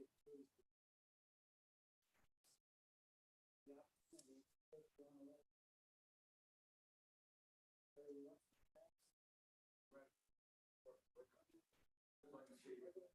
Hopefully you don't.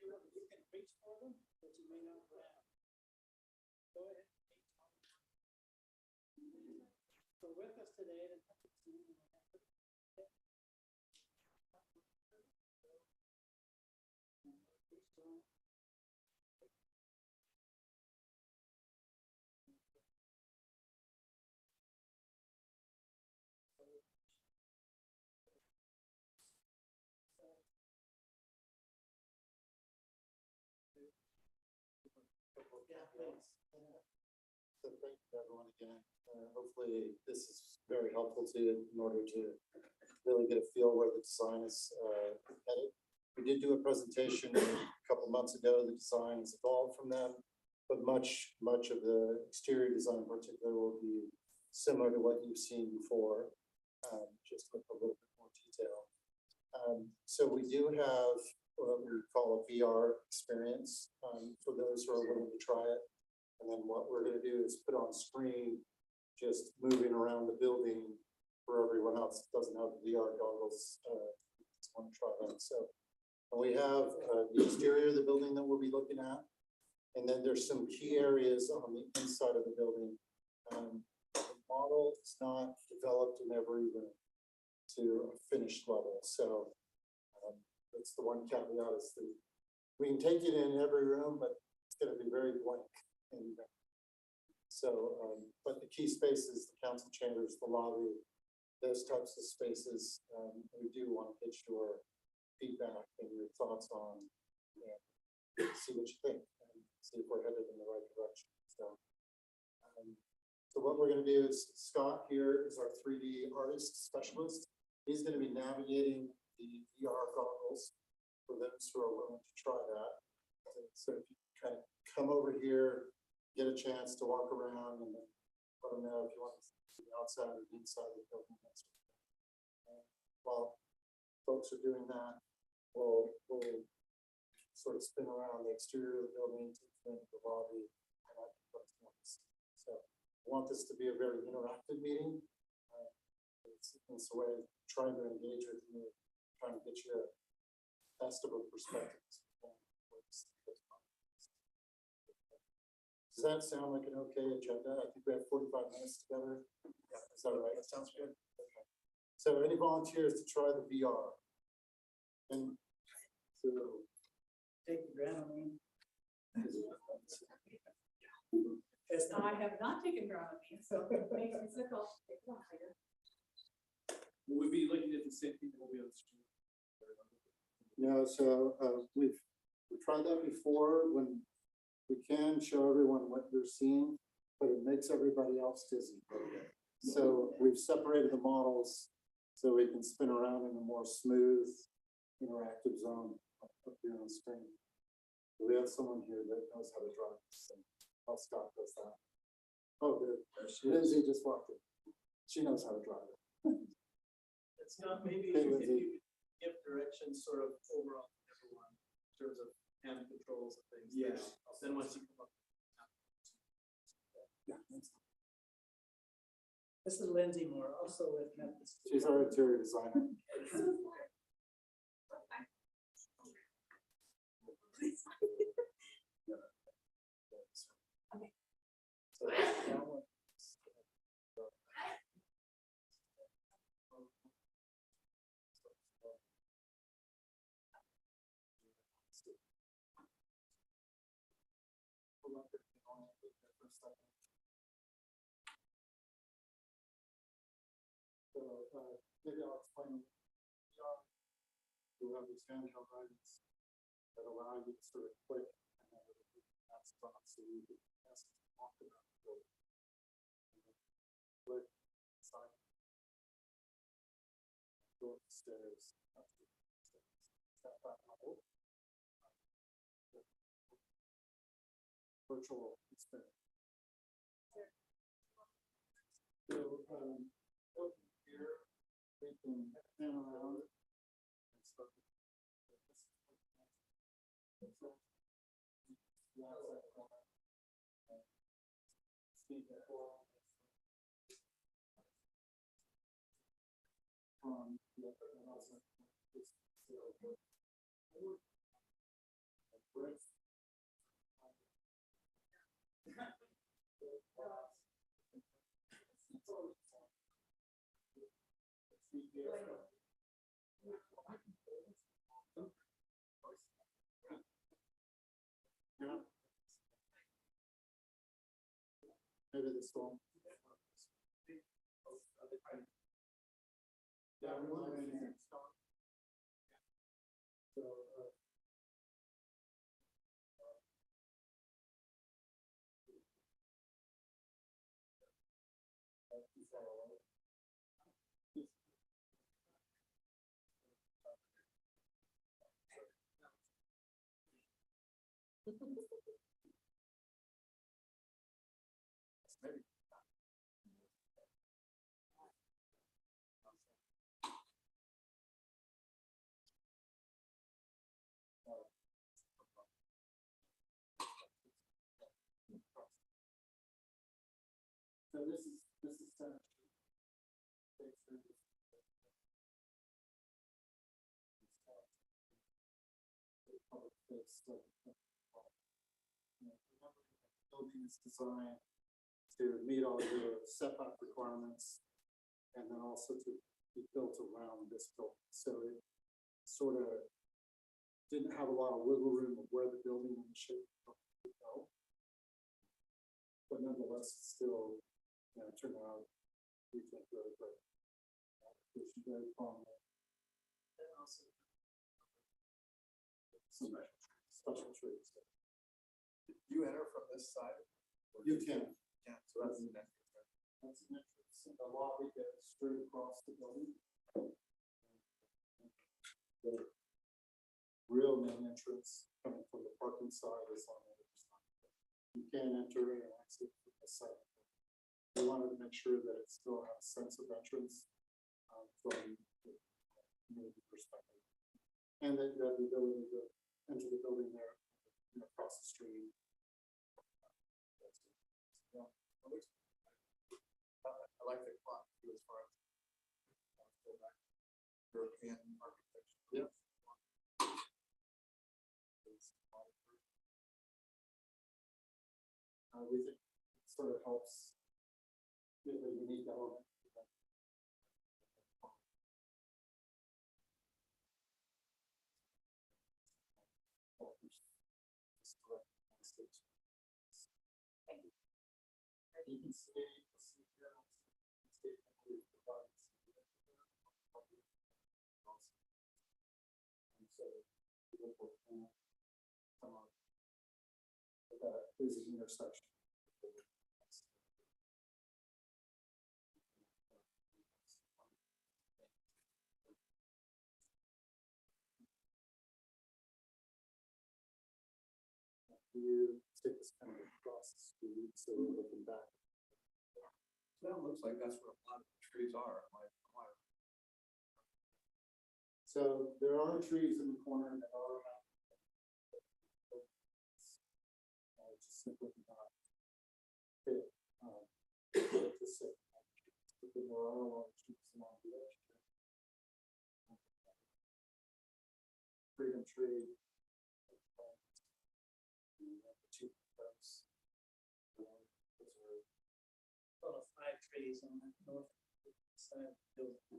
You can reach for them, but you may not grab. Go ahead. So with us today, So thank you everyone again. Hopefully this is very helpful to you in order to really get a feel where the design is headed. We did do a presentation a couple months ago. The design has evolved from them, but much of the exterior design in particular will be similar to what you've seen before, just with a little bit more detail. So we do have what we call a VR experience for those who are willing to try it. And then what we're going to do is put on screen, just moving around the building for everyone else that doesn't have the VR goggles. Want to try that. So we have the exterior of the building that we'll be looking at. And then there's some key areas on the inside of the building. The model is not developed in every room to a finished level. So that's the one caveat is that we can take it in every room, but it's going to be very blank. And so, but the key spaces, the council chambers, the lobby, those types of spaces, we do want to get your feedback and your thoughts on, see what you think and see if we're headed in the right direction. So, so what we're going to do is Scott here is our 3D artist specialist. He's going to be navigating the VR goggles for those who are willing to try that. So if you kind of come over here, get a chance to walk around and then let them know if you want to see the outside or the inside of the building. And while folks are doing that, we'll sort of spin around the exterior of the building to the lobby. So I want this to be a very interactive meeting. It's a way of trying to engage with you, trying to get you a best of a perspective. Does that sound like an okay agenda? I think we have 45 minutes together. Yeah, is that right? That sounds good. Okay. So any volunteers to try the VR? And so take the Dramamine. I have not taken Dramamine, so it makes me sick. Will we be looking at the same thing that we'll be on the street? no, so we've tried that before when we can show everyone what they're seeing, but it makes everybody else dizzy. So we've separated the models so we can spin around in a more smooth, interactive zone up here on the screen. We have someone here that knows how to drive this thing. How Scott does that. Oh, good. Lindsay just walked in. She knows how to drive it. It's not maybe Hey, if Lindsay. you give directions sort of overall to everyone in terms of hand controls and things. Yeah. Then once you come up. Yeah. This is Lindsay Moore, also with Memphis. She's our interior designer. So that one. So maybe I'll explain. We have these handheld items that allow you to sort of click and then it'll be that's front, so we could ask them to walk around the building. Look inside. Go upstairs. Up the stairs. Step back level. Virtual experience. So, over here, we can pan around and start. Maybe this one. Yeah, we want to. So, maybe. So this is Center Street. Building is designed to meet all the setback requirements and then also to be built around this building. So it sort of didn't have a lot of wiggle room of where the building and the shape would go. But nonetheless, it's still, turned out, we think, really great. It's very prominent. And also some special trees. You enter from this side? You can. Yeah, so that's the next. That's an entrance. The lobby goes straight across the building. The real main entrance coming from the parking side is on the other side. You can enter and exit from the side. We wanted to make sure that it still has a sense of entrance from the community perspective. And that you have the ability to enter the building there, across the street. Yeah. I like the clock too, as far as European architecture. Yep. We think it sort of helps give a unique element. You can see here, and so people can come on. There's an intersection. You take this kind of across the street, so we're looking back. That looks like that's where a lot of the trees are. So there are trees in the corner that are just simply not fit to sit. But there are a lot of trees along the edge. Freedom tree. Two folks. Well, 5 trees on the north side of the building.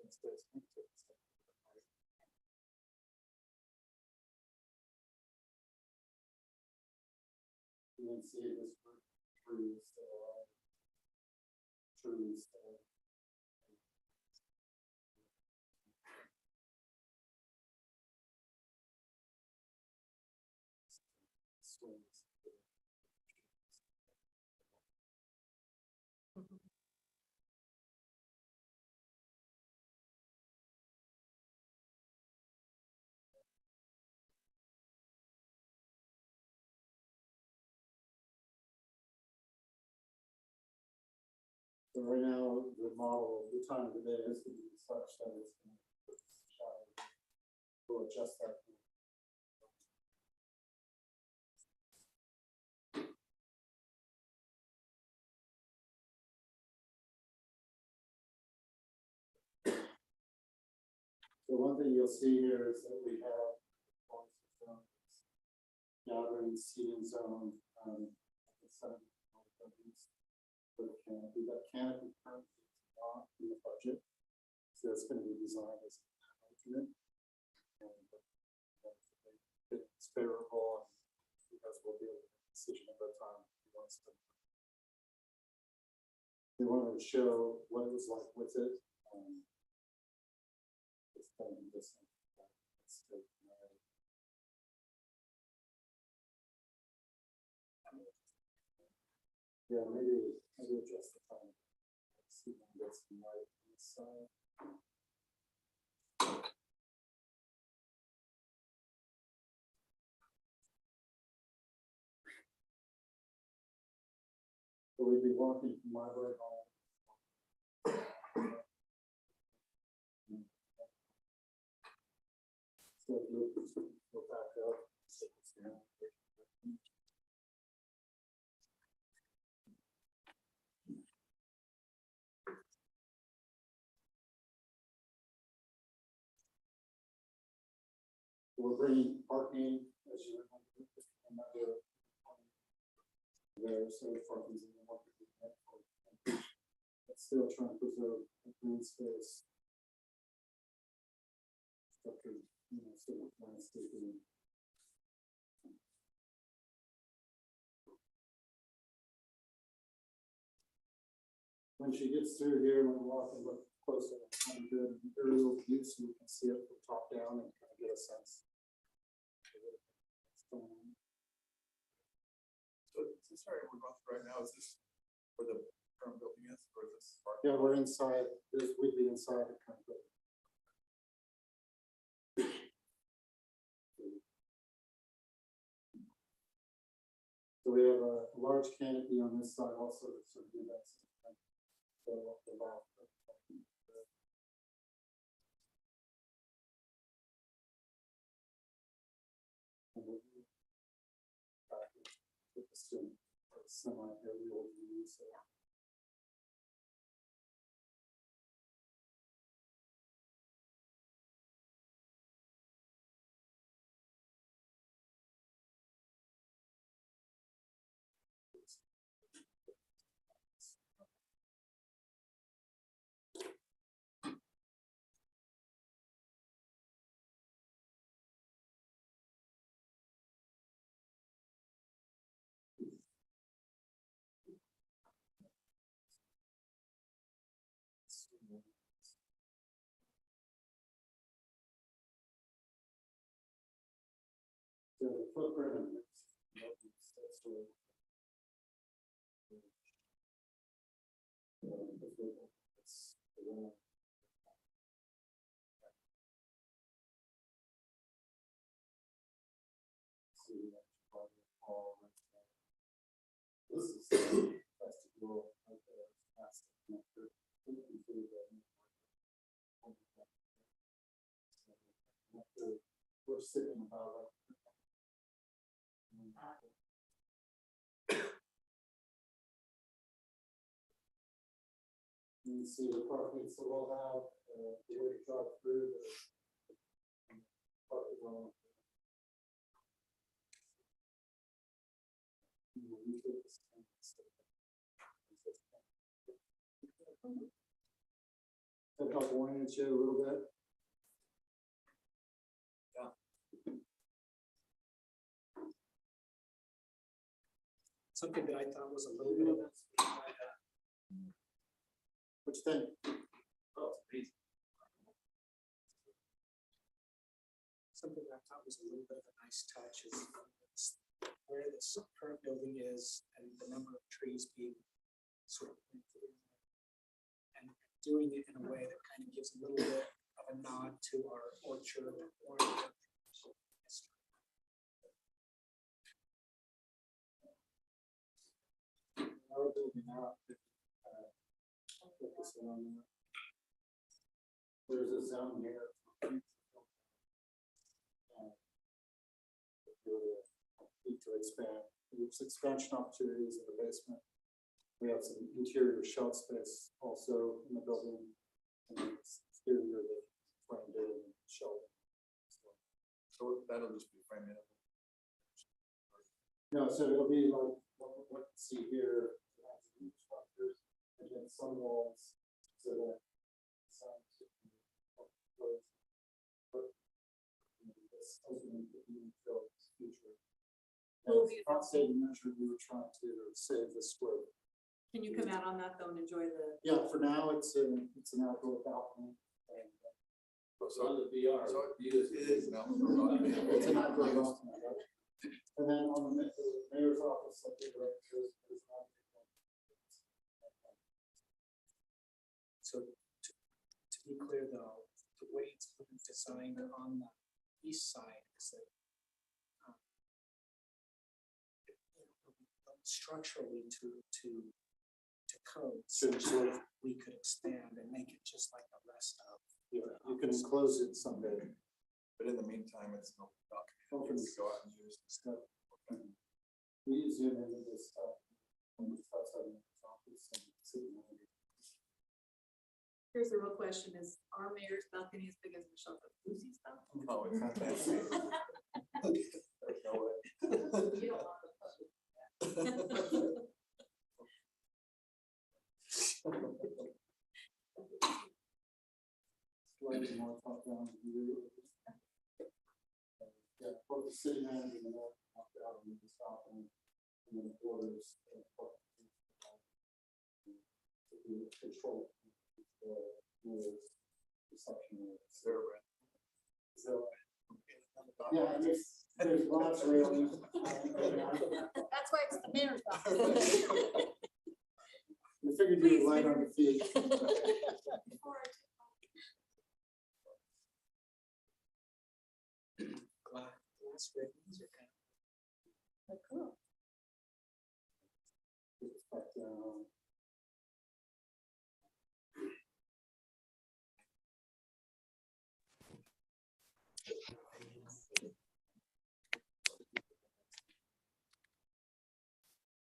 You can see this group of trees, trees. Swings. So right now, the model, the time of the day is going to be such that it's going to put this shadow. We'll adjust that. So one thing you'll see here is that we have gathering seating zone, the center of the buildings for the canopy. That canopy currently is not in the budget, so it's going to be designed as an alternate. And it's favorable, and because we'll be able to make a decision at that time. We wanted to show what it was like with it. It's kind of different. Yeah, maybe adjust the time. See if I can get some light on this side. So we'd be walking from library hall. So we'll back up. We're bringing parking, as you remember, there, so parking's in the market. But still trying to preserve the green space. Structure, sort of landscaping. When she gets through here, when we walk and look closer, kind of good aerial view so you can see it from top down and kind of get a sense. So this area we're going through right now, is this where the current building is, or is this? Yeah, we're inside, we'd be inside the current building. So we have a large canopy on this side also to sort of do that. So the left. Semi-aerial view, so. So the footprint. This is vestibule right there, past the connector. We're sitting about like. You see the parking, so we'll have the way to drive through the parking lot. That help orient you a little bit? Something that I thought was a little bit of Which thing? Oh, it's amazing. something that I thought was a little bit of a nice touch is where this current building is and the number of trees being sort of planted in there. And doing it in a way that kind of gives a little bit of a nod to our orchard or history. Our building out, focus on that. There's a zone here. Need to expand. There's expansion opportunities in the basement. We have some interior shelf space also in the building. And then exterior that framed in shelf. So that'll just be framed in. No, so it'll be like what you see here, structures, and then some walls, so that some this opening could be filled in the future. Will As be- cost saving measure, we were trying to save the square. Can you come out on that though and enjoy the? Yeah, for now, it's an outdoor balcony. And So on the VR. So you it is now. it's an outdoor balcony, right? And then on the mayor's office, like the director, is not. So to be clear though, the way it's designed on the east side is that structurally to code, Sure, such sure. that we could expand and make it just like the rest of. Yeah, you can enclose it someday. But in the meantime, it's no Open document. Go out and use. stuff. We zoom into this stuff. When we start studying this office and see what we do. Here's the real question: is our mayor's balcony as big as Michelle Lucy's balcony? No, it's not that big. There's no way. You don't want to. Slightly more top down view. Yeah, both the city manager and the mayor walked out and the stop and then the borders. Control. Reception. Zero rent. So. Yeah, there's lots of railings. That's why it's the mayor's balcony. We figured you were light on your feet. Glass railings are kind of. Cool. But,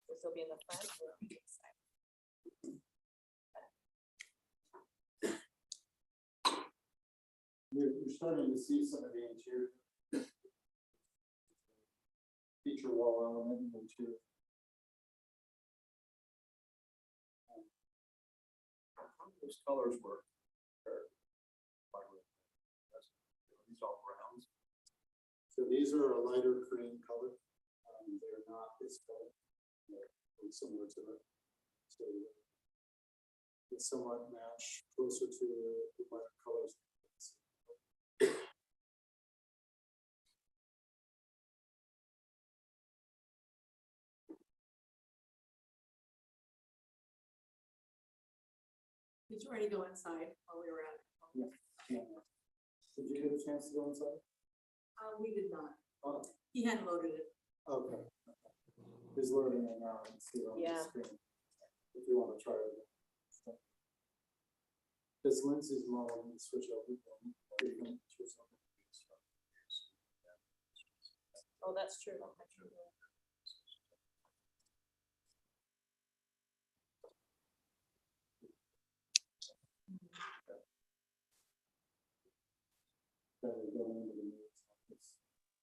This will be in the front or on the side? You're starting to see some of the interior feature wall element in the interior. Those colors were. These all browns. So these are a lighter cream color. They're not this color. They're similar to it. So it's somewhat match closer to the lighter colors. Did you already go inside while we were at it? Did you get a chance to go inside? We did not. Oh, He hand loaded it. okay. He's loading it now and see it on the Yeah. screen. If you want to try it. This Lindsay's model, we switch over. Oh, that's true.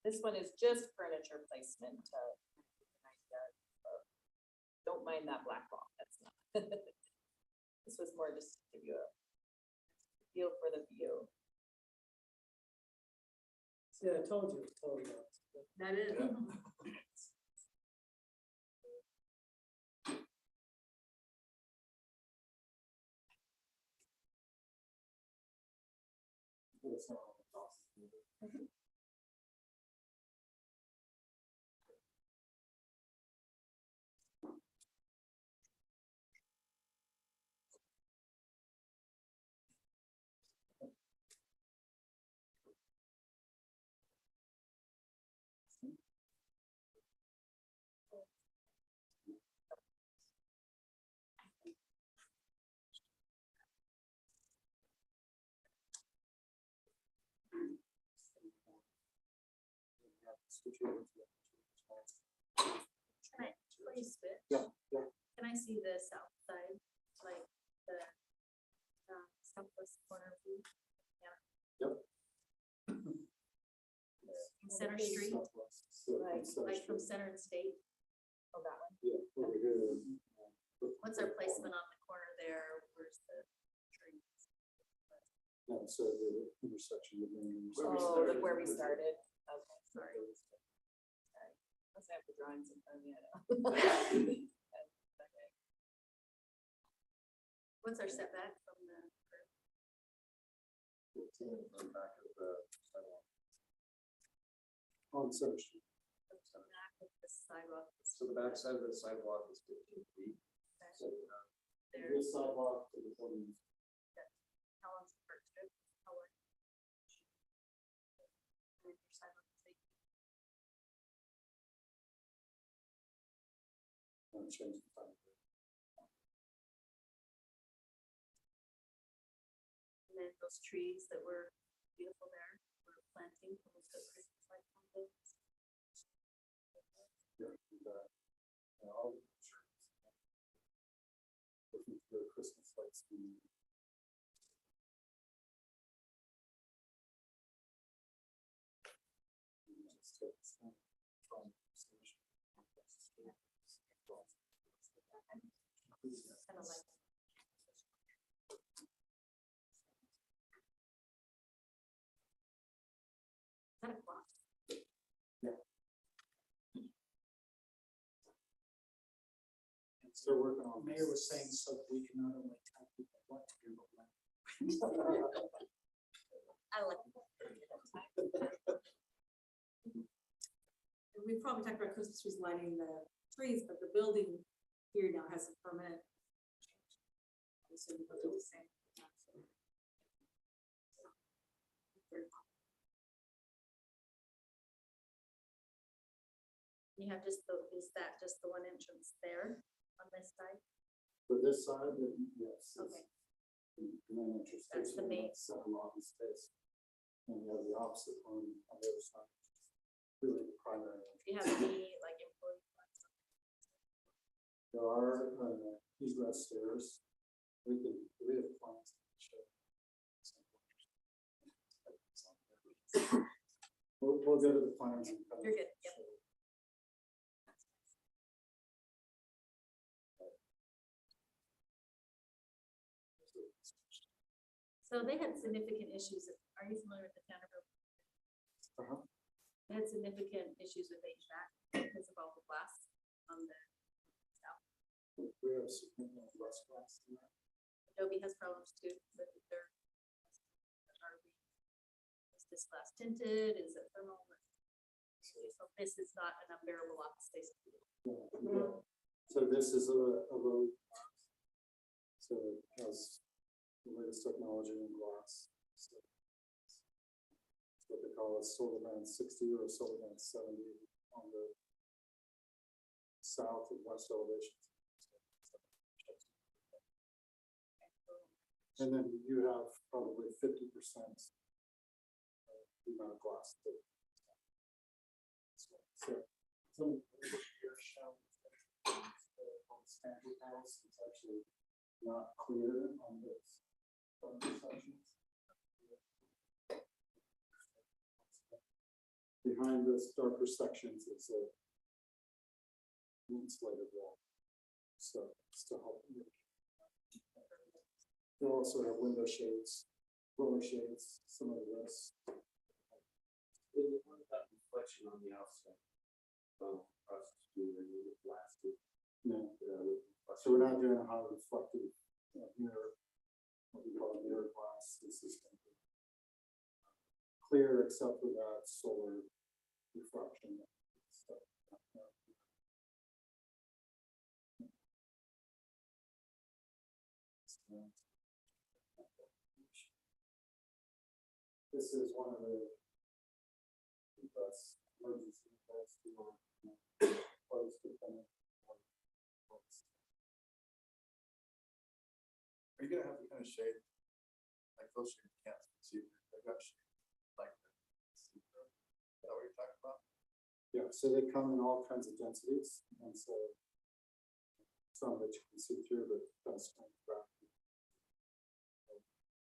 This one is just furniture placement. Don't mind that black wall. That's not. This was more just to give you a feel for the view. See, I told you, it's totally. That is. Can I, before you switch? Yeah, yeah. Can I see the south side, like the southwest corner view? Yep. From Center Street, like from Center and State, Oh, that one. Yeah, over here. what's our placement on the corner there? Where's the trees? Yeah, so the intersection of the. Where we Oh, started. like where we started. Okay, sorry. Must have the drawings in front of me, I know. Okay. What's our setback from the curb? Back of the sidewalk. On Center Street. From the back of the sidewalk? So the backside of the sidewalk is 15 feet. So, There, This sidewalk to the building. how long's the curb strip? How long? And your sidewalk is 8 feet. Change the time. And then those trees that were beautiful there, we're planting, almost got Christmas lights on those. Yeah, and all the trees. Looking for the Christmas lights. Just take this down from the station. Kind of like. Is that a clock? Still working on. Mayor was saying so that we can not only tell people what to do, but when. I like that. We probably talked about Christmas trees lighting the trees, but the building here now has a permanent. So we do the same. You have just the, is that just the one entrance there on this side? For this side, yes. Okay. The main entrance. That's the main. Seven lobby space. And you have the opposite one on the other side. Really the primary. Do you have any like employee? There are egress stairs. We have plans to show. We'll go to the plans. And kind of You're good, yep. show. So they had significant issues. Are you familiar with the Geneva Road? Uh-huh. They had significant issues with HVAC because of all the glass on the south. We have significant less glass than that. Adobe has problems too with their. Is this glass tinted? Is it thermal? So this is not an unbearable office space. Yeah. So this is a road. So it has the latest technology in glass. So it's what they call a solar band 60 or a solar band 70 on the south and west elevations. And then you have probably 50% the amount of glass. So some here show on standard house, it's actually not clear on this. Sections. Behind this darker sections is a insulated wall. So it's to help you. They also have window shades roller shades, some of the rest. What about reflection on the outside? Across the street, or the plastic, No, with so we're not doing a high reflective mirror, what we call a mirror glass. This is going to be clear except for that solar refraction. stuff. This is one of the best emergency calls for close dependent. Are you gonna have the kind of shade, like those shades you can't see, they've got shade, like, see through? Is that what you're talking about? Yeah, so they come in all kinds of densities, and so some that you can see through, but that's kind of back.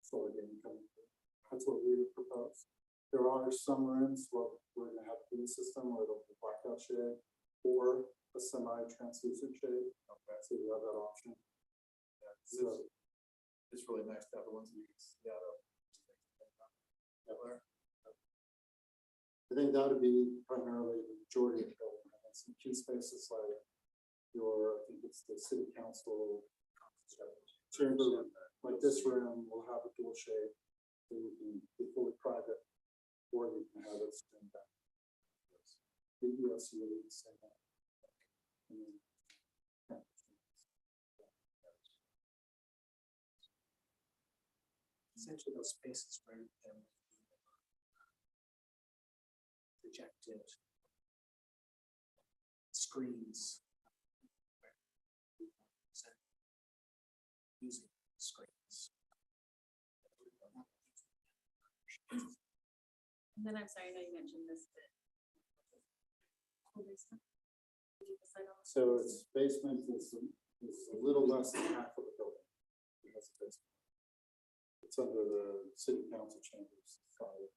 Solar gain coming through. That's what we would propose. There are some rooms where we're gonna have a heat system where it'll be blackout shade or a semi-translucent shade. Okay, So you have that option. yeah, So, it's really nice to have the ones that you can see out of. There. I think that would be primarily the majority of the building, and then some key spaces like your, I think it's the city council chamber room, like this room will have a dual shade, so you can be fully private, or you can have it screened back. The URMA say that. And then- Essentially those spaces where there might be projected screens. Using screens. And then I'm sorry, I know you mentioned this, but. So its basement is a little less than half of the building. It has a basement. It's under the city council chambers side.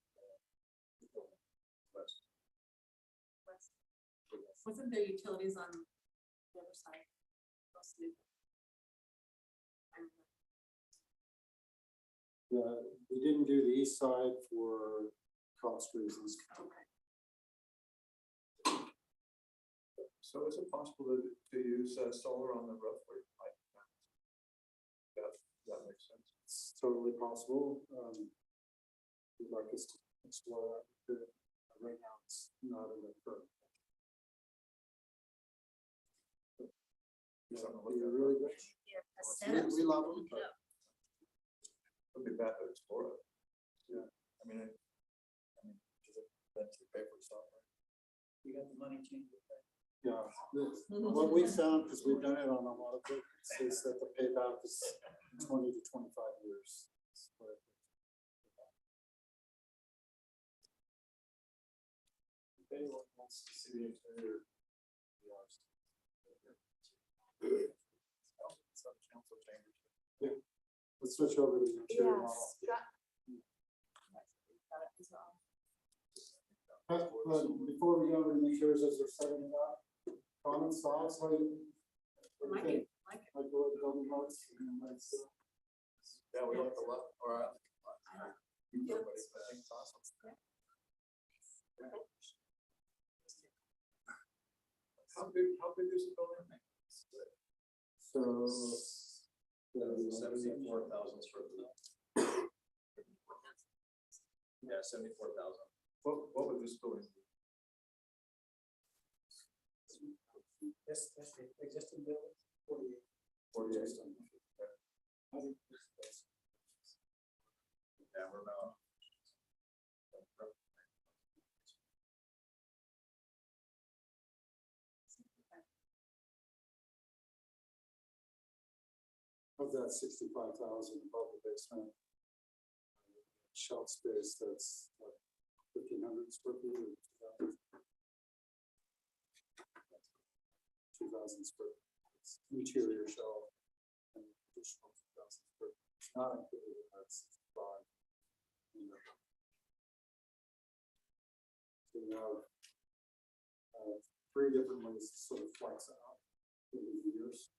The building. West. Wasn't there utilities on the other side? Mostly. We didn't do the east side for cost reasons. Okay. So is it possible to use solar on the roof where you might? That makes sense. It's totally possible. We'd like us to explore that. Right now, it's not in the current. Something to look You're at. really good. We love them. but It'd be bad to explore it. Yeah. I mean, because that's your paper software. You got the money changed. Yeah, what we found, because we've done it on a lot of it, is that the payback is 20 to 25 years. If anyone wants to see the interior. Some council chambers. Let's switch over to the interior model. Before we go over to the interiors as we're setting it up, comments, thoughts, what do you? What do you Like think? it, like it. Like what the building looks, Yeah, we like the look, or I like the look. Yeah. Everybody, I think it's awesome. How big is the building? So. 74,000 square feet. Yeah, 74,000. What would this building be? That's the existing building. 48. 48. I think this is- Yeah, we're about. Of that 65,000 above the basement. Shelf space, that's like 1,500 square feet or 2,000 square feet. It's interior shelf and additional 2,000 square feet. It's not included in that 65. So we have three different ways to sort of flex out over the years.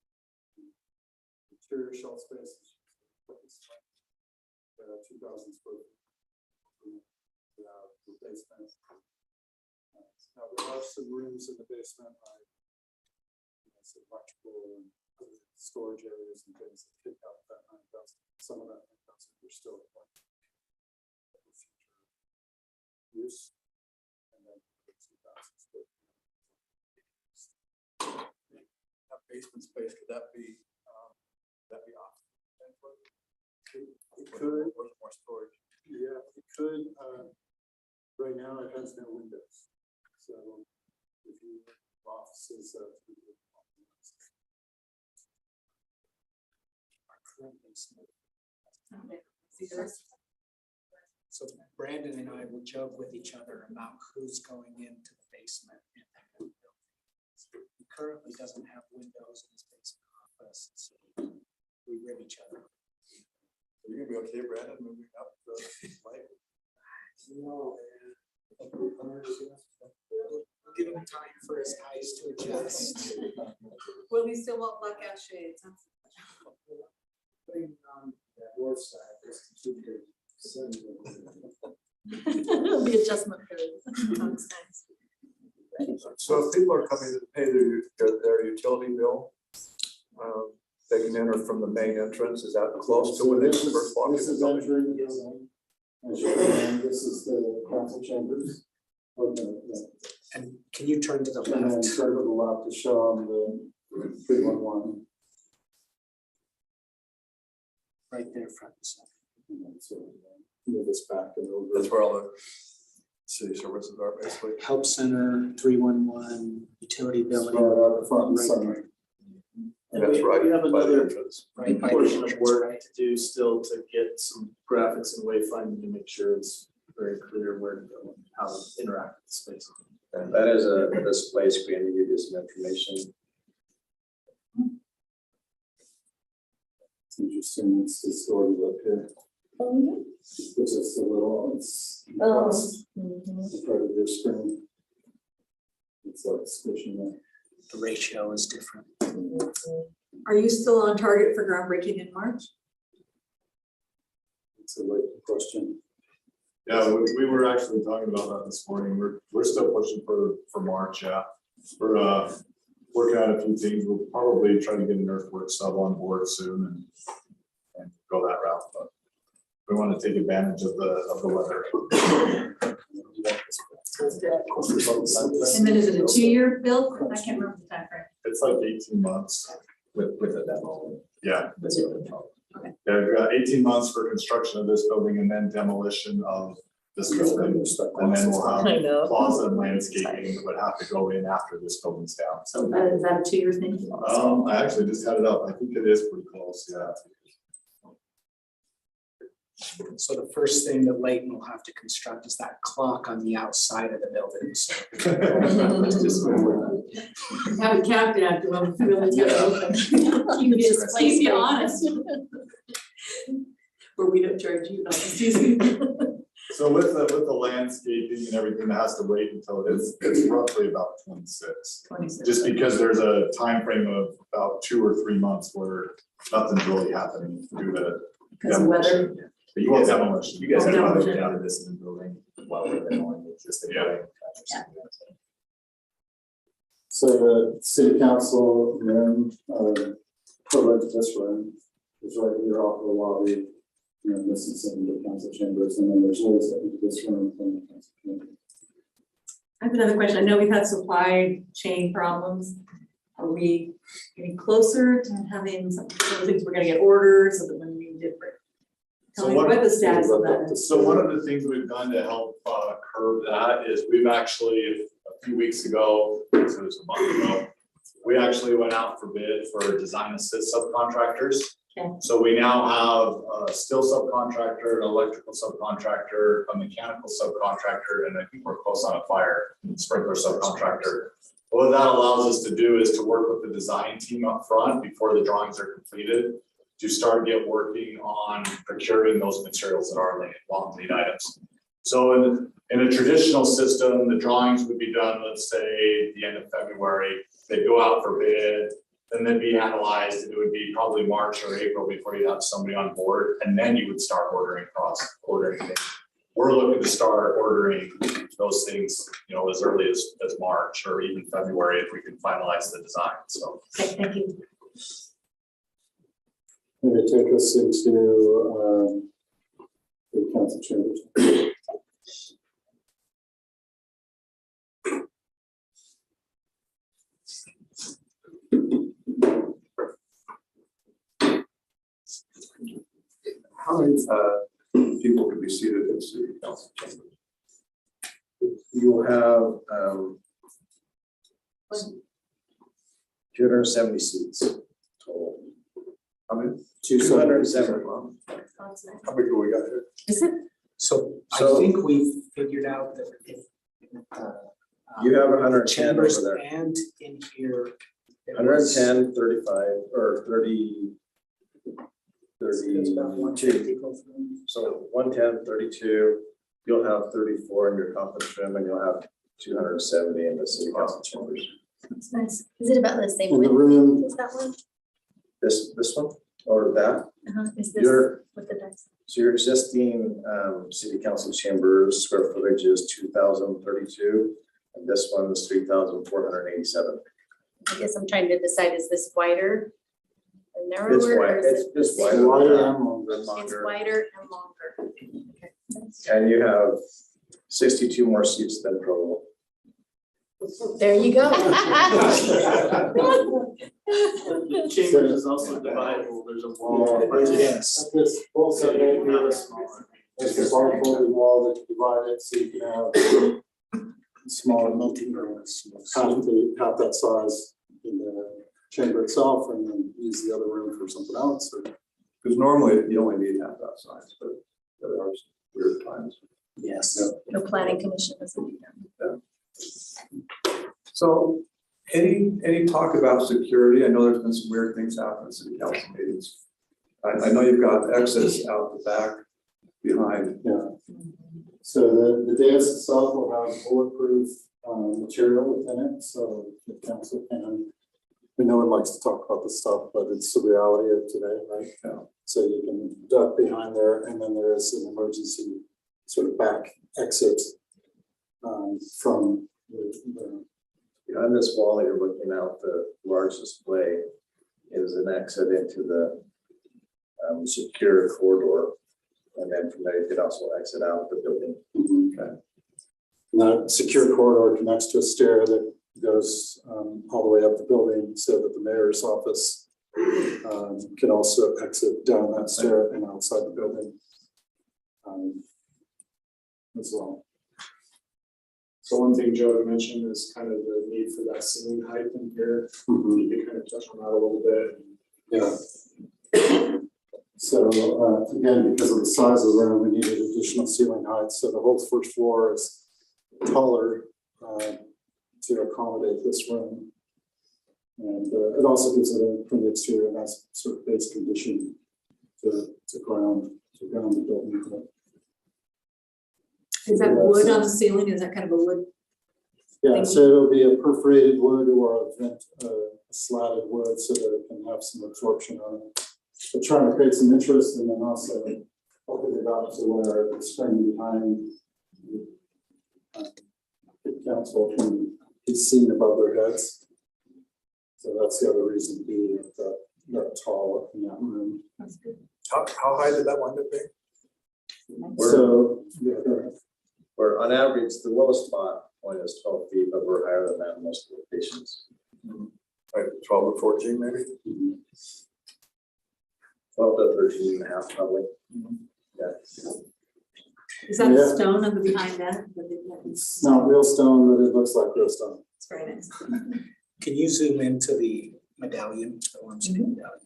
Interior shelf space. 2,000 square feet. Basement. Now there are some rooms in the basement, some electrical and other storage areas and things that kick out that 9,000. Some of that 9,000 are still like future use, and then 2,000 square feet. That basement space, could that be off? It could. Or more storage. Yeah, it could. Right now, it has no windows, so if you have offices Our current basement. See this? So Brandon and I will joke with each other about who's going into the basement in that building. He currently doesn't have windows in his basement office, so we rib each other. Are you gonna be okay, Brandon, moving up the light? No. Give him time for his eyes to adjust. Will we still want black ash shades? Putting on the north side, there's two good sun. It'll be adjustment period. That's nice. So if people are coming to pay their utility bill, they can enter from the main entrance. Is that close to where they first walk? This is entering the building. And this is the council chambers. And can you turn to the And then left? turn to the left to show them the 311. Right there, front and center. And then so move this back a little bit. That's where all the city services are basically. Help center, 311, utility building. Right out the front and center. And That's right. We have by the another entrance. Right by the portion of entrance, work right? to do still to get some graphics and wayfinding to make sure it's very clear where to go and how to interact with the space. And that is a display screen to give you some information. It's interesting, it's distorted up here. It's just a little, it's in front of your screen. It's like squishing it. The ratio is different. Are you still on target for groundbreaking in March? It's a late question. Yeah, we were actually talking about that this morning. We're still pushing for March, yeah. We're working on a few things. We'll probably try to get an earthwork sub on board soon and go that route, but we want to take advantage of the weather. And then is it a 2-year build? I can't remember the time frame. It's like 18 months. With a demo. Yeah. Okay. Yeah, we've got 18 months for construction of this building and then demolition of this building. And then we'll have I know. plaza and landscaping that would have to go in after this building's down. So is that a 2-year thing? I actually just had it up. I think it is pretty close, yeah. So the first thing that Leighton will have to construct is that clock on the outside of the building. So Have a countdown to when we really keep you honest. Where we don't charge you, So with the landscaping and everything, that has to wait until it's roughly about 26. 26. Just because there's a time frame of about 2 or 3 months where nothing's really happening due to Because of weather. But you guys demolition. You guys have Demolition. looked at this in the building while we're demoing the existing building. Yeah. So the city council room, equivalent to this room, is right here off the lobby. And this is in the council chambers, and then there's always into this room from the council chamber. I have another question. I know we've had supply chain problems. Are we getting closer to having some things we're gonna get orders so that when we did break? Tell So me what- what the status of that is. So one of the things we've done to help curb that is we've actually, a few weeks ago, so it was a month ago, we actually went out for bid for design assist subcontractors. Okay. So we now have a steel subcontractor, an electrical subcontractor, a mechanical subcontractor, and I think we're close on a fire sprinkler subcontractor. What that allows us to do is to work with the design team up front before the drawings are completed, to start working on procuring those materials that are long lead items. So in a traditional system, the drawings would be done, let's say, the end of February. They go out for bid. Then then they'd be analyzed, and it would be probably March or April before you'd have somebody on board, and then you would start ordering things. We're looking to start ordering those things, as early as March or even February if we can finalize the design, so. Okay, thank you. May take us into the council chambers. How many people can be seated in city council chambers? You have 270 seats total. How many? 270. How many do we got here? Is it? So I So- think we figured out that if. You have the 110 chambers over there. and in here. there was- 110, 35, or 30. There's about 150 goes through. So 110, 32, you'll have 34 in your conference room, and you'll have 270 in the city council chambers. That's nice. Is it about the same In the width room, as that one? This one, or that? Is this Your, with the dice? so your existing city council chambers square footage is 2,032, and this one is 3,487. I guess I'm trying to decide, is this wider or It's narrower? or wide, is it's it just the wider. same? wider than and longer. that, It's longer. wider and longer. Okay. And you have 62 more seats than Provo. There you go. The chambers is also dividable, there's a wall. Yes. This whole set right here, it's the barcode wall that divide it, so you can have smaller multi-rooms, half that size in the chamber itself, and then use the other room for something else, or. Because normally you only need half that size, but there are some weird times. Yes. The planning commission doesn't. So any talk about security? I know there's been some weird things happen in city council meetings. I know you've got exits out the back behind. Yeah. So the dais itself will have bulletproof material within it, so the council can, no one likes to talk about this stuff, but it's the reality of today, right? Yeah. So you can duck behind there, and then there is an emergency sort of back exit from the Behind this wall that you're looking out, the large display is an exit into the secure corridor. And then from there, you could also exit out the building. Okay. And that secure corridor connects to a stair that goes all the way up the building, so that the mayor's office can also exit down that stair and outside the building as well. So one thing Joe had mentioned is kind of the need for that ceiling height in here. Mhm. You could kind of touch on that a little bit. Yeah. So again, because of the size of the room, we needed additional ceiling height. So the whole first floor is taller to accommodate this room. And it also gives it a, from the exterior, a nice sort of base condition to ground the building. Is that wood on the ceiling? Is that kind of a wood? Yeah, so it'll be a perforated wood or a vent, slatted wood, so that it can have some absorption on it. But trying to create some interest, and then also open it up to where the screen behind the council can be seen above their heads. So that's the other reason to be that tall in that room. That's good. How high did that wind up being? So, yeah, go ahead. Where on average, the lowest spot point is 12 feet, but we're higher than that in most locations. Like 12 or 14 maybe? 12 to 13 and a half probably. Yeah. Is that Yeah. stone on the behind that? It's not real stone, but it looks like real stone. It's very nice. Can you zoom into the medallion? The Orem City medallion?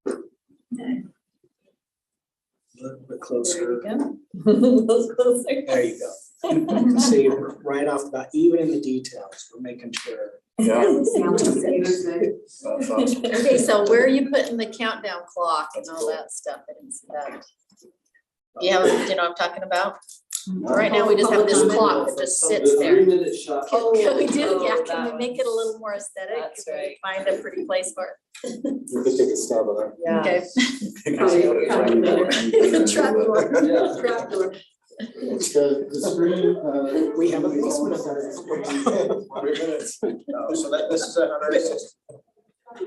Okay. A little bit There closer. you go. Those closer. There you go. You can see right off the bat, even in the details, we're making sure. Yeah. That's That's awesome. Okay, so where are you putting the countdown clock and all that stuff? I didn't see that. Do you know what I'm talking about? Right now, we just have this Public clock that just sits The there. 3-minute shot. Can we do, Oh, yeah, that can we make it a one's- little more aesthetic? That's Can we right. Find a pretty place for it. You could take a stab at that. Yeah. Okay. Calculator. Trapdoor. Yeah. Trapdoor. The screen. We have a basement of that. 3 minutes. So that, this is 160.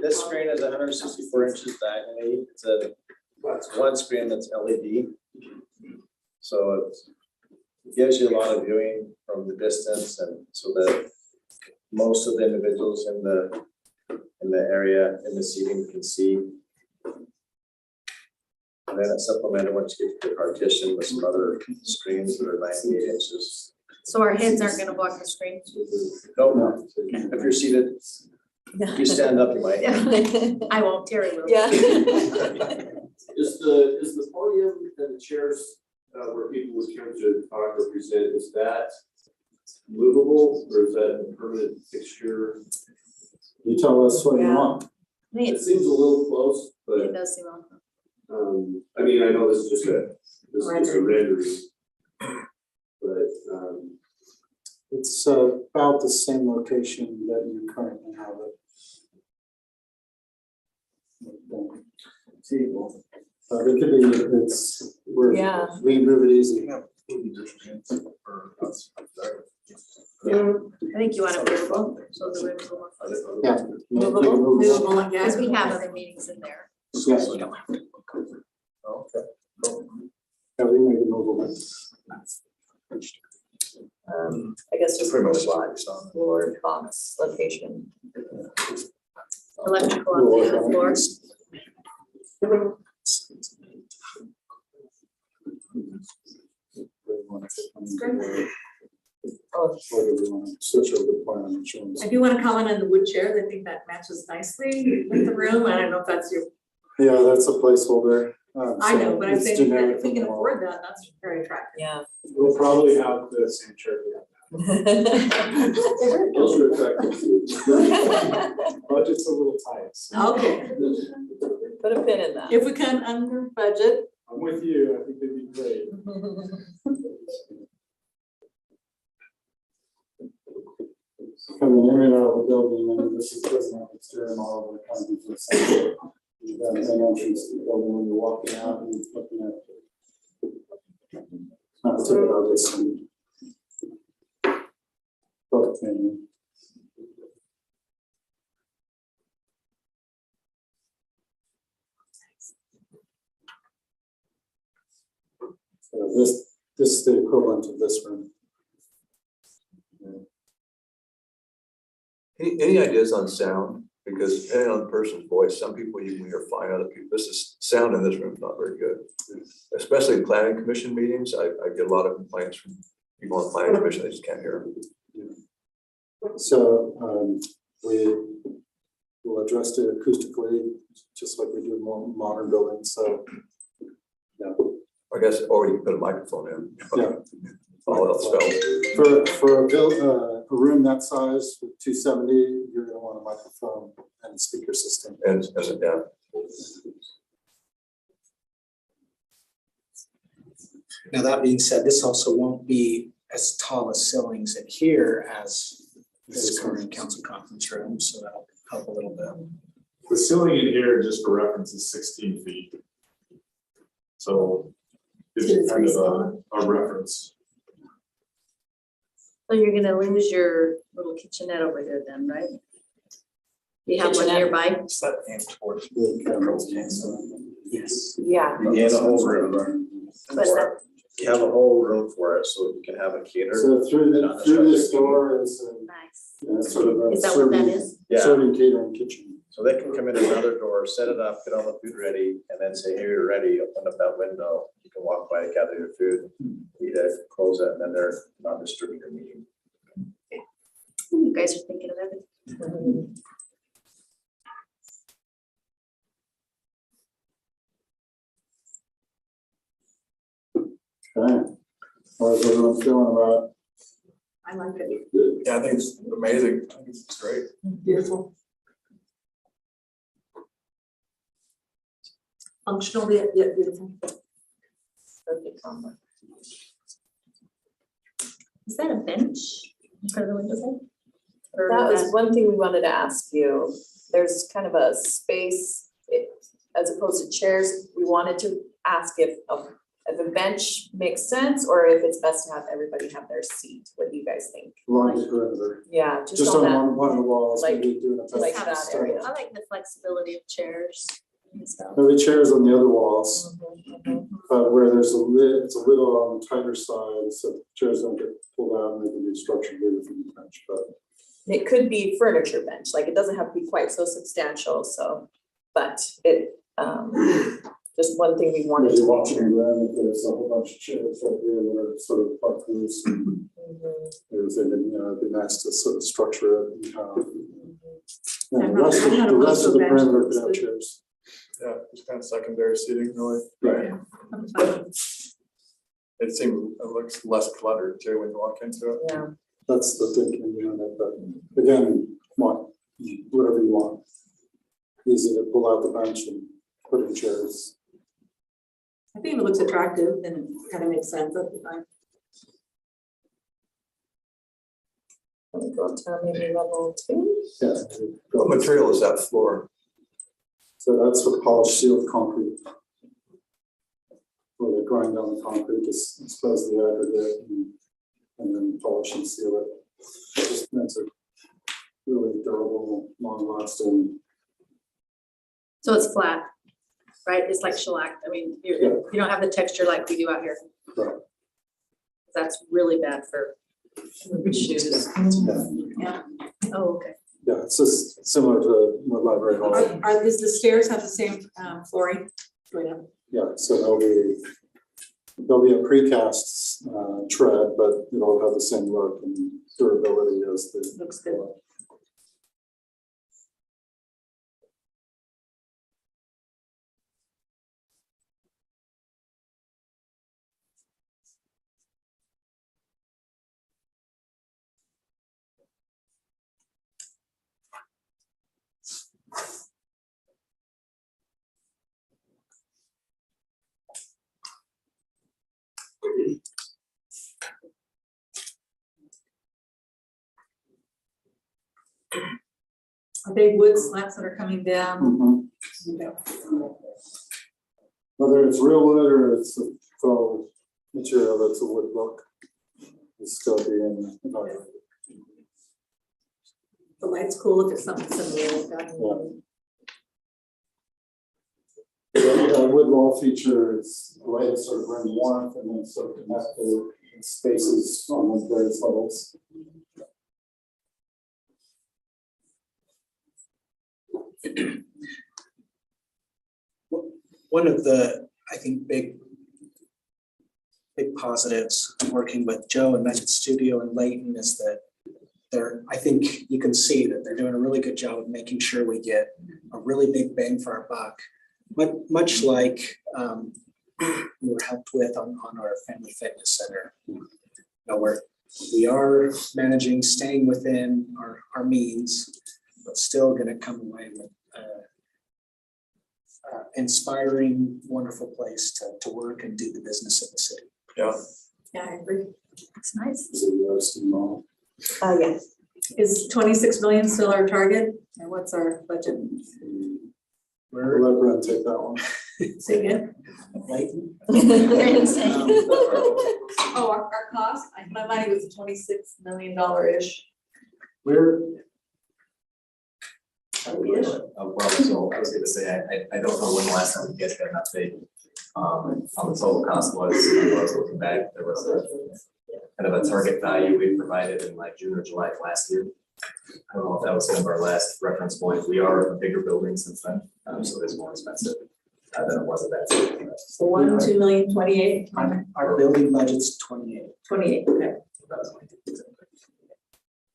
This screen is 164 inches diagonally. It's one screen that's LED. So it gives you a lot of viewing from the distance, and so that most of the individuals in the area, in the seating can see. And then it's supplemented once you get to the partition with some other screens that are 98 inches. So our heads aren't gonna block the screen? No, if you're seated, if you stand up, you might. I won't, Terry will. Yeah. Is the podium and the chairs where people would come to talk or present, is that movable or is that a permanent fixture? You tell us what you Yeah. want. I think It seems a little close, it but does seem awful. I mean, I know this is just a rendering. But It's about the same location that you currently have it. It could be, Yeah. we can move it easy. I think you want it movable, so the room's a little more. Yeah. Movable, movable, Because we have other meetings in there. Yes. You don't have to. Okay. Yeah, we make it movable. I guess just Pretty much lot, floor, box, location. Electrical on the floor. Oh, Switch over the plan and show them. I do want to comment on the wood chairs. I think that matches nicely with the room. I don't know if that's your, Yeah, that's a placeholder. I so know, but I'm it's saying that generic if we can from the wall. afford that, that's very attractive. Yeah. We'll probably have the same chair we have those are attractive too. now. Budget's a little tight. so Okay, Put a pin in that. if we can under budget. I'm with you. I think it'd be great. Coming in and out of the building, and this is doesn't have exterior model, but it kind of be the same. You got an entrance to the building when you're walking out and looking at. Not to take it out this. Okay. So this is the equivalent of this room. Any ideas on sound? Because depending on the person's voice, some people you can hear fine, other people, this is, sound in this room is not very good. Especially in planning commission meetings, I get a lot of complaints from people on the planning commission, they just can't hear. So we will address it acoustically, just like we do more modern buildings, so. Yeah. I guess, or you can put a microphone in. Yeah. All else fails. For a room that size with 270, you're gonna want a microphone and a speaker system. And, yeah. Now, that being said, this also won't be as tall as ceilings in here as this current council conference room, so that'll help a little bit. The ceiling in here, just for reference, is 16 feet. So it's kind of a reference. So you're gonna lose your little kitchenette over there then, right? You have one Kitchenette. nearby? The cameras. Yes. Yeah. You have a whole room. What's that? You have a whole room for it, so you can have a caterer. So through this door is Nice. sort of a Is that what that serving, is? Yeah. serving catering kitchen. So they can come in another door, set it up, get all the food ready, and then say, here, you're ready, open up that window. You can walk by, gather your food, eat it, close it, and then they're not disturbing your meeting. You guys are thinking of everything. Okay. How's everyone feeling about it? I like it. Yeah, I think it's amazing. I think it's great. Beautiful. Functional, yet beautiful. perfect combo. Is that a bench in front of the window? Or That is was one thing we wanted to ask you. There's kind of a space, as opposed to chairs, we wanted to ask if a bench makes sense or if it's best to have everybody have their seat. What do you guys think? Along the perimeter, Yeah, just just on on one of the walls, like- maybe doing a. like fence that style. area. I like the flexibility of chairs and stuff. Maybe chairs on the other walls, that. but where there's a lid, it's a little on the tighter side, so chairs don't get pulled out and they can be structured bigger from the bench, but. It could be furniture bench, like it doesn't have to be quite so substantial, so, but it, just one thing we wanted If you're to. watching around, there's a whole bunch of chairs right here that are sort of buck loose. And there's, it'd be nice to sort of structure it and have. And the rest of, I'm not the rest of the opposed to a bench. perimeter could have chairs. Yeah, just kind of secondary seating, really. Right. It seems, it looks less cluttered too when you walk into it. Yeah, That's the thinking behind it, but again, whatever you want. Easy to pull out the bench and put in chairs. I think if it looks attractive and it kind of makes sense, that'd be fine. let me go up to maybe level 2. Yeah. What material is that floor? So that's with polished sealed concrete. Where they grind down the concrete, just expose the aggregate and then polish and seal it. It just makes it really durable, long lasting. So it's flat, right? It's like shellac. I mean, you don't have the texture like we do out here. Right. That's really bad for shoes. Yeah. Oh, okay. Yeah, it's just similar to what library hall. Is the stairs have the same flooring going up? Yeah, so there'll be a precast tread, but it'll have the same look and durability as the. Looks good. Are they wood slats that are coming down? Whether it's real wood or it's a faux material that's a wood look, it's still being evaluated. The light's cool if it's something similar like that. The wood wall feature is a way to sort of bring warmth and then sort of connect the spaces on those various levels. One of the, I think, big positives of working with Joe and Method Studio and Layton is that I think you can see that they're doing a really good job of making sure we get a really big bang for our buck. Much like we were helped with on our family fitness center. You know, we are managing, staying within our means, but still going to come away with inspiring, wonderful place to work and do the business in the city. Yeah. Yeah, I agree. It's nice. Is it roasting mall? Yeah. Is 26 million still our target? And what's our budget? We'll let Brent take that one. Say again? Layton? Oh, our cost? My money was $26 million-ish. We're Well, so I was gonna say, I don't know when the last time we get an update on the total cost was. When I was looking back, there was a kind of a target value we provided in like June or July of last year. I don't know if that was kind of our last reference point. We are a bigger building since then, so it's more expensive than it was at that time. 2 million, 28? our building budget's 28. 28, okay.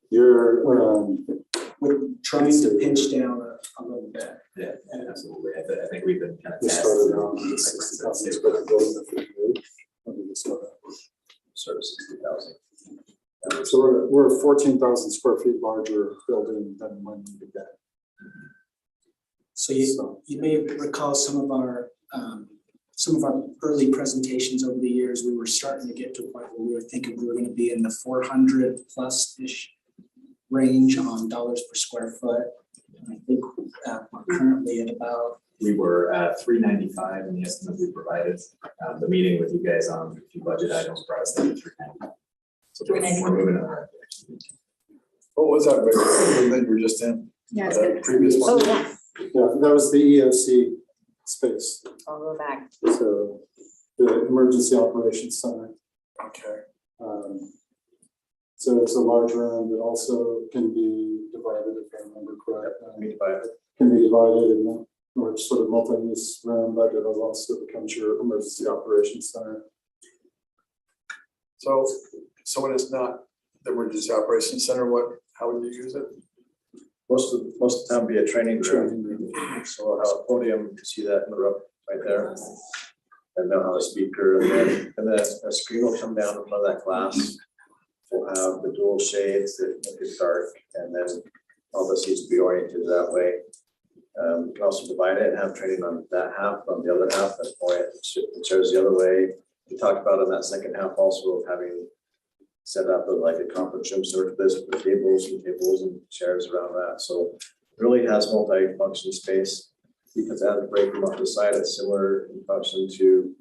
You're, We're trying to pinch down a little bit. Yeah, absolutely. I think we've been kind of we tasked. started around 60,000 square foot building. When did we start? Sort of 60,000. So we're a 14,000 square feet larger building than when we began. So you may recall some of our some of our early presentations over the years, we were starting to get to a point where we were thinking we were gonna be in the 400+ range on dollars per square foot. And I think we're currently at about, We were at $395 in the estimate we provided. The meeting with you guys on a few budget items brought us down to $390. So we're moving in the right direction. What was that that you were just in? Yeah, it's That good. previous Oh, one? yeah, Yeah, that was the EOC space, I'll go back. so the Emergency Operations Center. Okay. So it's a large room that also can be divided, if I remember correctly. Can be divided in the, or sort of multi-use room, but it also becomes your Emergency Operations Center. So when it's not the emergency operations center, how would you use it? Most of the time be a training room. So we'll have a podium, you can see that in the room right there. And they'll have a speaker and then a screen will come down in front of that glass. We'll have the dual shades that make it dark and then all the seats will be oriented that way. You can also divide it and have training on that half, on the other half, that's orient the chairs the other way. We talked about in that second half also of having set up like a conference room sort of this with tables and chairs around that. So it really has multi-function space because as a break room off the side, it's similar in function to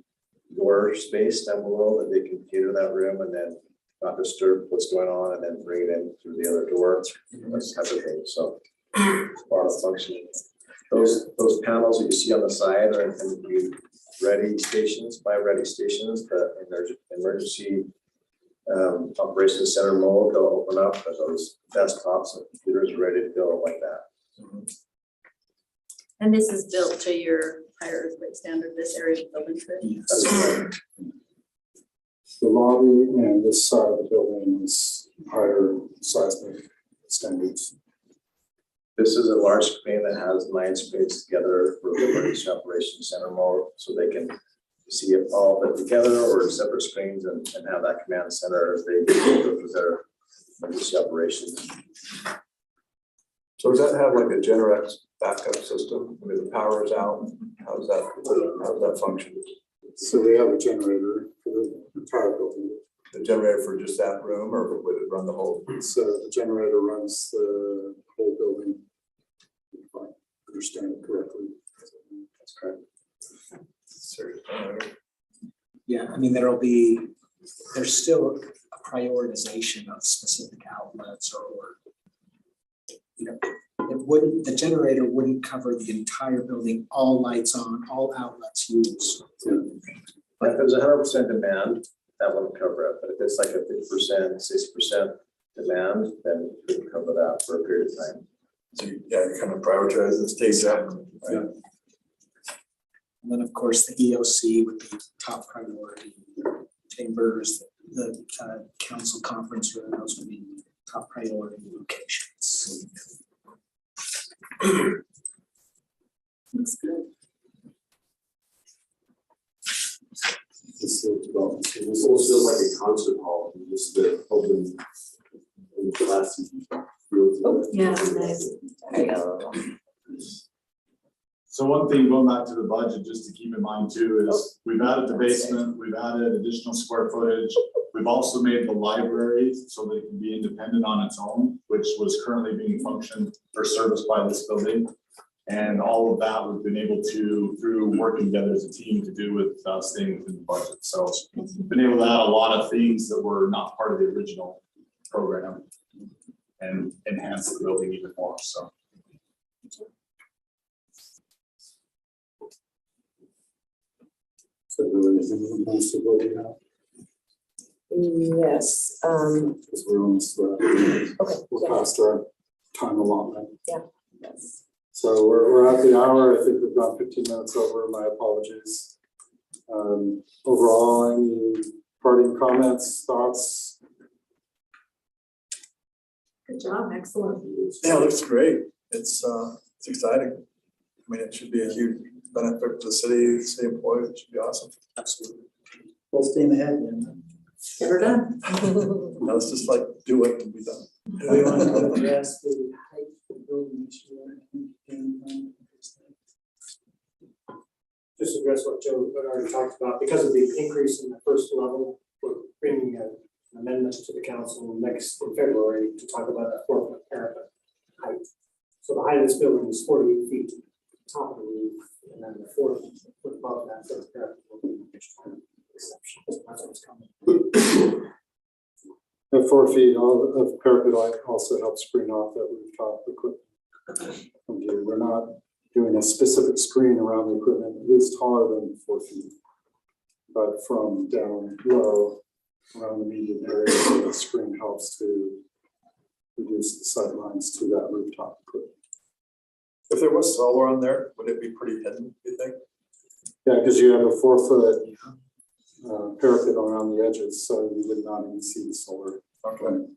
your space down below that they can cater that room and then not disturb what's going on and then bring it in through the other door, that type of thing. So a lot of function. Those panels that you see on the side are intended to be ready stations, 5 ready stations, but in their emergency operations center mode, they'll open up and those desktops and computers are ready to go like that. And this is built to your higher earthquake standard, this area of the building, correct? That's right. The lobby and this side of the building is higher seismic standards. This is a large screen that has 9 screens together for the emergency operations center mode, so they can see it all put together or separate screens and have that command center as they go through their emergency operations. So does that have like a Generac backup system? When the power is out, how does that function? So we have a generator for the entire building. The generator for just that room or would it run the whole? So the generator runs the whole building, if I understand it correctly. That's correct. Serious generator. yeah, I mean, there's still a prioritization of specific outlets or the generator wouldn't cover the entire building, all lights on, all outlets used. If there's 100% demand, that wouldn't cover it, but if it's like a 50%, 60% demand, then it could cover that for a period of time. So you kind of prioritize and stays out. Right? And then, of course, the EOC would be top priority. Chambers, the council conference room, those would be top priority locations. Looks good. This is development. So this This almost is- feels like a concert hall, just the open and classy. Yeah, nice. There you go. So one thing going back to the budget, just to keep in mind too, is we've added the basement, we've added additional square footage. We've also made the library so that it can be independent on its own, which was currently being functioned or serviced by this building. And all of that we've been able to, through working together as a team, to do with staying within the budget. So been able to add a lot of things that were not part of the original program and enhance the building even more, so. So do anything else to vote now? Yes, Because we're almost, okay, we're yeah, past our time allotment. yes. So we're at the hour. I think we've gone 15 minutes over. My apologies. Overall, any parting comments, thoughts? Good job, excellent. Yeah, it looks great. It's exciting. I mean, it should be a huge benefit to the city employees. It should be awesome. Absolutely. Full steam ahead, then. Get her done. Now let's just like do it and be done. Do we want to address the height of the building issue? just address what Joe had already talked about, because of the increase in the first level, we're bringing an amendment to the council next in February to talk about a 4-foot parapet height. So the height of this building is 48 feet top of the roof, and then the 4 foot above that for the parapet will be an exception. So that's what's coming. At 4 feet of parapet height also helps screen off that rooftop equipment. Okay, we're not doing a specific screen around the equipment. It is taller than 4 feet. But from down low, around the median area, the screen helps to reduce the sight lines to that rooftop equipment. If there was solar on there, would it be pretty hidden, you think? Yeah, because you have a 4 foot parapet around the edges, so you would not even see the solar. Okay.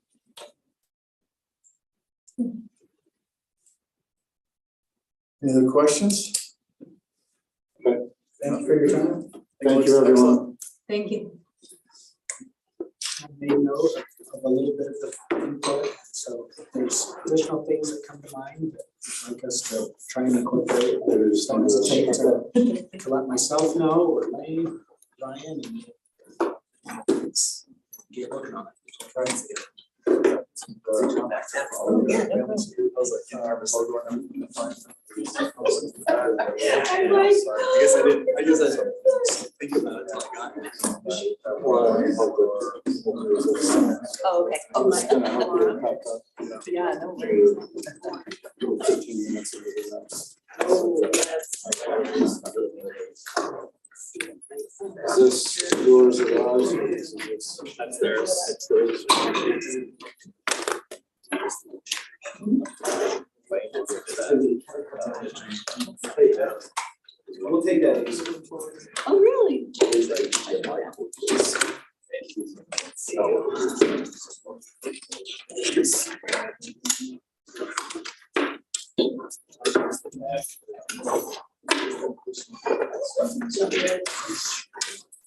Any other questions? Okay. Thank you for your time. Thank you, everyone. Thank you. I made note of a little bit of the input, so if there's additional things that come to mind that you'd like us to try and incorporate. There's Don't hesitate to let myself know or Lane, Ryan, and get working on it. Try and see it. I guess I didn't think about it until I got here. Oh, okay. I was gonna help you pack up. Yeah, no worries. 15 minutes into the next. Is this yours or ours? Or is this- That's theirs. It's theirs. We'll take that easy. Oh, really?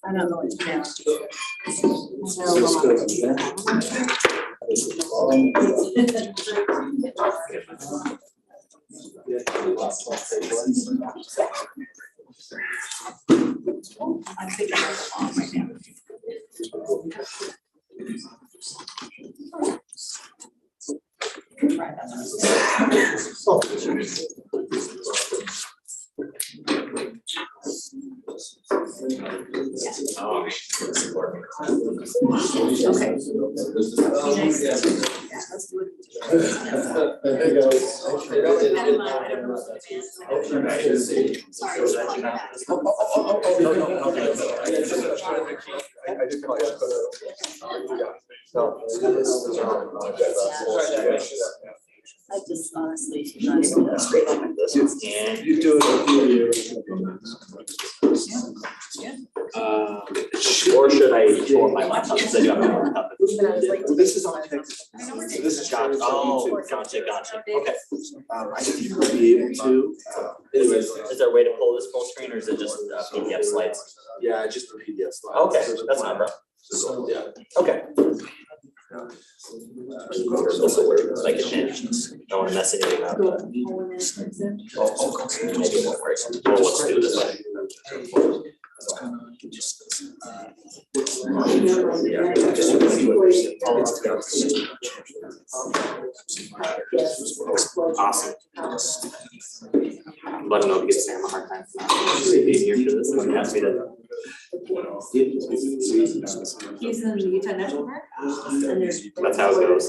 I don't know what now. This goes in there. I'm thinking it's on right now. Okay. Nice. Yeah, let's do it. Thank you, guys. Sorry. I just honestly, not even that straight up. You do it. Or should I pull up my laptop because I do have my laptop? This is on Texas. This is gotcha. Oh, gotcha. Okay. I think you would be able to. Is there a way to pull this full screen or is it just PDF slides? Yeah, just the PDF slides. Okay, that's not a problem. So, yeah. Okay. This will work. I can manage this. I don't want to mess anything up. But maybe it won't work. Well, let's do it this way. Awesome. Let him know because Sam a hard time being here for this. He asked me to. He's in the Utah National Park. And there's. That's how it goes.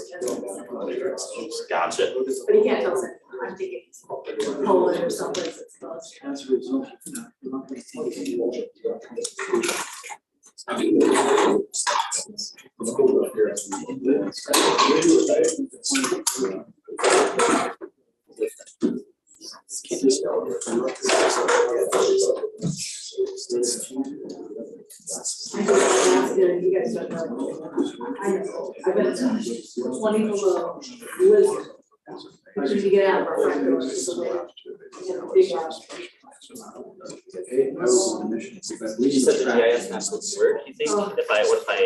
Gotcha. But he can't tell us. I'm thinking Poland or someplace that's close. You guys don't know. I know. I went to 20 below blizzard. As soon as you get out of our front door, it's just a way, big house. You said the GIS maps would work, you think? What if I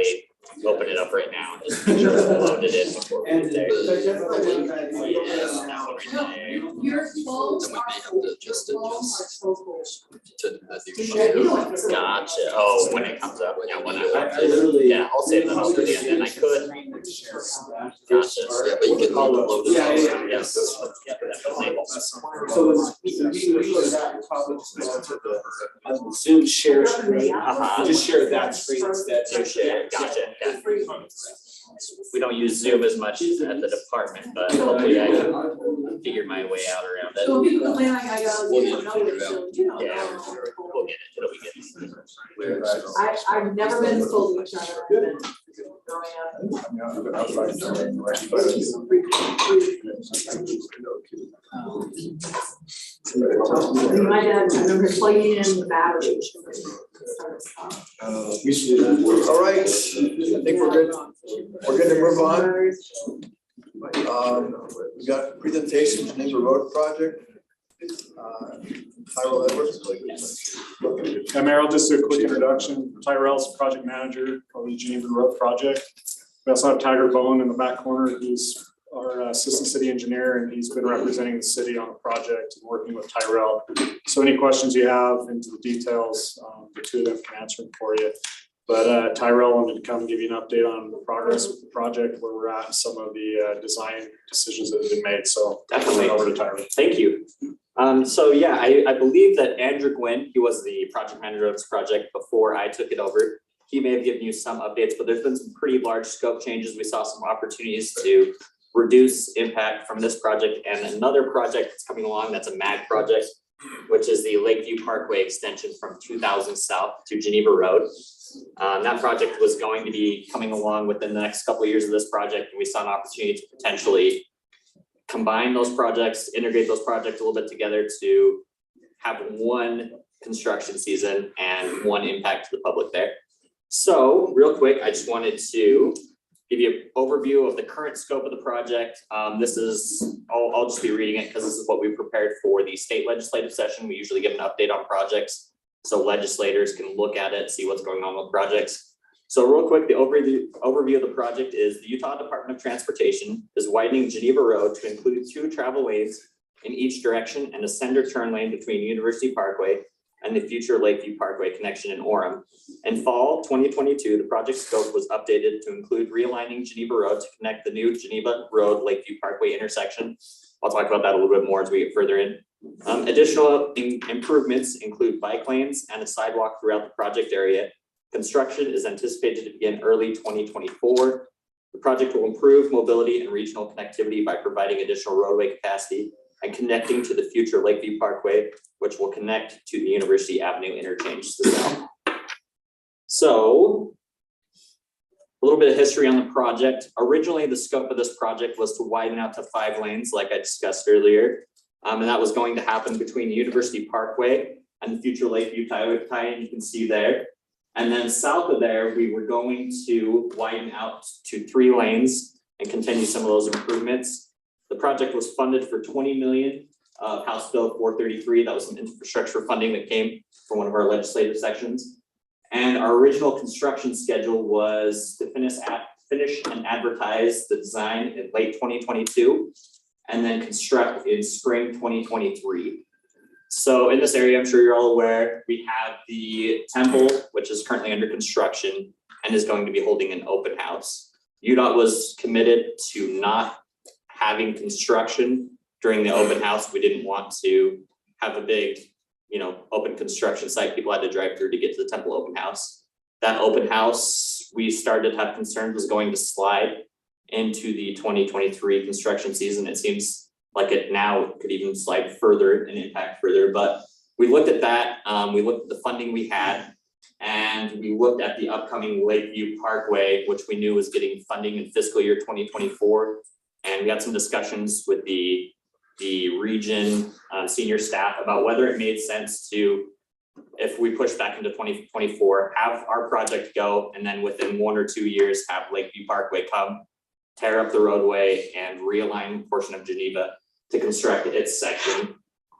open it up right now and just make sure it's loaded in before we get there? Your clothes are so cold. To You know what? Gotcha. Oh, when it comes up, yeah, when I want I to. literally. Yeah, I'll save them up for the end, and I could. Gotcha. Yeah, but you can call it. Yeah. Yes. Yeah, definitely. So it's Zoom share screen, just share that screen instead. Zoom share, gotcha, yeah. We don't use Zoom as much at the department, but hopefully I can figure my way out around it. So people complain like I got, We'll you get know, it figured out. so, you know. Yeah, we'll get it, it'll be good. I've never been told which one I've been growing up. My dad, I remember plugging in the battery. All right, I think we're good. We're good to move on. We got presentation Geneva Road project. Tyrell Edwards. Meryl, just a quick introduction. Tyrell's project manager for the Geneva Road project. We also have Tiger Bone in the back corner. He's our assistant city engineer, and he's been representing the city on the project and working with Tyrell. So any questions you have into the details, the two of them can answer them for you. But Tyrell wanted to come give you an update on the progress with the project, where we're at, and some of the design decisions that have been made. So Definitely. over to Tyrell. Thank you. So yeah, I believe that Andrew Gwynn, he was the project manager of this project before I took it over. He may have given you some updates, but there's been some pretty large scope changes. We saw some opportunities to reduce impact from this project and another project that's coming along. That's a MAG project, which is the Lakeview Parkway extension from 2000 South to Geneva Road. That project was going to be coming along within the next couple of years of this project, and we saw an opportunity to potentially combine those projects, integrate those projects a little bit together to have one construction season and one impact to the public there. So real quick, I just wanted to give you an overview of the current scope of the project. This is, I'll just be reading it because this is what we prepared for the state legislative session. We usually give an update on projects so legislators can look at it, see what's going on with projects. So real quick, the overview of the project is the Utah Department of Transportation is widening Geneva Road to include 2 travel lanes in each direction and a center turn lane between University Parkway and the future Lakeview Parkway connection in Orem. In fall 2022, the project scope was updated to include realigning Geneva Road to connect the new Geneva Road Lakeview Parkway intersection. I'll talk about that a little bit more as we get further in. Additional improvements include bike lanes and a sidewalk throughout the project area. Construction is anticipated to begin early 2024. The project will improve mobility and regional connectivity by providing additional roadway capacity and connecting to the future Lakeview Parkway, which will connect to the University Avenue interchange to the south. So, a little bit of history on the project. Originally, the scope of this project was to widen out to 5 lanes, like I discussed earlier. And that was going to happen between the University Parkway and the future Lakeview tie-in you can see there. And then south of there, we were going to widen out to 3 lanes and continue some of those improvements. The project was funded for $20 million, House Bill 433. That was some infrastructure funding that came from one of our legislative sections. And our original construction schedule was to finish and advertise the design in late 2022, and then construct in spring 2023. So in this area, I'm sure you're all aware, we have the temple, which is currently under construction and is going to be holding an open house. UDOT was committed to not having construction during the open house. We didn't want to have a big, open construction site people had to drive through to get to the temple open house. That open house, we started to have concerns was going to slide into the 2023 construction season. It seems like it now could even slide further and impact further, but we looked at that. We looked at the funding we had, and we looked at the upcoming Lakeview Parkway, which we knew was getting funding in fiscal year 2024. And we had some discussions with the region senior staff about whether it made sense to, if we push back into 2024, have our project go, and then within 1 or 2 years, have Lakeview Parkway come, tear up the roadway and realign a portion of Geneva to construct its section.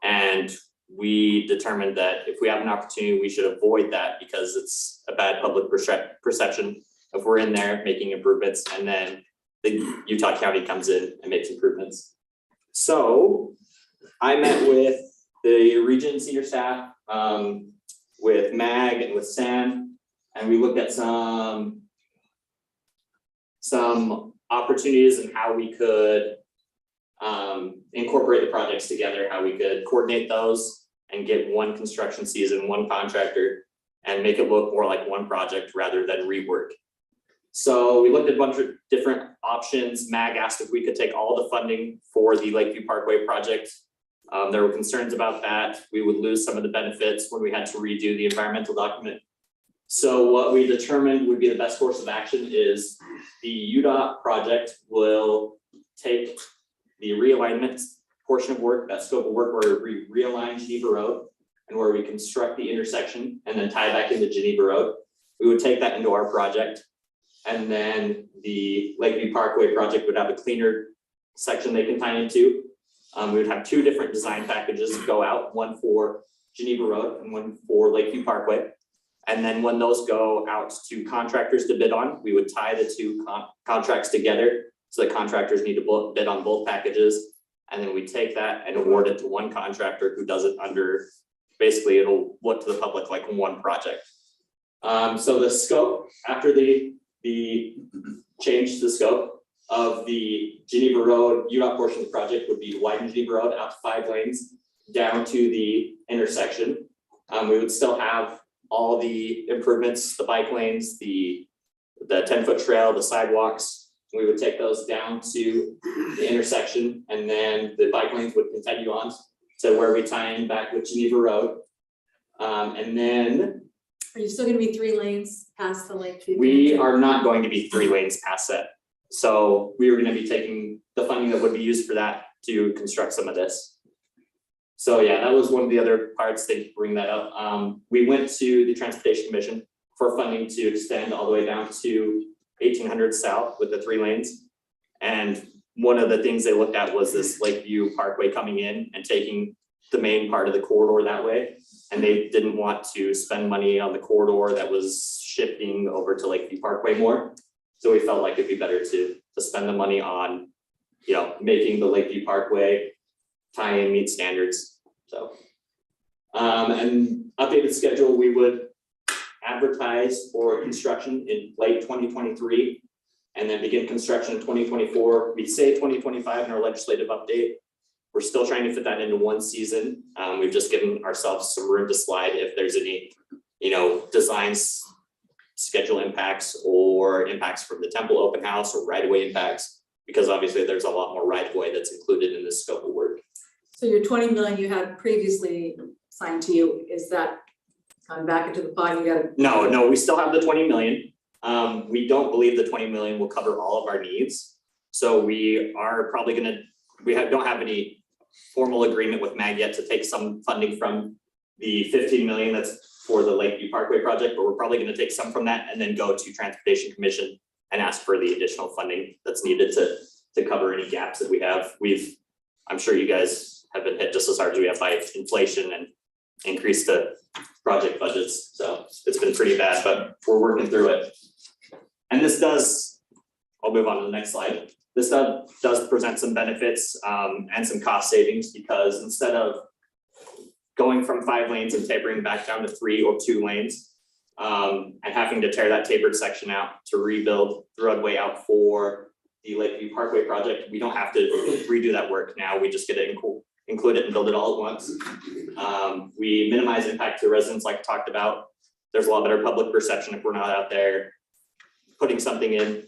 And we determined that if we have an opportunity, we should avoid that because it's a bad public perception if we're in there making improvements and then the Utah County comes in and makes improvements. So I met with the region senior staff. with Mag and with Sam, and we looked at some opportunities and how we could incorporate the projects together, how we could coordinate those and get one construction season, one contractor, and make it look more like one project rather than rework. So we looked at a bunch of different options. Mag asked if we could take all the funding for the Lakeview Parkway project. There were concerns about that. We would lose some of the benefits when we had to redo the environmental document. So what we determined would be the best course of action is the UDOT project will take the realignment portion of work, that scope of work where we realign Geneva Road and where we construct the intersection and then tie back into Geneva Road. We would take that into our project. And then the Lakeview Parkway project would have a cleaner section they can tie into. We would have two different design packages go out, one for Geneva Road and one for Lakeview Parkway. And then when those go out to contractors to bid on, we would tie the two contracts together. So the contractors need to bid on both packages. And then we take that and award it to one contractor who does it under, basically it'll look to the public like one project. So the scope, after the change to the scope of the Geneva Road UDOT portion of the project would be widen Geneva Road out to 5 lanes down to the intersection. We would still have all the improvements, the bike lanes, the 10-foot trail, the sidewalks. We would take those down to the intersection, and then the bike lanes would continue on to where we tie in back with Geneva Road. And then Are you still gonna be 3 lanes past the Lakeview? we are not going to be 3 lanes past that. So we are gonna be taking the funding that would be used for that to construct some of this. So yeah, that was one of the other parts, they bring that up. We went to the Transportation Commission for funding to extend all the way down to 1800 South with the 3 lanes. And one of the things they looked at was this Lakeview Parkway coming in and taking the main part of the corridor that way. And they didn't want to spend money on the corridor that was shifting over to Lakeview Parkway more. So we felt like it'd be better to spend the money on, you know, making the Lakeview Parkway tie in meet standards. So, and updated schedule, we would advertise for construction in late 2023 and then begin construction in 2024. We say 2025 in our legislative update. We're still trying to fit that into one season. We've just given ourselves some room to slide if there's any, you know, designs, schedule impacts or impacts from the Temple open house or right-of-way impacts, because obviously there's a lot more right-of-way that's included in this scope of work. So your 20 million you had previously signed to you, is that coming back into the pot? You gotta. No, we still have the 20 million. We don't believe the 20 million will cover all of our needs. So we are probably gonna, don't have any formal agreement with MAG yet to take some funding from the 15 million that's for the Lakeview Parkway project, but we're probably gonna take some from that and then go to Transportation Commission and ask for the additional funding that's needed to cover any gaps that we have. I'm sure you guys have been hit just as hard as we have by inflation and increased the project budgets. So it's been pretty bad, but we're working through it. And this does, I'll move on to the next slide. This does present some benefits and some cost savings, because instead of going from 5 lanes and tapering back down to 3 or 2 lanes and having to tear that tapered section out to rebuild the roadway out for the Lakeview Parkway project, we don't have to redo that work now. We just get to include it and build it all at once. We minimize impact to residents like I talked about. There's a lot better public perception if we're not out there putting something in,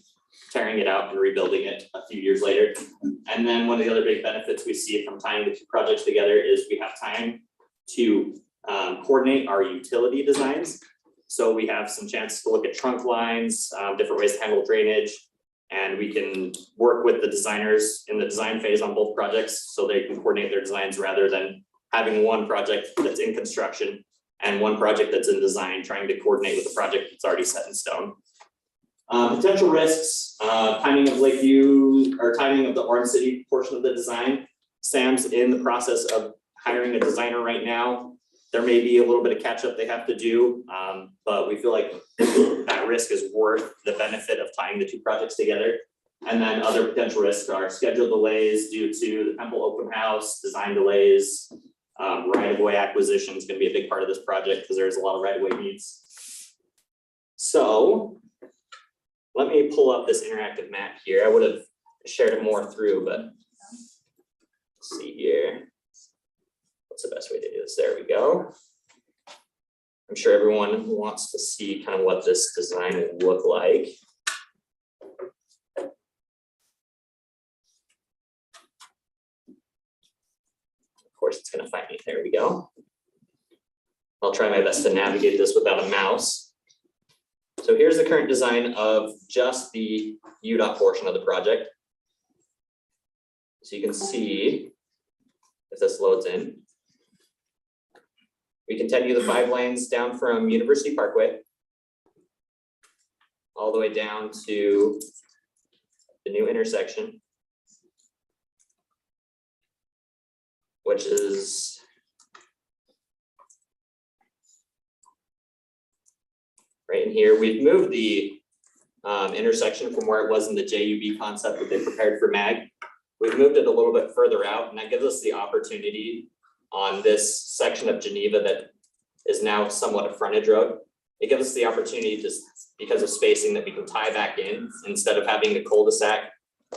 tearing it out and rebuilding it a few years later. And then one of the other big benefits we see from tying the 2 projects together is we have time to coordinate our utility designs. So we have some chance to look at trunk lines, different ways to handle drainage, and we can work with the designers in the design phase on both projects so they can coordinate their designs rather than having one project that's in construction and one project that's in design, trying to coordinate with a project that's already set in stone. Potential risks, timing of Lakeview or timing of the Orem City portion of the design. Sam's in the process of hiring a designer right now. There may be a little bit of catch up they have to do, but we feel like that risk is worth the benefit of tying the 2 projects together. And then other potential risks are schedule delays due to the Temple open house, design delays, Right of way acquisition is gonna be a big part of this project because there's a lot of right of way needs. So let me pull up this interactive map here. I would have shared it more through, but let's see here. What's the best way to do this? There we go. I'm sure everyone wants to see kind of what this design would look like. Of course, it's gonna find me. There we go. I'll try my best to navigate this without a mouse. So here's the current design of just the UDOT portion of the project. So you can see if this loads in. We continue the 5 lanes down from University Parkway all the way down to the new intersection, which is right in here. We've moved the intersection from where it was in the JUB concept that they prepared for MAG. We've moved it a little bit further out, and that gives us the opportunity on this section of Geneva that is now somewhat a frontage road. It gives us the opportunity, just because of spacing, that we can tie back in instead of having a cul-de-sac.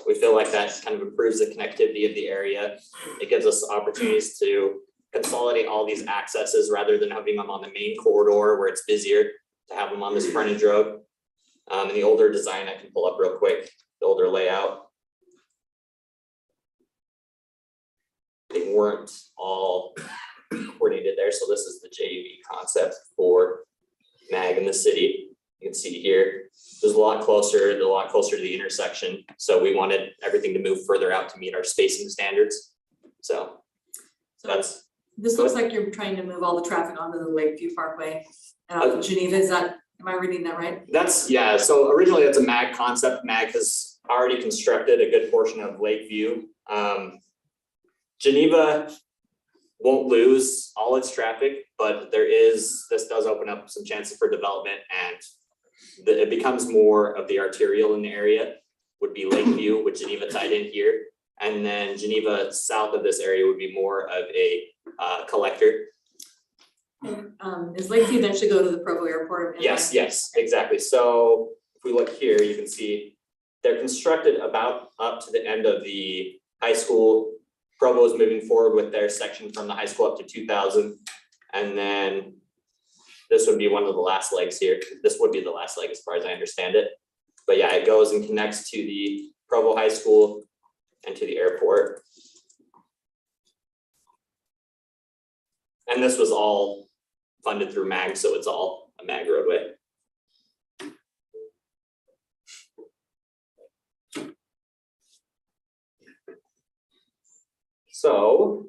We feel like that kind of improves the connectivity of the area. It gives us opportunities to consolidate all these accesses rather than having them on the main corridor where it's busier, to have them on this frontage road. And the older design, I can pull up real quick, the older layout. They weren't all coordinated there, so this is the JV concept for MAG in the city. You can see here, there's a lot closer to the intersection. So we wanted everything to move further out to meet our spacing standards. So that's. This looks like you're trying to move all the traffic onto the Lakeview Parkway and off of Geneva. Is that, am I reading that right? That's, yeah, so originally it's a MAG concept. MAG has already constructed a good portion of Lakeview. Geneva won't lose all its traffic, but this does open up some chances for development, and it becomes more of the arterial in the area, would be Lakeview, with Geneva tied in here. And then Geneva south of this area would be more of a collector. Is Lakeview eventually go to the Provo Airport? Yes, exactly. So if we look here, you can see they're constructed about up to the end of the high school. Provo is moving forward with their section from the high school up to 2000. And then this would be one of the last legs here. This would be the last leg as far as I understand it. But yeah, it goes and connects to the Provo High School and to the airport. And this was all funded through MAG, so it's all a MAG roadway. So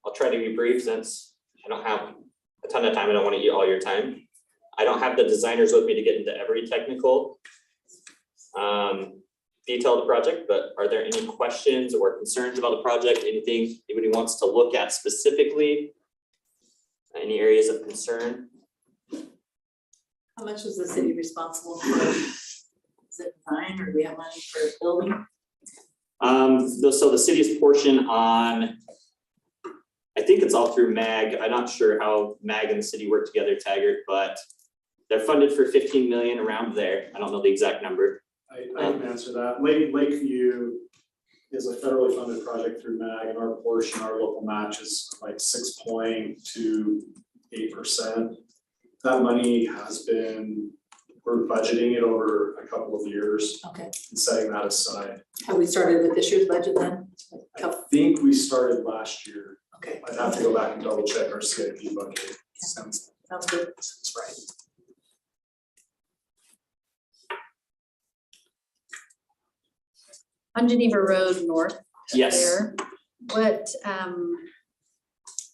I'll try to be brief since I don't have a ton of time. I don't want to eat all your time. I don't have the designers with me to get into every technical detail of the project, but are there any questions or concerns about the project? Anything anybody wants to look at specifically? Any areas of concern? How much is the city responsible for? Is it design, or do we have money for building? So the city's portion on, I think it's all through MAG. I'm not sure how MAG and the city work together, Taggart, but they're funded for 15 million, around there. I don't know the exact number. I can answer that. Lakeview is a federally funded project through MAG, and our portion, our local match is like 6.28%. That money has been, we're budgeting it over a couple of years Okay. and setting that aside. Have we started with this year's budget then? I think we started last year. Okay. I'd have to go back and double check our CIP budget. Sounds good. that's right. On Geneva Road North Yes. there, what,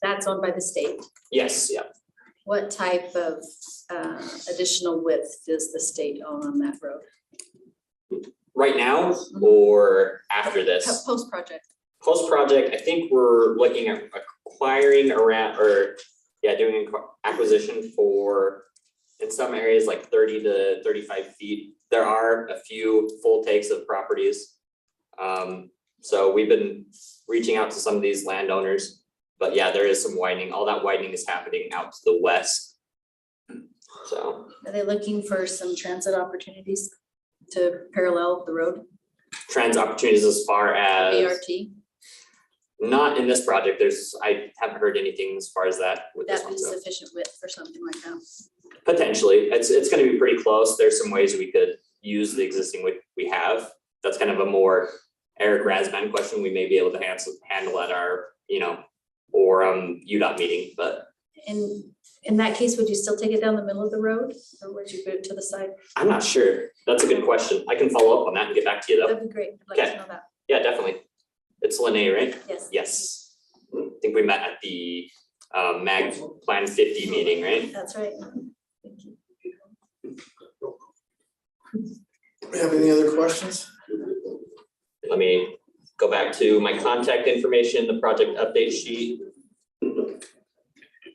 that's owned by the state. Yes, yeah. What type of additional width does the state own on that road? Right now or after this? Post-project. Post-project, I think we're looking at acquiring around, or yeah, doing acquisition for, in some areas, like 30 to 35 feet. There are a few full takes of properties So we've been reaching out to some of these landowners, but yeah, there is some widening. All that widening is happening out to the west. So Are they looking for some transit opportunities to parallel the road, transit opportunities as far as, ART? not in this project. I haven't heard anything as far as that with this That one. be So sufficient width for something like that? potentially, it's gonna be pretty close. There's some ways we could use the existing we have. That's kind of a more Eric Razvan question. We may be able to handle at our, or UDOT meeting, but In that case, would you still take it down the middle of the road, or would you put it to the side? I'm not sure. That's a good question. I can follow up on that and get back to you though. That'd be great, I'd like Okay. to know that, Yeah, definitely. It's Lene, right? yes. Yes. I think we met at the Mag Plan 50 meeting, right? That's right. Thank you. We have any other questions? Let me go back to my contact information, the project update sheet.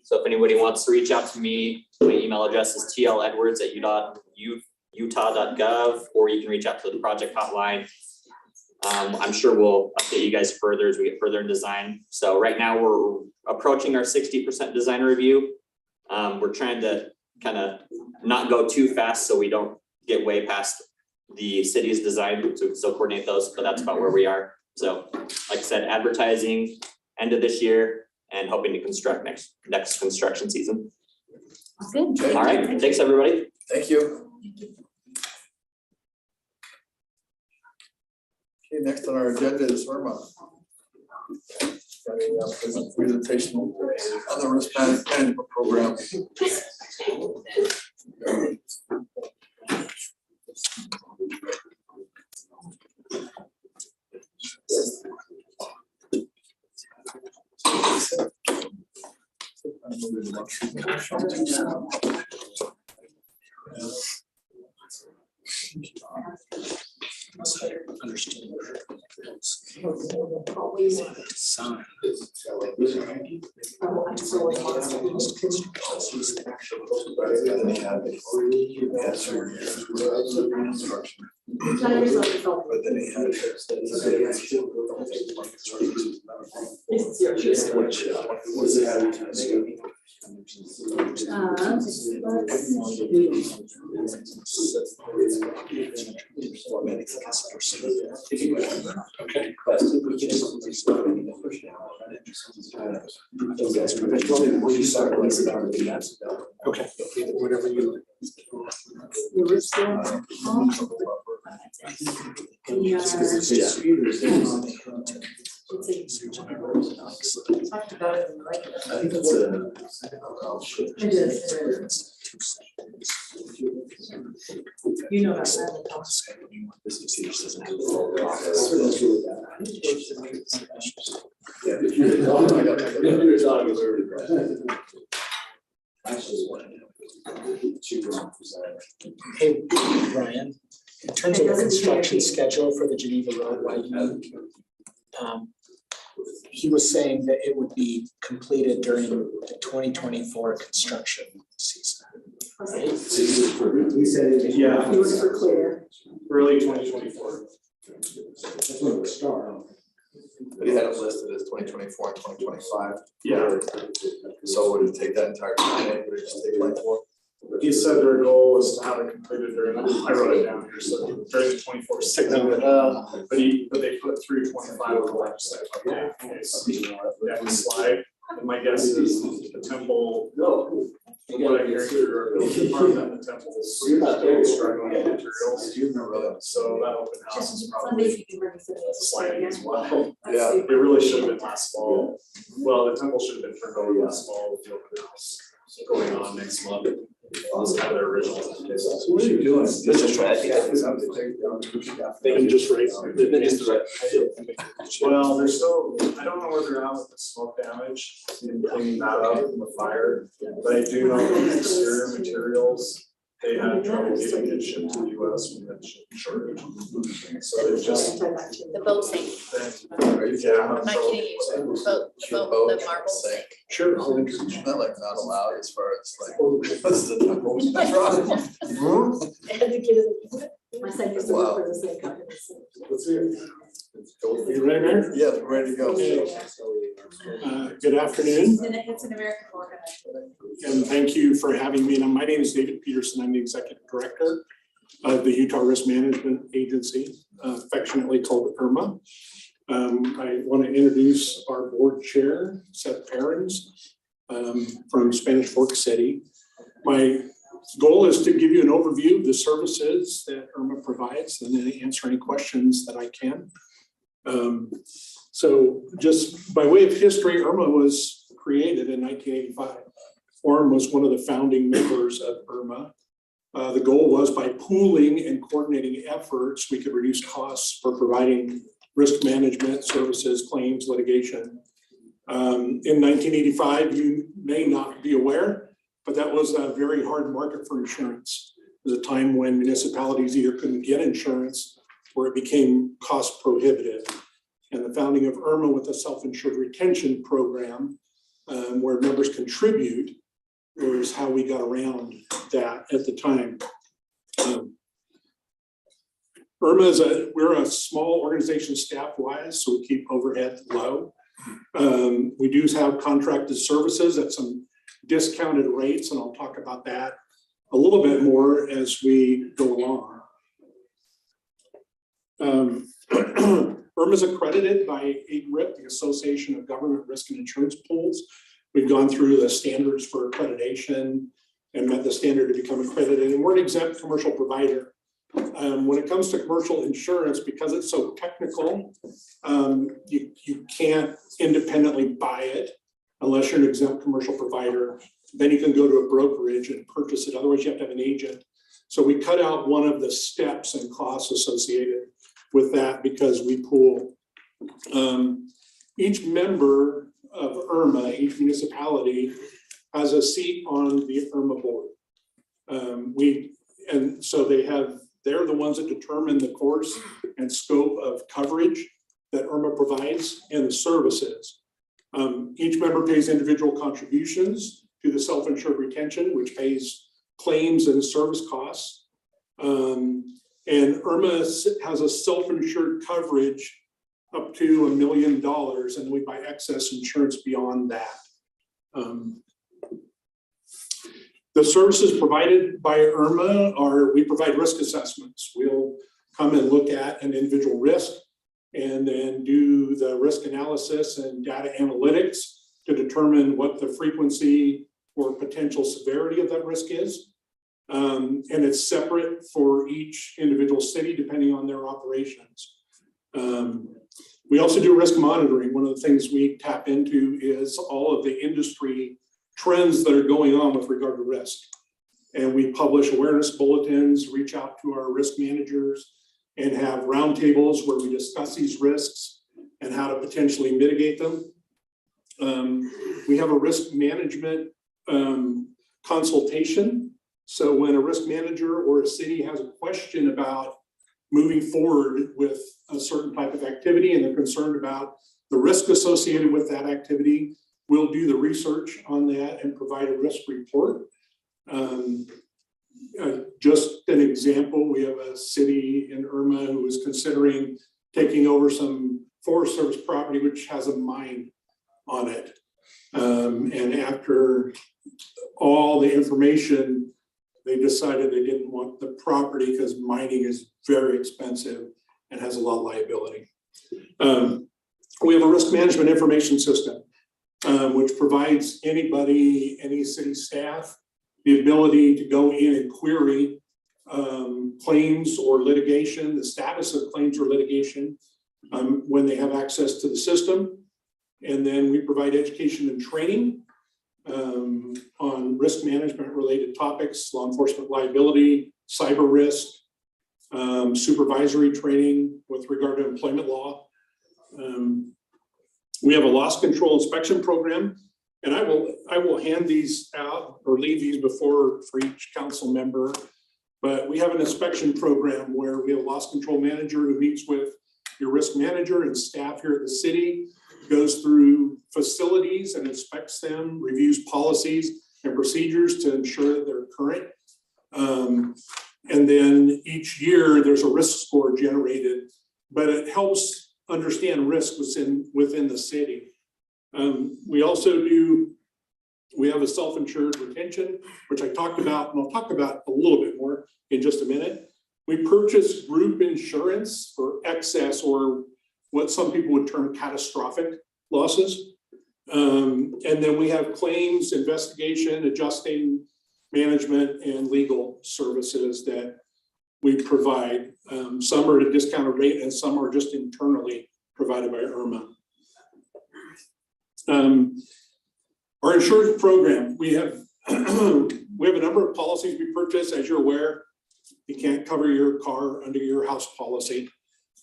So if anybody wants to reach out to me, my email address is tledwards@utah.gov, or you can reach out to the project hotline. I'm sure we'll update you guys further as we get further in design. So right now we're approaching our 60% design review. We're trying to kind of not go too fast so we don't get way past the city's design, so we can still coordinate those, but that's about where we are. So like I said, advertising end of this year and hoping to construct next construction season. Good. All right, thanks, everybody. Thank you. Okay, next on our agenda is URMA. Presentation on the risk management program. Understand. Design. But then he had. Okay. Okay, whatever you. Talked about it in like. I think it's a. It is. You know about that. This doesn't have the. Yeah. Hey, Ryan, in terms of the construction schedule for the Geneva Road widening, he was saying that it would be completed during the 2024 construction season. Right? We said it. Yeah. He was for clear. Early 2024. That's when we start. But he had it listed as 2024 and 2025. Yeah. So would it take that entire time, would it just take like four? He said their goal was to have it completed during, I wrote it down here, so during the 24 season. But they put through 25 with the legislative update. Okay, so next slide, and my guess is the temple, what I hear here, the building department, the temple's still struggling with materials. So that open house is probably sliding as well. Yeah. It really should have been last fall. Well, the temple should have been turned over last fall with the open house going on next month. Those kind of their original. What are you doing? This is tragic. They can just raise. Well, they're still, I don't know where they're at with the smoke damage and cleaning that up from the fire, but I do know that the exterior materials, they had trouble getting it shipped to the US when the ship shortage. So they're just. The boat sink, Yeah. I'm I'm not trouble. kidding you, the marble sink. Sure. Isn't that like not allowed as far as like, what's the temple? That's right. I had to get it. My son used to work for the same company. Let's see it. You ready, Mayor? Yes, we're ready to go. Good afternoon, It's an American organization. and thank you for having me. My name is David Peterson. I'm the Executive Director of the Utah Risk Management Agency, affectionately called URMA. I want to introduce our board chair, Seth Perrins, from Spanish Fork City. My goal is to give you an overview of the services that URMA provides and then answer any questions that I can. So just by way of history, URMA was created in 1985. Orem was one of the founding members of URMA. The goal was by pooling and coordinating efforts, we could reduce costs for providing risk management services, claims, litigation. In 1985, you may not be aware, but that was a very hard market for insurance. It was a time when municipalities either couldn't get insurance or it became cost prohibitive. And the founding of URMA with a self-insured retention program where members contribute was how we got around that at the time. URMA we're a small organization staff-wise, so we keep overhead low. We do have contracted services at some discounted rates, and I'll talk about that a little bit more as we go along. URMA is accredited by AGRIP, the Association of Government Risk and Insurance Pools. We've gone through the standards for accreditation and met the standard to become accredited, and we're an exempt commercial provider. When it comes to commercial insurance, because it's so technical, you can't independently buy it unless you're an exempt commercial provider. Then you can go to a brokerage and purchase it. Otherwise, you have to have an agent. So we cut out one of the steps and costs associated with that because we pool. Each member of URMA, each municipality has a seat on the URMA board. And so they're the ones that determine the course and scope of coverage that URMA provides and the services. Each member pays individual contributions to the self-insured retention, which pays claims and service costs. And URMA has a self-insured coverage up to $1 million, and we buy excess insurance beyond that. The services provided by URMA we provide risk assessments. We'll come and look at an individual risk and then do the risk analysis and data analytics to determine what the frequency or potential severity of that risk is. And it's separate for each individual city depending on their operations. We also do risk monitoring. One of the things we tap into is all of the industry trends that are going on with regard to risk. And we publish awareness bulletins, reach out to our risk managers, and have roundtables where we discuss these risks and how to potentially mitigate them. We have a risk management consultation. So when a risk manager or a city has a question about moving forward with a certain type of activity and they're concerned about the risk associated with that activity, we'll do the research on that and provide a risk report. Just an example, we have a city in URMA who is considering taking over some Forest Service property which has a mine on it. And after all the information, they decided they didn't want the property because mining is very expensive and has a lot of liability. We have a risk management information system, which provides anybody, any city staff, the ability to go in and query claims or litigation, the status of claims or litigation when they have access to the system. And then we provide education and training on risk management related topics, law enforcement liability, cyber risk, supervisory training with regard to employment law. We have a loss control inspection program, and I will hand these out or leave these for each council member. But we have an inspection program where we have a loss control manager who meets with your risk manager and staff here at the city, goes through facilities and inspects them, reviews policies and procedures to ensure that they're current. And then each year there's a risk score generated, but it helps understand risk within the city. We have a self-insured retention, which I talked about, and I'll talk about a little bit more in just a minute. We purchase group insurance for excess, or what some people would term catastrophic losses. And then we have claims, investigation, adjusting, management, and legal services that we provide. Some are at a discounted rate and some are just internally provided by URMA. Our insurance program, we have a number of policies we purchase. As you're aware, you can't cover your car under your house policy.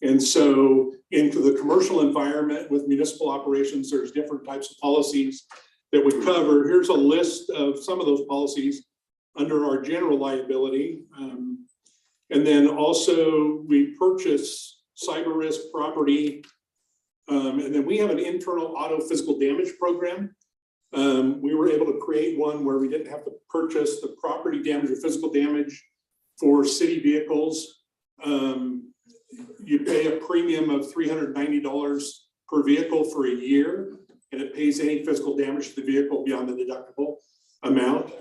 And so into the commercial environment with municipal operations, there's different types of policies that we cover. Here's a list of some of those policies under our general liability. And then also we purchase cyber risk, property, and then we have an internal auto physical damage program. We were able to create one where we didn't have to purchase the property damage or physical damage for city vehicles. You pay a premium of $390 per vehicle for a year, and it pays any physical damage to the vehicle beyond the deductible amount.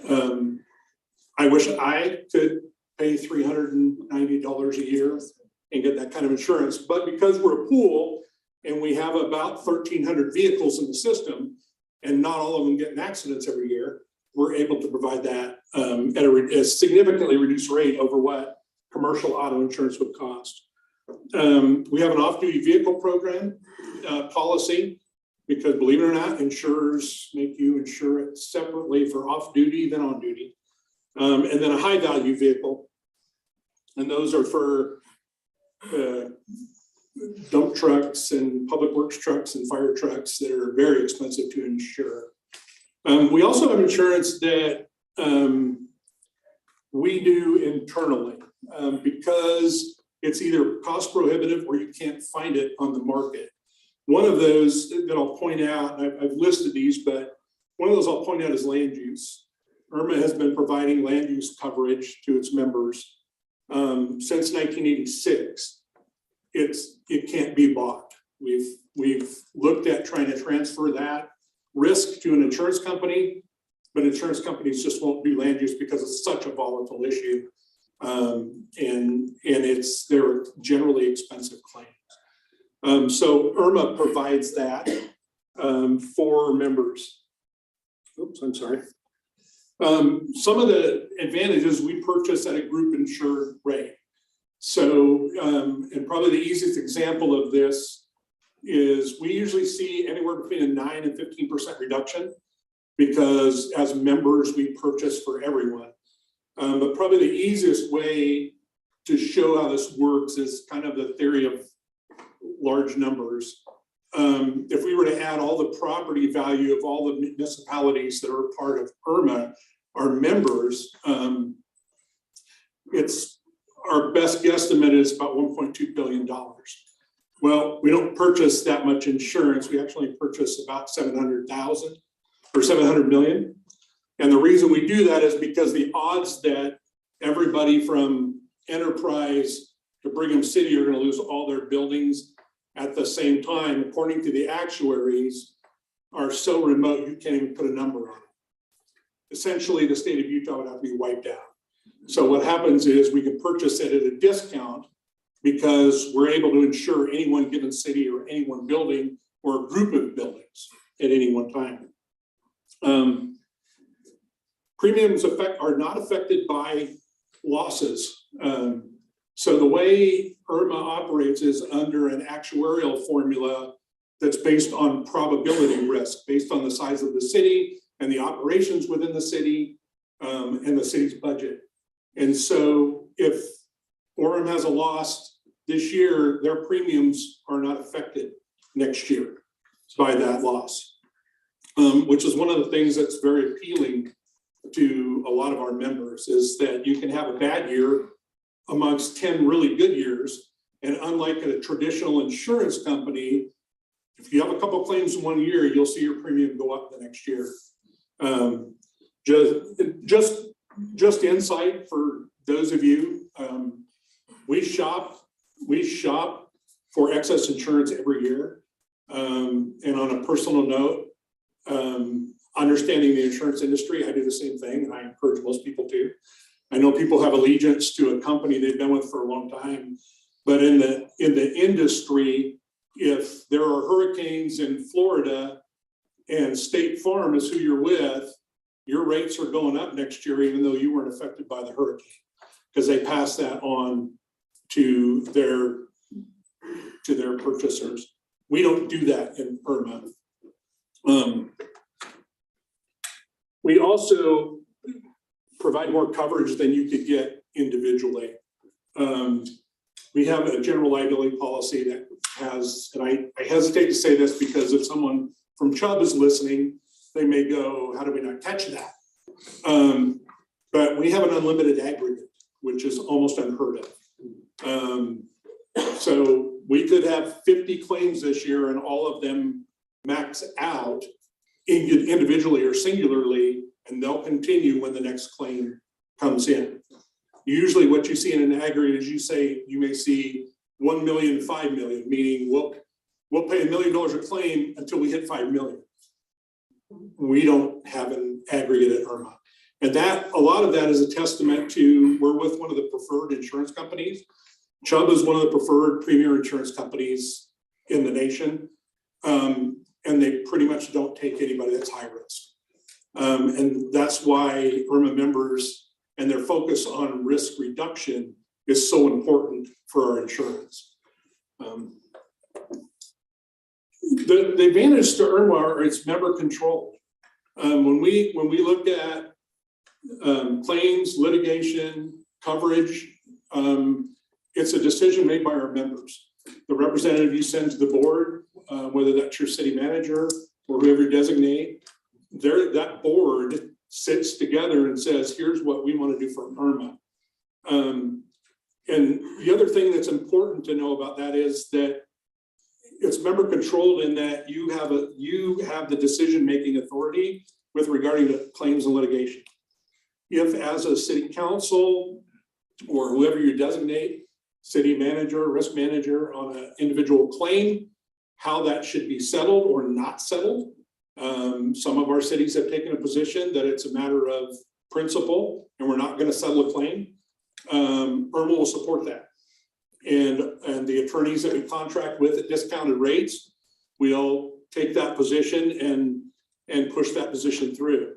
I wish I could pay $390 a year and get that kind of insurance, but because we're a pool and we have about 1,300 vehicles in the system, and not all of them get in accidents every year, we're able to provide that at a significantly reduced rate over what commercial auto insurance would cost. We have an off-duty vehicle program policy, because believe it or not, insurers make you insure it separately for off-duty than on-duty. And then a high-value vehicle, and those are for dump trucks and public works trucks and fire trucks that are very expensive to insure. We also have insurance that we do internally because it's either cost prohibitive or you can't find it on the market. One of those that I'll point out, and I've listed these, but one of those I'll point out is land use. URMA has been providing land use coverage to its members since 1986. It can't be bought. We've looked at trying to transfer that risk to an insurance company, but insurance companies just won't do land use because it's such a volatile issue. And they're generally expensive claims. So URMA provides that for members. Oops, I'm sorry. Some of the advantages we purchase at a group insured rate. So, and probably the easiest example of this is we usually see anywhere between a 9 and 15% reduction, because as members, we purchase for everyone. But probably the easiest way to show how this works is kind of the theory of large numbers. If we were to add all the property value of all the municipalities that are part of URMA, our members, our best guesstimate is about $1.2 billion. Well, we don't purchase that much insurance. We actually purchase about 700,000 or 700 million. And the reason we do that is because the odds that everybody from Enterprise to Brigham City are going to lose all their buildings at the same time, according to the actuaries, are so remote you can't even put a number on it. Essentially, the state of Utah would have to be wiped out. So what happens is we can purchase it at a discount because we're able to insure any one given city or any one building or a group of buildings at any one time. Premiums are not affected by losses. So the way URMA operates is under an actuarial formula that's based on probability risk, based on the size of the city and the operations within the city and the city's budget. And so if Orem has a loss this year, their premiums are not affected next year by that loss, which is one of the things that's very appealing to a lot of our members, is that you can have a bad year amongst 10 really good years. And unlike a traditional insurance company, if you have a couple of claims in 1 year, you'll see your premium go up the next year. Just insight for those of you, we shop for excess insurance every year. And on a personal note, understanding the insurance industry, I do the same thing, and I encourage most people to. I know people have allegiance to a company they've been with for a long time, but in the industry, if there are hurricanes in Florida and State Farm is who you're with, your rates are going up next year, even though you weren't affected by the hurricane, because they pass that on to their purchasers. We don't do that in IRMA. We also provide more coverage than you could get individually. We have a general liability policy that has, and I hesitate to say this because if someone from Chubb is listening, they may go, how do we not catch that? But we have an unlimited aggregate, which is almost unheard of. So we could have 50 claims this year and all of them max out individually or singularly, and they'll continue when the next claim comes in. Usually what you see in an aggregate is you may see 1 million, 5 million, meaning we'll pay $1 million a claim until we hit 5 million. We don't have an aggregate at IRMA. And that, a lot of that is a testament to, we're with one of the preferred insurance companies. Chubb is one of the preferred premier insurance companies in the nation. And they pretty much don't take anybody that's high risk. And that's why IRMA members and their focus on risk reduction is so important for our insurance. The advantage to IRMA are it's member controlled. When we look at claims, litigation, coverage, it's a decision made by our members. The representative you send to the board, whether that's your city manager or whoever you designate, that board sits together and says, here's what we want to do for IRMA. And the other thing that's important to know about that is that it's member controlled in that you have the decision-making authority with regarding to claims and litigation. If as a city council or whoever you designate, city manager, risk manager on an individual claim, how that should be settled or not settled. Some of our cities have taken a position that it's a matter of principle and we're not going to settle a claim. IRMA will support that. And the attorneys that we contract with at discounted rates, we'll take that position and push that position through.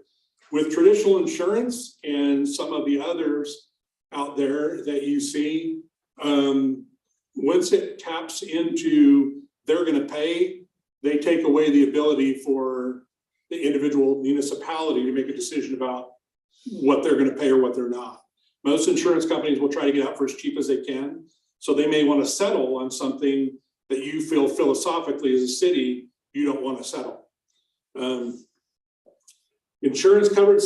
With traditional insurance and some of the others out there that you see, once it taps into they're going to pay, they take away the ability for the individual municipality to make a decision about what they're going to pay or what they're not. Most insurance companies will try to get out for as cheap as they can. So they may want to settle on something that you feel philosophically as a city, you don't want to settle. Insurance coverage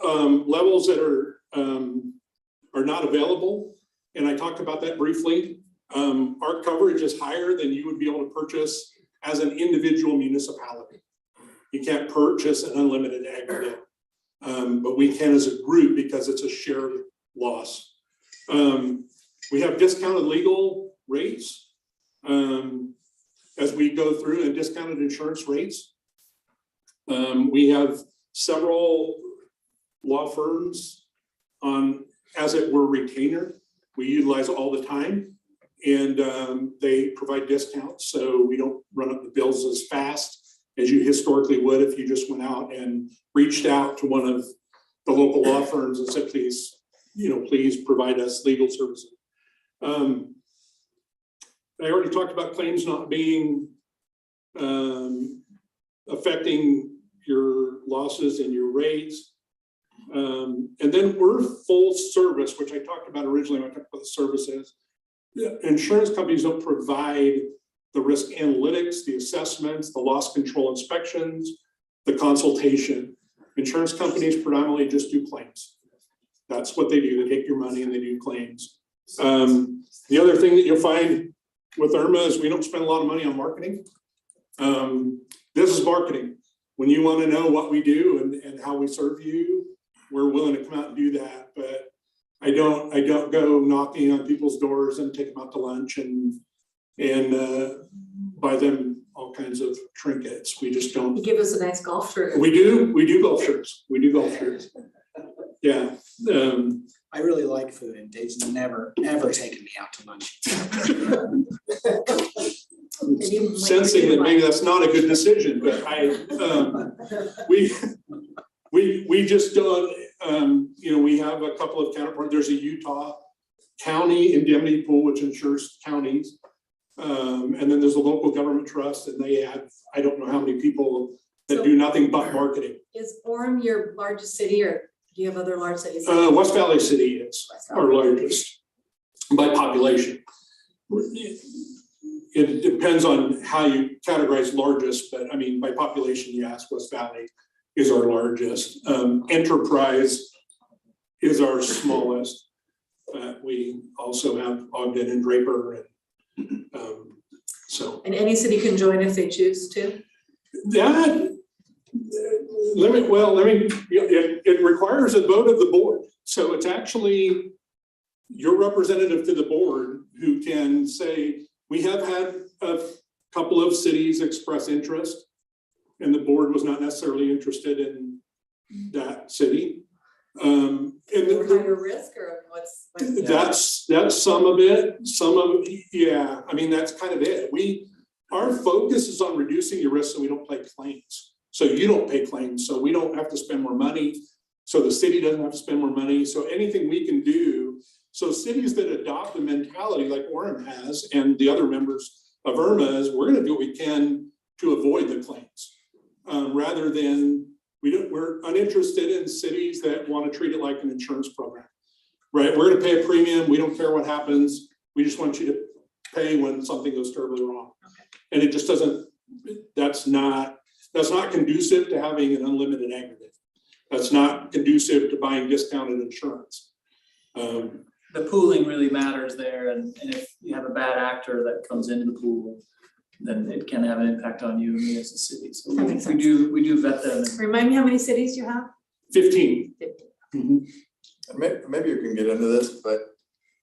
levels that are not available. And I talked about that briefly. Our coverage is higher than you would be able to purchase as an individual municipality. You can't purchase an unlimited aggregate, but we can as a group because it's a shared loss. We have discounted legal rates as we go through and discounted insurance rates. We have several law firms on, as it were, retainer. We utilize all the time, and they provide discounts, so we don't run up the bills as fast as you historically would if you just went out and reached out to one of the local law firms and said, please, please provide us legal services. I already talked about claims not being affecting your losses and your rates. And then we're full service, which I talked about originally when I talked about the services. Insurance companies don't provide the risk analytics, the assessments, the loss control inspections, the consultation. Insurance companies predominantly just do claims. That's what they do. They take your money and they do claims. The other thing that you'll find with IRMA is we don't spend a lot of money on marketing. This is marketing. When you want to know what we do and how we serve you, we're willing to come out and do that. But I don't go knocking on people's doors and take them out to lunch and and buy them all kinds of trinkets. We just don't. You give us a nice golf shirt. We do golf shirts. We do golf shirts. Yeah. I really like food, and Dave's never, ever taken me out to lunch. Sensing that maybe that's not a good decision, but we just don't, we have a couple of counterparts. There's a Utah county indemnity pool, which insures counties. And then there's a local government trust, and they have, I don't know how many people that do nothing but marketing. Is Orem your largest city, or do you have other large cities? West Valley City is our largest by population. It depends on how you categorize largest, but I mean, by population, yes, West Valley is our largest. Enterprise is our smallest. We also have Ogden and Draper, and so. And any city can join if they choose to? It requires a vote of the board. So it's actually your representative to the board who can say, we have had a couple of cities express interest, and the board was not necessarily interested in that city. And Higher risk, or what's? That's some of it. Yeah, I mean, that's kind of it. Our focus is on reducing your risk so we don't pay claims. So you don't pay claims, so we don't have to spend more money. So the city doesn't have to spend more money. So anything we can do. So cities that adopt a mentality like Orem has, and the other members of URMA, is we're gonna do what we can to avoid the claims. Rather than, we're uninterested in cities that want to treat it like an insurance program, right? We're gonna pay a premium. We don't care what happens. We just want you to pay when something goes terribly wrong. Okay. And it just doesn't, that's not conducive to having an unlimited aggregate. That's not conducive to buying discounted insurance. The pooling really matters there, and if you have a bad actor that comes into the pool, then it can have an impact on you and me as a city. So we do vet them. Remind me how many cities you have? 15. And maybe you can get into this, but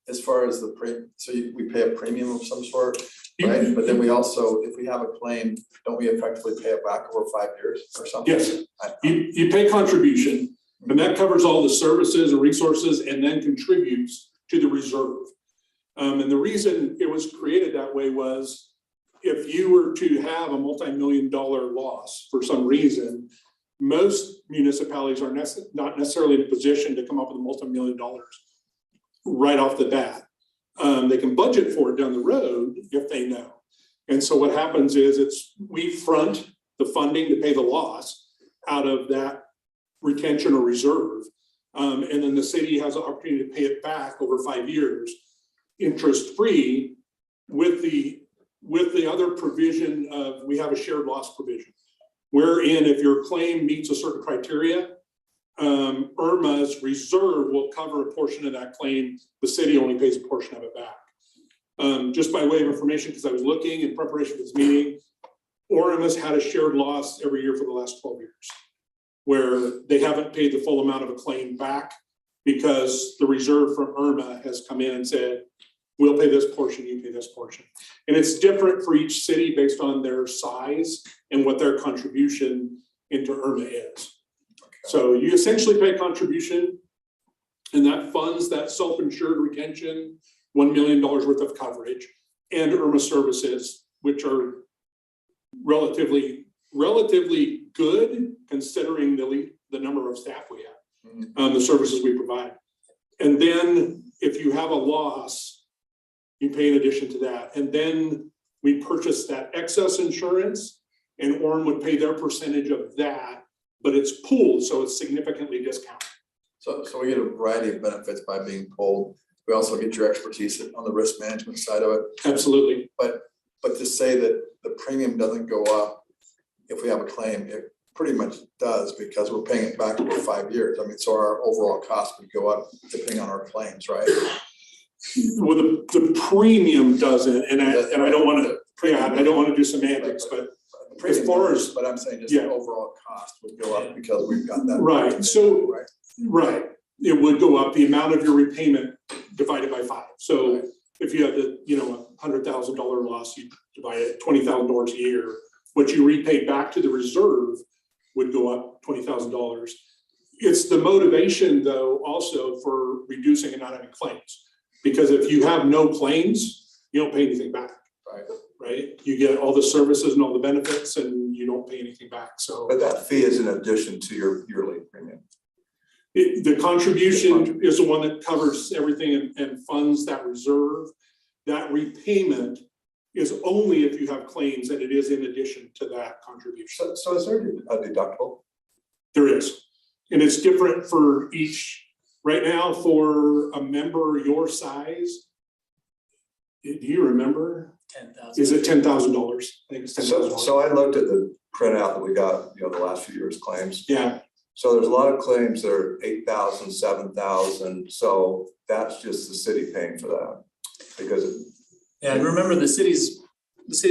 as far as we pay a premium of some sort, right? But then we also, if we have a claim, don't we effectively pay it back over 5 years or something? Yes, you pay contribution, and that covers all the services and resources, and then contributes to the reserve. And the reason it was created that way was, if you were to have a multi-million-dollar loss for some reason, most municipalities are not necessarily in a position to come up with a multi-million dollars right off the bat. They can budget for it down the road if they know. And so what happens is we front the funding to pay the loss out of that retention or reserve. And then the city has an opportunity to pay it back over 5 years, interest-free, with the other provision of, we have a shared loss provision, wherein if your claim meets a certain criteria, URMA's reserve will cover a portion of that claim. The city only pays a portion of it back. Just by way of information, because I was looking in preparation for this meeting, Orem has had a shared loss every year for the last 12 years, where they haven't paid the full amount of a claim back because the reserve from URMA has come in and said, we'll pay this portion, you pay this portion. And it's different for each city based on their size and what their contribution into URMA is. So you essentially pay contribution, and that funds that self-insured retention, $1 million worth of coverage, and URMA services, which are relatively good considering the number of staff we have, the services we provide. And then if you have a loss, you pay in addition to that. And then we purchase that excess insurance, and Orem would pay their percentage of that, but it's pooled, so it's significantly discounted. So we get a variety of benefits by being pooled. We also get your expertise on the risk management side of it. Absolutely. But to say that the premium doesn't go up if we have a claim, it pretty much does, because we're paying it back over 5 years. I mean, so our overall cost would go up depending on our claims, right? Well, the premium doesn't, and I don't want to do semantics, but as far as, but I'm saying just the overall cost would go up because we've got that. Right. So, right. It would go up the amount of your repayment divided by 5. So if you had $100,000 loss, you divide it $20,000 a year. What you repaid back to the reserve would go up $20,000. It's the motivation though also for reducing and not having claims. Because if you have no claims, you don't pay anything back. Right? You get all the services and all the benefits and you don't pay anything back, so. But that fee is in addition to your yearly premium. The contribution is the one that covers everything and funds that reserve. That repayment is only if you have claims, and it is in addition to that contribution. So is there a deductible? There is, and it's different for each. Right now, for a member your size, do you remember? 10,000. Is it $10,000? I think it's $10,000. So I looked at the printout that we got, the last few years' claims. Yeah. So there's a lot of claims that are 8,000, 7,000. So that's just the city paying for that because. Yeah, and remember the city's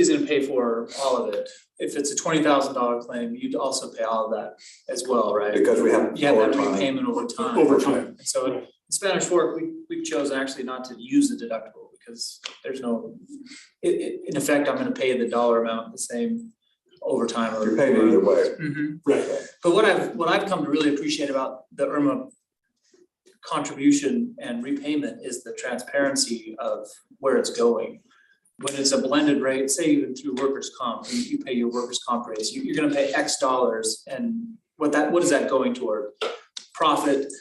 gonna pay for all of it. If it's a $20,000 claim, you'd also pay all of that as well, right? Because we have. You have that overtime. repayment over time. Over time. And so in Spanish Fork, we've chosen actually not to use the deductible because there's no, in effect, I'm gonna pay the dollar amount the same over time. You're paying either way. Mhm. Right. But what I've come to really appreciate about the URMA contribution and repayment is the transparency of where it's going. When it's a blended rate, say even through workers' comp, you pay your workers' comp rates, you're gonna pay X dollars, and what is that going toward? Profit,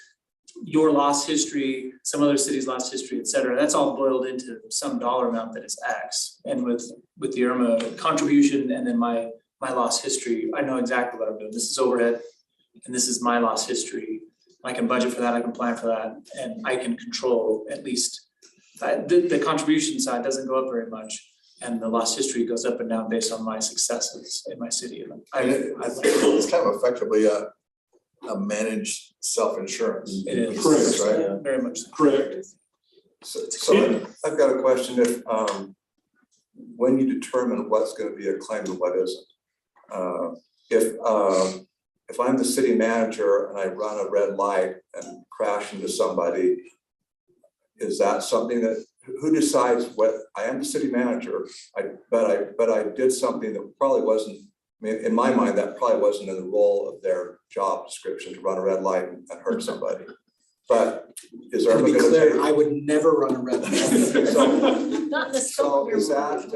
your loss history, some other city's loss history, et cetera. That's all boiled into some dollar amount that is X. And with the URMA contribution and then my loss history, I know exactly what I'm doing. This is overhead and this is my loss history. I can budget for that, I can plan for that, and I can control at least. The contribution side doesn't go up very much, and the loss history goes up and down based on my successes in my city. It's kind of effectively a managed self-insurance. It is. Correct. Right? Yeah, very much so. Correct. So I've got a question. When you determine what's going to be a claim and what isn't, if I'm the city manager and I run a red light and crash into somebody, is that something that, who decides what, I am the city manager, but I did something that probably wasn't, I mean, in my mind, that probably wasn't in the role of their job description to run a red light and hurt somebody. But is there? To be clear, I would never run a red light. Not in the scope So of your is that,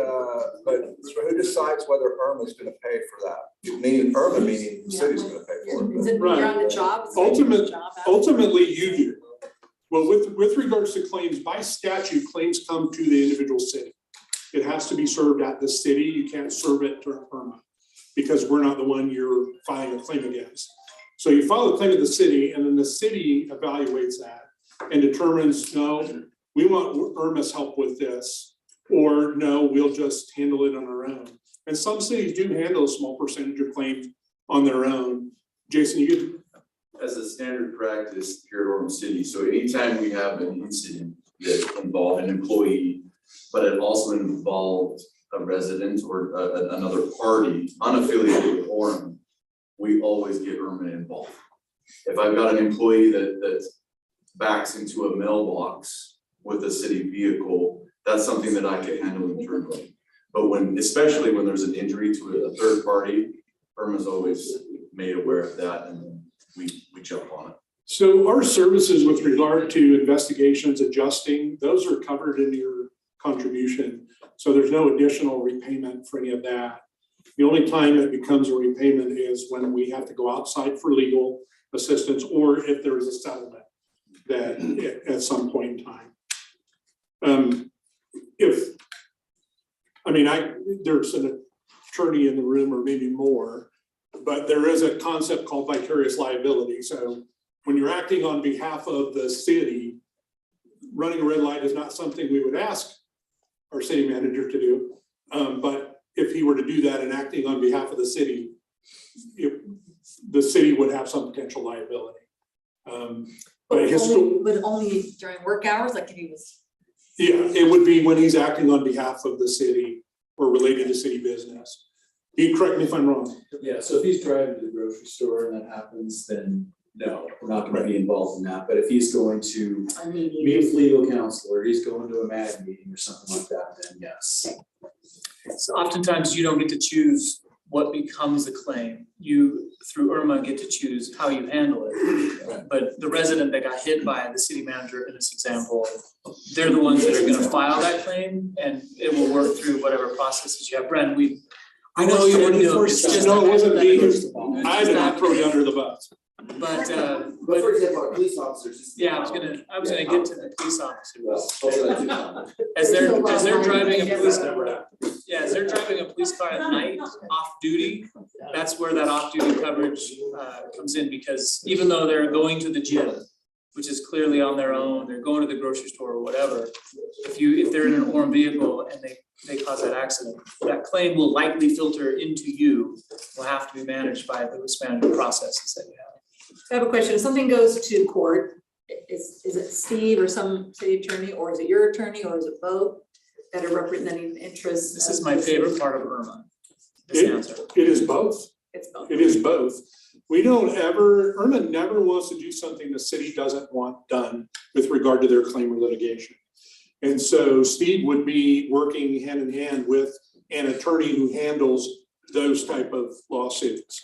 but so who decides whether URMA is gonna pay for that? Meaning URMA, meaning the city's gonna pay for it. Is it when you're on the job? It's like Ultimate- your job out. Ultimately, you do. Well, with regards to claims, by statute, claims come to the individual city. It has to be served at the city. You can't serve it to URMA because we're not the one you're filing a claim against. So you file a claim to the city and then the city evaluates that and determines, no, we want URMA's help with this, or no, we'll just handle it on our own. And some cities do handle a small percentage of claims on their own. Jason, you could. As a standard practice here at Orem City, so anytime we have an incident that involved an employee, but it also involved a resident or another party unaffiliated with Orem, we always get URMA involved. If I've got an employee that backs into a mailbox with a city vehicle, that's something that I can handle internally. But especially when there's an injury to a third party, URMA's always made aware of that and we jump on it. So our services with regard to investigations, adjusting, those are covered in your contribution. So there's no additional repayment for any of that. The only time it becomes a repayment is when we have to go outside for legal assistance or if there is a settlement that at some point in time. There's an attorney in the room or maybe more, but there is a concept called vicarious liability. So when you're acting on behalf of the city, running a red light is not something we would ask our city manager to do. But if he were to do that and acting on behalf of the city, the city would have some potential liability. But only during work hours, like if he was. Yeah, it would be when he's acting on behalf of the city or related to city business. You correct me if I'm wrong. Yeah, so if he's driving to the grocery store and that happens, then no, we're not gonna be involved in that, but if he's going to I mean, meet with legal counsel, or he's going to a MAG meeting or something like that, then yes. So oftentimes you don't get to choose what becomes the claim. You, through URMA, get to choose how you handle it. But the resident that got hit by the city manager in this example, they're the ones that are gonna file that claim, and it will work through whatever processes you have. Brent, I know you were the first, it's just no, it wasn't me, hypothetical. I did not throw you under the bus. But But for example, our police officers. yeah, I was gonna get to the police officers. Well, hopefully that's enough. As they're driving a police car, yeah, as they're driving a police car at night, off duty, that's where that off-duty coverage comes in, because even though they're going to the gym, which is clearly on their own, they're going to the grocery store or whatever, if they're in an Orem vehicle and they cause that accident, that claim will likely filter into you, will have to be managed by the risk management processes that you have. I have a question. If something goes to court, is it Steve or some city attorney, or is it your attorney, or is it both that are representing the interests? This is my favorite part of URMA, this answer. It is both. It's both. It is both. We don't ever, IRMA never wants to do something the city doesn't want done with regard to their claim or litigation. And so Steve would be working hand in hand with an attorney who handles those type of lawsuits.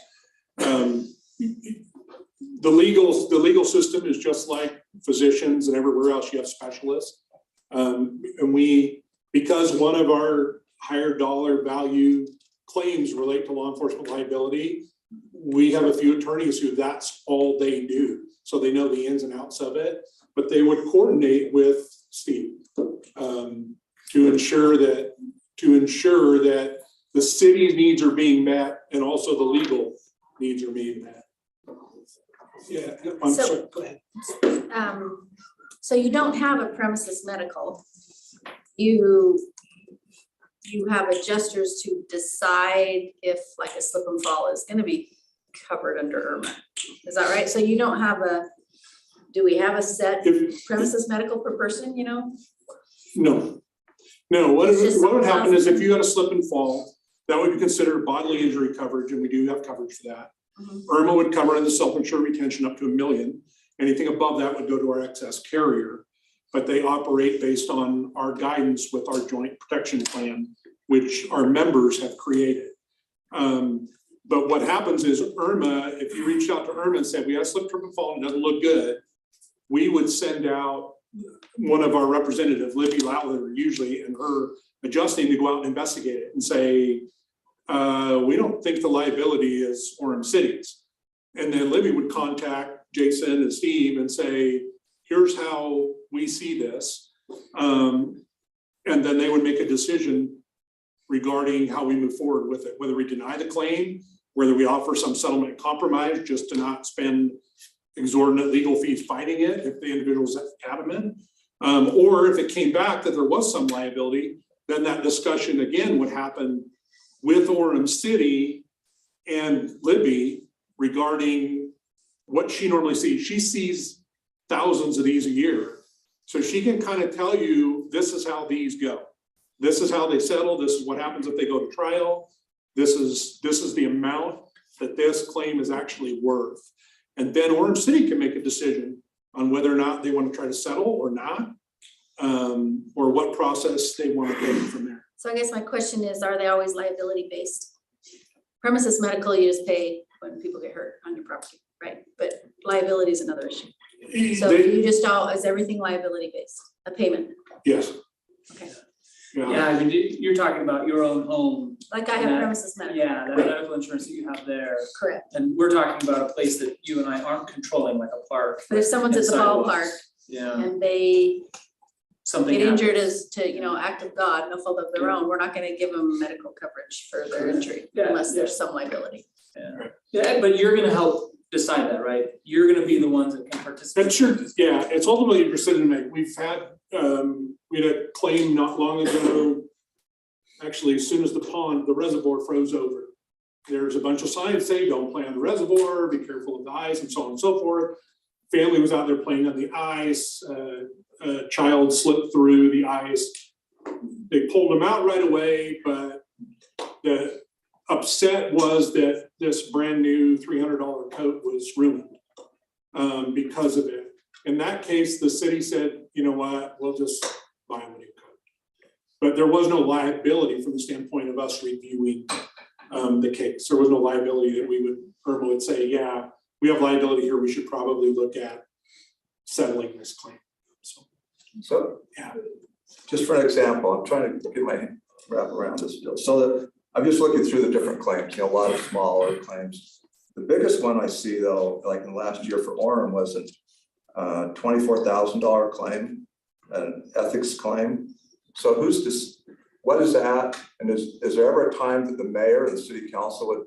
The legal system is just like physicians and everywhere else, you have specialists. And because one of our higher dollar value claims relate to law enforcement liability, we have a few attorneys who that's all they do. So they know the ins and outs of it, but they would coordinate with Steve to ensure that the city's needs are being met and also the legal needs are being met. Yeah, I'm So- sorry, go ahead. So you don't have a premises medical. You have adjusters to decide if like a slip and fall is gonna be covered under IRMA. Is that right? So you don't have do we have a set premises medical per person, you know? No, what It's just would happen is if something you had a slip and fall, that would be considered bodily injury coverage, and we do have coverage for that. IRMA would cover in the self-insured retention up to $1 million. Anything above that would go to our excess carrier, but they operate based on our guidance with our joint protection plan, which our members have created. But what happens is IRMA, if you reached out to IRMA and said, we have slip, trip, and fall, and it doesn't look good, we would send out one of our representatives, Libby Lowler, usually, and her adjusting to go out and investigate it and say, we don't think the liability is Orem City's. And then Libby would contact Jason and Steve and say, here's how we see this. And then they would make a decision regarding how we move forward with it, whether we deny the claim, whether we offer some settlement and compromise just to not spend exorbitant legal fees fighting it if the individual's adamant. Or if it came back that there was some liability, then that discussion again would happen with Orem City and Libby regarding what she normally sees. She sees thousands of these a year. So she can kind of tell you, this is how these go. This is how they settle. This is what happens if they go to trial. This is the amount that this claim is actually worth. And then Orem City can make a decision on whether or not they want to try to settle or not, or what process they want to take from there. So I guess my question is, are they always liability based? Premises medical, you just pay when people get hurt on your property, right? But liability is another issue. So you just is everything liability based, a payment? Yes. Okay. Yeah, I mean, you're talking about your own home. Like I have and that- premises medical. Yeah, that medical insurance that you have there. Correct. And we're talking about a place that you and I aren't controlling, like a park. But if someone's at the and sidewalks. ballpark Yeah, and they something get injured happens. as to, act of God, no fault of their own, we're not gonna give them medical coverage for their injury Yeah, unless there's some liability. Yeah, but you're gonna help decide that, right? You're gonna be the ones that can participate. That's true. Yeah, it's ultimately your decision to make. We've had, we had a claim not long ago. Actually, as soon as the reservoir froze over, there's a bunch of signs saying, don't play on the reservoir, be careful of the ice and so on and so forth. Family was out there playing on the ice, a child slipped through the ice. They pulled him out right away, but the upset was that this brand new $300 coat was ruined. because of it. In that case, the city said, you know what, we'll just buy them a new code. But there was no liability from the standpoint of us reviewing the case. There was no liability that IRMA would say, yeah, we have liability here, we should probably look at settling this claim. So, yeah. Just for an example, I'm trying to get my wrap around this deal. So that I'm just looking through the different claims, a lot of smaller claims. The biggest one I see though, like in the last year for Orem, was a $24,000 claim, an ethics claim. So who's this, what is that? And is there ever a time that the mayor or the city council would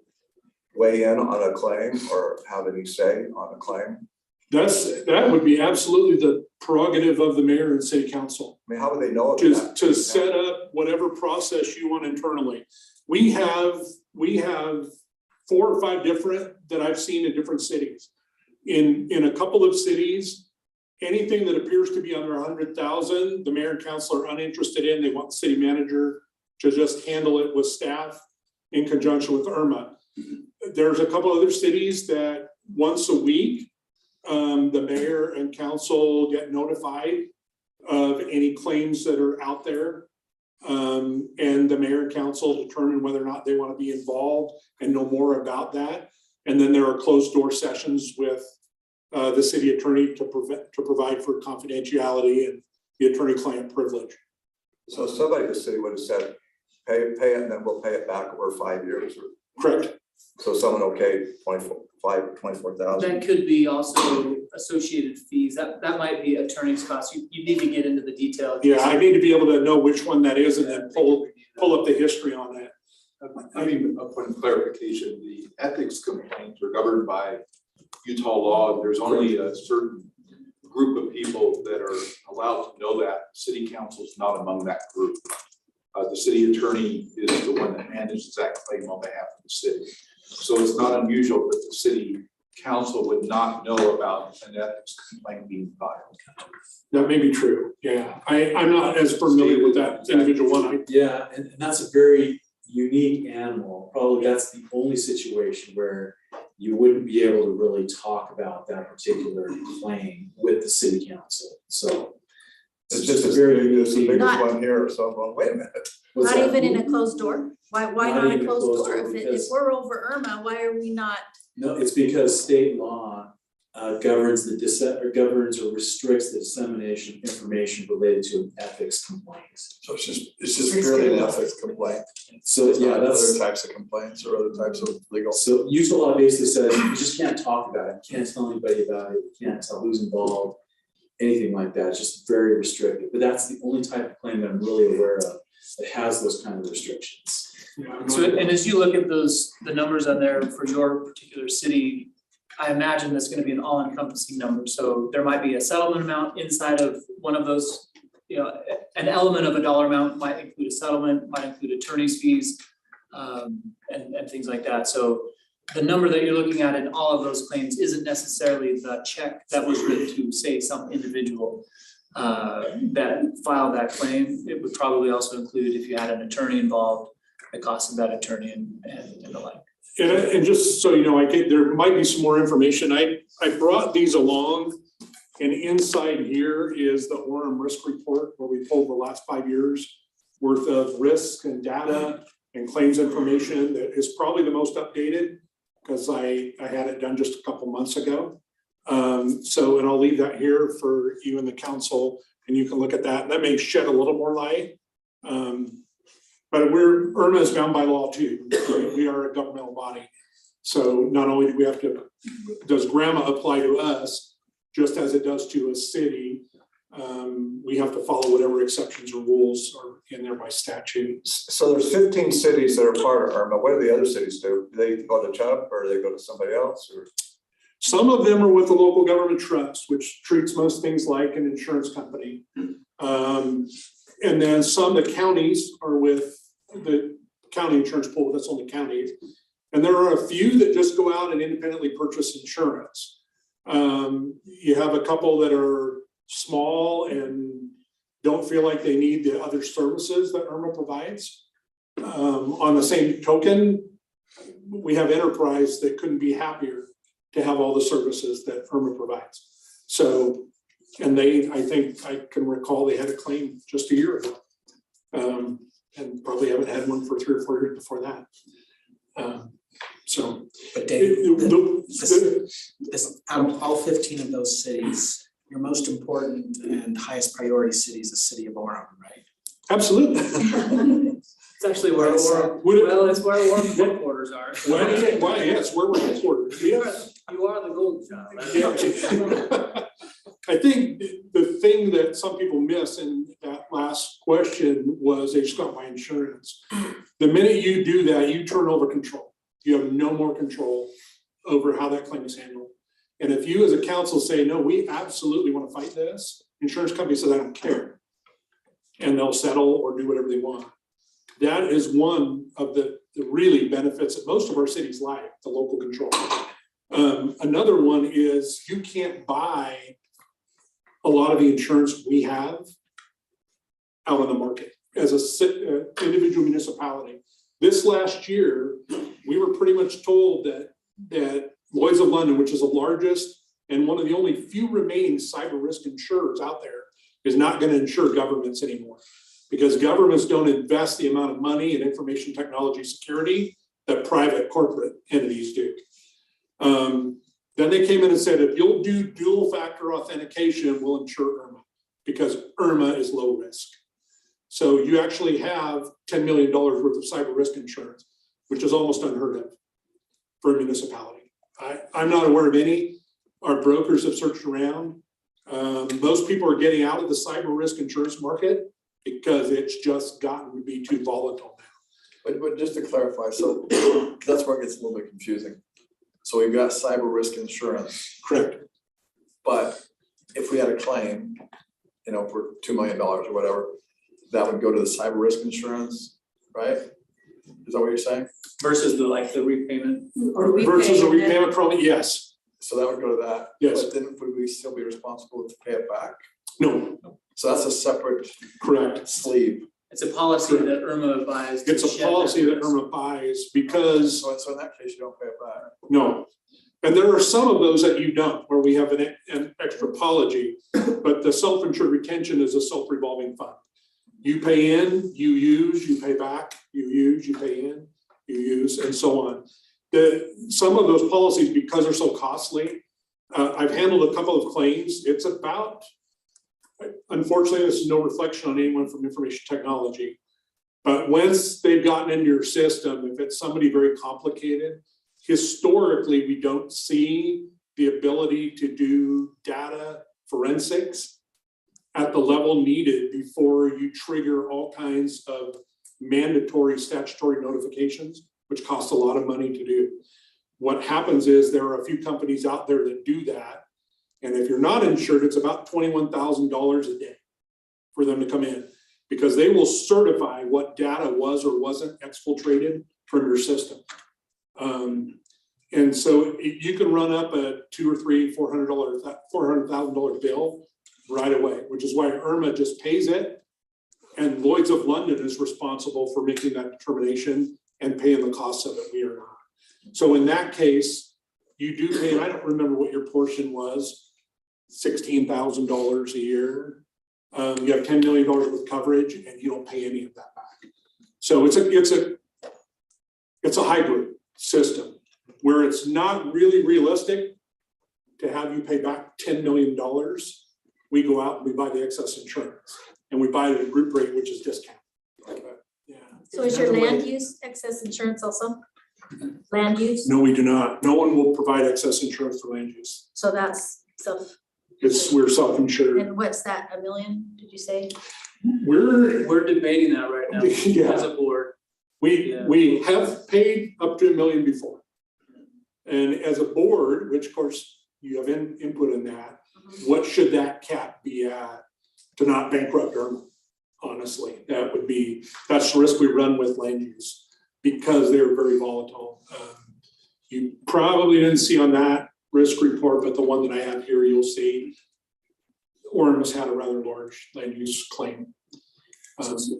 weigh in on a claim or have any say on a claim? That would be absolutely the prerogative of the mayor and city council. I mean, how would they know? To set up whatever process you want internally. We have 4 or 5 different that I've seen in different cities. In a couple of cities, anything that appears to be under 100,000, the mayor and council are uninterested in. They want the city manager to just handle it with staff in conjunction with IRMA. There's a couple other cities that once a week, the mayor and council get notified of any claims that are out there. And the mayor and council determine whether or not they want to be involved and know more about that. And then there are closed door sessions with the city attorney to provide for confidentiality and the attorney-client privilege. So somebody in the city would have said, pay it, and then we'll pay it back over 5 years. Correct. So someone okayed 24,000. That could be also associated fees. That might be attorney's costs. You need to get into the detail. Yeah, I need to be able to know which one that is and then pull up the history on that. I mean, a point of clarification, the ethics complaints are governed by Utah law. There's only a certain group of people that are allowed to know that. City council is not among that group. The city attorney is the one that manages that claim on behalf of the city. So it's not unusual that the city council would not know about an ethics complaint being filed. That may be true. Yeah, I'm not as familiar with that individual one. Yeah, and that's a very unique animal. Probably that's the only situation where you wouldn't be able to really talk about that particular claim with the city council. So it's just a very, it's the biggest Not- one here, so I'm going, wait a minute. what's Not that? even in a closed door? Why Not not even a a closed closed door? door, If because- we're over IRMA, why are we not? No, it's because state law governs or restricts the dissemination of information related to an ethics complaint. So it's just purely an ethics complaint. So It's yeah, not that's other types of complaints or other types of legal. so Utah law basically says you just can't talk about it, you can't tell anybody about it, you can't tell who's involved, anything like that. It's just very restricted. But that's the only type of claim that I'm really aware of that has those kind of restrictions. So, and as you look at the numbers on there for your particular city, I imagine that's gonna be an all-encompassing number. So there might be a settlement amount inside of one of those, an element of a dollar amount might include a settlement, might include attorney's fees, and things like that. So the number that you're looking at in all of those claims isn't necessarily the check that was written to, say, some individual that filed that claim. It would probably also include, if you had an attorney involved, the cost of that attorney and the like. And just so you know, there might be some more information. I brought these along, and inside here is the Orem risk report where we pulled the last 5 years worth of risk and data and claims information that is probably the most updated because I had it done just a couple months ago. So, and I'll leave that here for you and the council, and you can look at that. And that may shed a little more light. But IRMA is bound by law too. We are a governmental body. So not only do we have to, does GRAMA apply to us, just as it does to a city, we have to follow whatever exceptions or rules are in there by statute. So there's 15 cities that are part of IRMA. What do the other cities do? Do they go to CHUB or do they go to somebody else? Or? Some of them are with the local government trust, which treats most things like an insurance company. And then the counties are with the county insurance pool, that's only counties. And there are a few that just go out and independently purchase insurance. You have a couple that are small and don't feel like they need the other services that IRMA provides. On the same token, we have enterprise that couldn't be happier to have all the services that IRMA provides. So, and they, I think I can recall they had a claim just a year ago. And probably haven't had one for 3 or 4 years before that. So. But Dave, out of all 15 of those cities, your most important and highest priority city is the city of Orem, right? Absolutely. It's actually where Orem, well, it's where Orem headquarters are. Why, yes, where we're headquartered. Yes. You are the gold child. Yeah. I think the thing that some people miss in that last question was they just got my insurance. The minute you do that, you turn over control. You have no more control over how that claim is handled. And if you as a council say, no, we absolutely want to fight this, insurance company says, I don't care. And they'll settle or do whatever they want. That is one of the really benefits that most of our cities like, the local control. Another one is you can't buy a lot of the insurance we have out on the market as a individual municipality. This last year, we were pretty much told that Lloyd's of London, which is the largest and one of the only few remaining cyber risk insurers out there, is not going to insure governments anymore, because governments don't invest the amount of money in information technology security that private corporate entities do. Then they came in and said, if you'll do dual factor authentication, we'll insure IRMA, because IRMA is low risk. So you actually have $10 million worth of cyber risk insurance, which is almost unheard of for a municipality. I'm not aware of any. Our brokers have searched around. Most people are getting out of the cyber risk insurance market because it's just gotten to be too volatile now. But just to clarify, so that's where it gets a little bit confusing. So we've got cyber risk insurance. Correct. But if we had a claim, for $2 million or whatever, that would go to the cyber risk insurance, right? Is that what you're saying? Versus the repayment? Versus a repayment, probably, yes. So that would go to that. Yes. But then would we still be responsible to pay it back? No. So that's a separate. Correct. Sleeve. It's a policy that IRMA buys. It's a policy that IRMA buys because. So in that case, you don't pay it back. No. And there are some of those that you don't, where we have an extra policy, but the self-insured retention is a self-revolving fund. You pay in, you use, you pay back, you use, you pay in, you use, and so on. Some of those policies, because they're so costly, I've handled a couple of claims. It's about, unfortunately, this is no reflection on anyone from information technology, but once they've gotten into your system, if it's somebody very complicated, historically, we don't see the ability to do data forensics at the level needed before you trigger all kinds of mandatory statutory notifications, which cost a lot of money to do. What happens is there are a few companies out there that do that. And if you're not insured, it's about $21,000 a day for them to come in, because they will certify what data was or wasn't exfiltrated from your system. And so you can run up a $200,000 or $400,000 bill right away, which is why IRMA just pays it. And Lloyd's of London is responsible for making that determination and paying the costs of it. We are not. So in that case, you do pay, and I don't remember what your portion was, $16,000 a year. You have $10 million with coverage and you don't pay any of that back. So it's a hybrid system where it's not really realistic to have you pay back $10 million. We go out and we buy the excess insurance and we buy it at a group rate, which is discounted. Yeah. So is your land use excess insurance also? Land use? No, we do not. No one will provide excess insurance for land use. So that's self. We're self-insured. And what's that, 1 million, did you say? We're debating that right now Yeah. as a board. We have paid up to $1 million before. And as a board, which of course you have input in that, what should that cap be at to not bankrupt IRMA? Honestly, that's the risk we run with land use because they're very volatile. You probably didn't see on that risk report, but the one that I have here, you'll see Orem has had a rather large land use claim.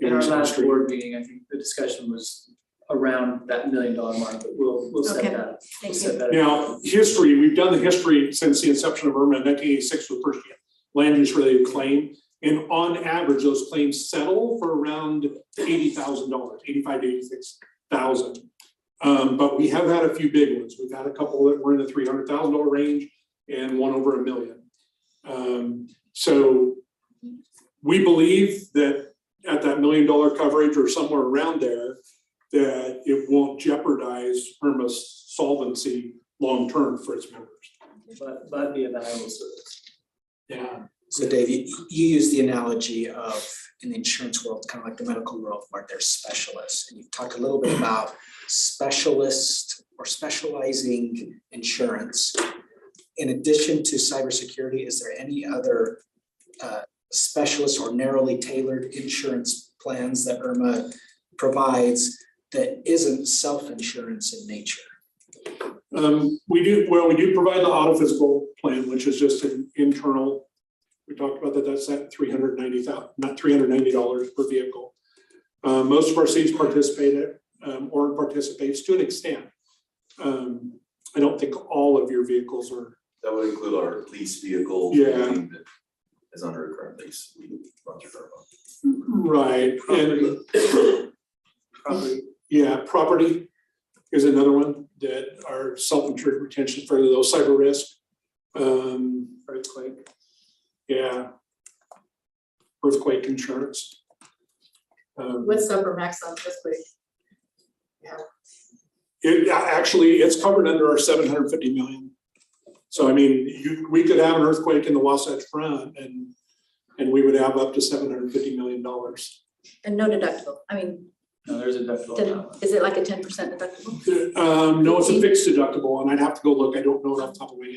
In our last board meeting, I think the discussion was around that $1 million mark, but we'll set Okay. that. Thank we'll set you. that. Now, history, we've done the history since the inception of IRMA in 1986 was the first land use related claim. And on average, those claims settle for around $80,000, 85 to 86,000. But we have had a few big ones. We've had a couple that were in the $300,000 range and one over $1 million. So we believe that at that $1 million coverage or somewhere around there, that it won't jeopardize IRMA's solvency long-term for its members. But be a valuable service. Yeah. So Dave, you use the analogy of in the insurance world, kind of like the medical world, where there's specialists. And you've talked a little bit about specialist or specializing insurance. In addition to cybersecurity, is there any other specialist or narrowly tailored insurance plans that IRMA provides that isn't self-insurance in nature? We do provide the auto physical plan, which is just an internal. We talked about that. That's at $390 per vehicle. Most of our cities participate in it, or participates to an extent. I don't think all of your vehicles are. That would include our lease vehicles. Yeah. Anything that is under a current lease. We run through IRMA. Right. And Property. yeah, property is another one that are self-insured retention for those cyber risk. Earthquake. Yeah. Earthquake insurance. What's the upper max on this week? It actually, it's covered under our 750 million. So I mean, we could have an earthquake in the Wasatch Front and we would have up to $750 million. And no deductible, I mean, No, there's a deductible. is it like a 10% deductible? No, it's a fixed deductible and I'd have to go look. I don't know it off the top of my head.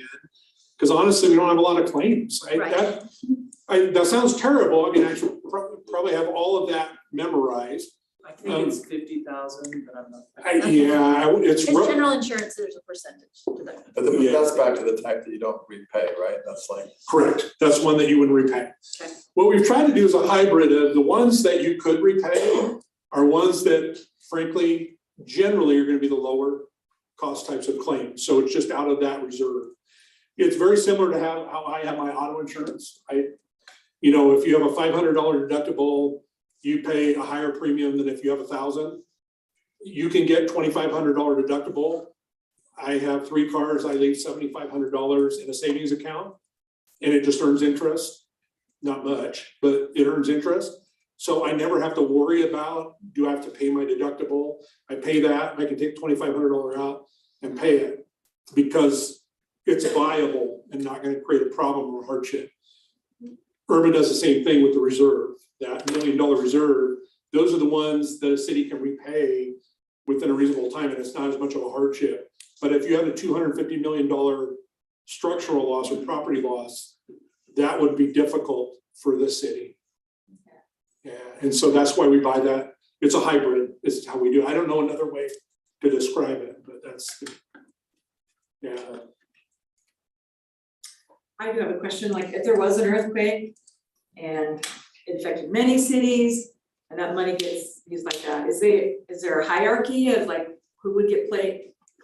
Because honestly, we don't have a lot of claims. That sounds terrible. I mean, I should probably have all of that memorized. I think it's 50,000, but I'm not. It's General insurance, there's a percentage deductible. But that's back to the type that you don't repay, right? That's like. Correct. That's one that you would repay. Okay. What we've tried to do is a hybrid of the ones that you could repay are ones that frankly, generally are going to be the lower cost types of claims. So it's just out of that reserve. It's very similar to how I have my auto insurance. If you have a $500 deductible, you pay a higher premium than if you have $1,000. You can get $2,500 deductible. I have 3 cars. I leave $7,500 in a savings account and it just earns interest. Not much, but it earns interest. So I never have to worry about, do I have to pay my deductible? I pay that, I can take $2,500 out and pay it because it's viable and not going to create a problem or hardship. IRMA does the same thing with the reserve, that $1 million reserve. Those are the ones that a city can repay within a reasonable time, and it's not as much of a hardship. But if you had a $250 million structural loss or property loss, that would be difficult for the city. Yeah, and so that's why we buy that. It's a hybrid. This is how we do it. I don't know another way to describe it, but that's, yeah. I do have a question, like if there was an earthquake and it affected many cities and that money gets used like that, is there a hierarchy of like who would get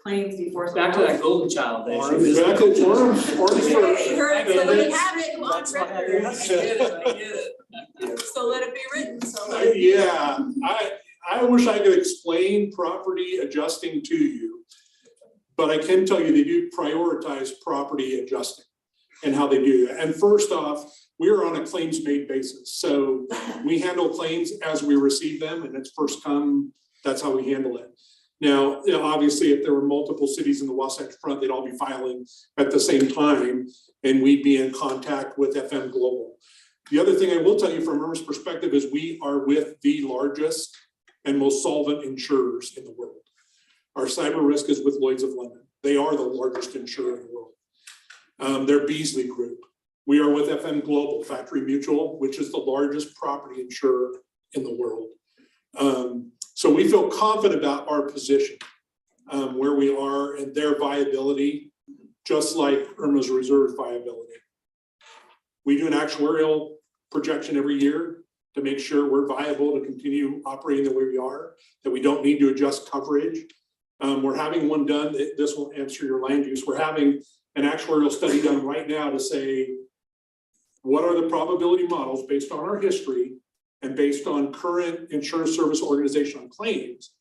claims before? Back to that golden child. You heard it, so We have it on record. So let it be written, Yeah, I wish I could explain property adjusting to you, but I can tell you they do prioritize property adjusting and how they do that. And first off, we're on a claims made basis. So we handle claims as we receive them and it's first come, that's how we handle it. Now, obviously, if there were multiple cities in the Wasatch Front, they'd all be filing at the same time and we'd be in contact with FM Global. The other thing I will tell you from IRMA's perspective is we are with the largest and most solvent insurers in the world. Our cyber risk is with Lloyd's of London. They are the largest insurer in the world. They're Beasley Group. We are with FM Global, Factory Mutual, which is the largest property insurer in the world. So we feel confident about our position, where we are and their viability, just like IRMA's reserve viability. We do an actuarial projection every year to make sure we're viable to continue operating the way we are, that we don't need to adjust coverage. We're having one done, this will answer your land use. We're having an actuarial study done right now to say, what are the probability models based on our history and based on current insurance service organization claims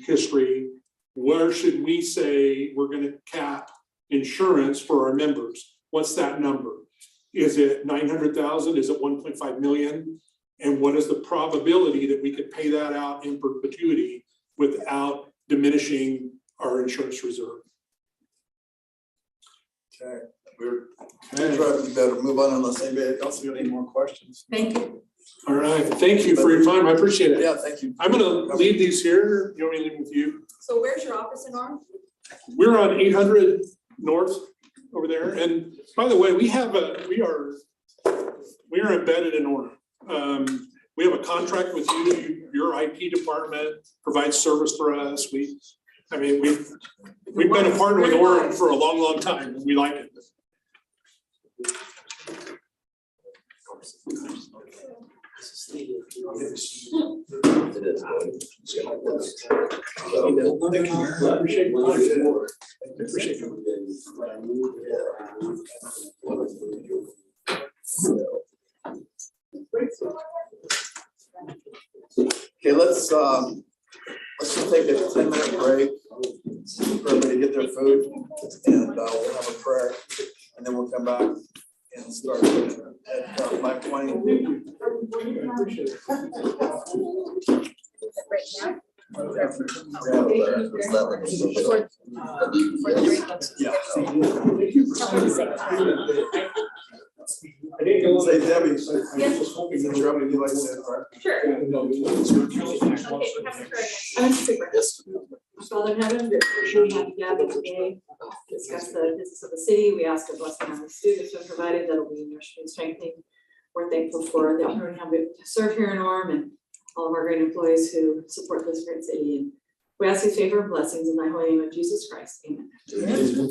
history, where should we say we're gonna cap insurance for our members? What's that number? Is it 900,000? Is it 1.5 million? And what is the probability that we could pay that out in perpetuity without diminishing our insurance reserve? Okay, we better move on unless anybody else has got any more questions. Thank you. All right, thank you for your time. I appreciate it. Yeah, thank you. I'm gonna leave these here. You want me to leave them with you? So where's your office in Orem? We're on 800 North over there. And by the way, we are embedded in Orem. We have a contract with you. Your IT department provides service for us. We've been a partner with Orem for a long, long time, and we like it. Okay, let's just take a 10-minute break for everybody to get their food, and we'll have a prayer, and then we'll come back and start at 5:20. I didn't go. Say, Debbie. Yes. Just hoping that you're having, you like to say a prayer? Sure. Father in heaven, we have gathered today, to discuss the business of the city. We ask a blessing on the students who have provided, that'll be nurturing and strengthening. We're thankful for the opportunity to serve here in Orem and all of our great employees who support this great city. And we ask these favor and blessings in thy holy name of Jesus Christ. Amen. Amen.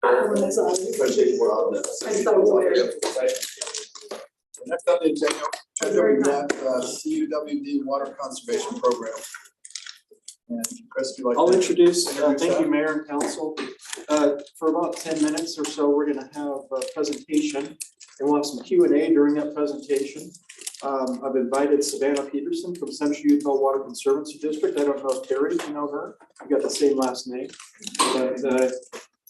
When it's on. I just thought it was weird. Next on the agenda, we've got CUWD Water Conservation Program. And Chris, do you like to? I'll introduce, thank that? you, Mayor and Council. For about 10 minutes or so, we're gonna have a presentation, and we'll have some Q&A during that presentation. I've invited Savannah Peterson from Central Utah Water Conservancy District. I don't know if Terry, you know her, we've got the same last name. But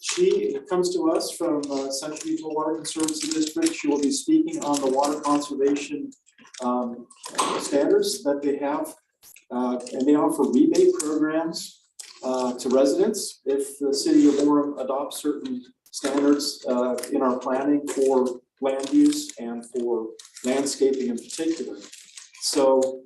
she comes to us from Central Utah Water Conservancy District. She will be speaking on the water conservation standards that they have. And they offer rebate programs to residents if the city of Orem adopts certain standards in our planning for land use and for landscaping in particular. So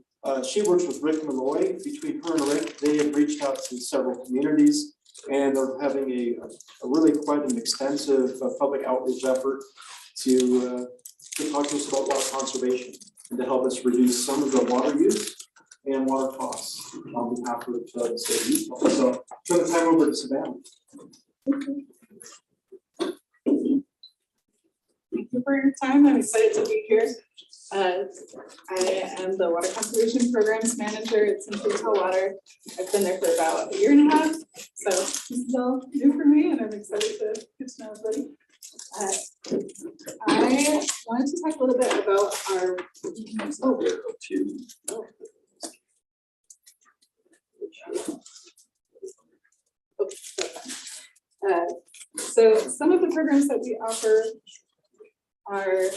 she works with Rick Malloy. Between her and Rick, they have reached out to several communities, and they're having a really quite an extensive public outreach effort to talk to us about water conservation and to help us reduce some of the water use and water costs on behalf of the state of Utah. So turn the time over to Savannah. Thank you for your time. I'm excited to be here. I am the Water Conservation Programs Manager at Central Utah Water. I've been there for about a year and a half, so this is all new for me, and I'm excited to get to know everybody. I wanted to talk a little bit about our. So some of the programs that we offer are,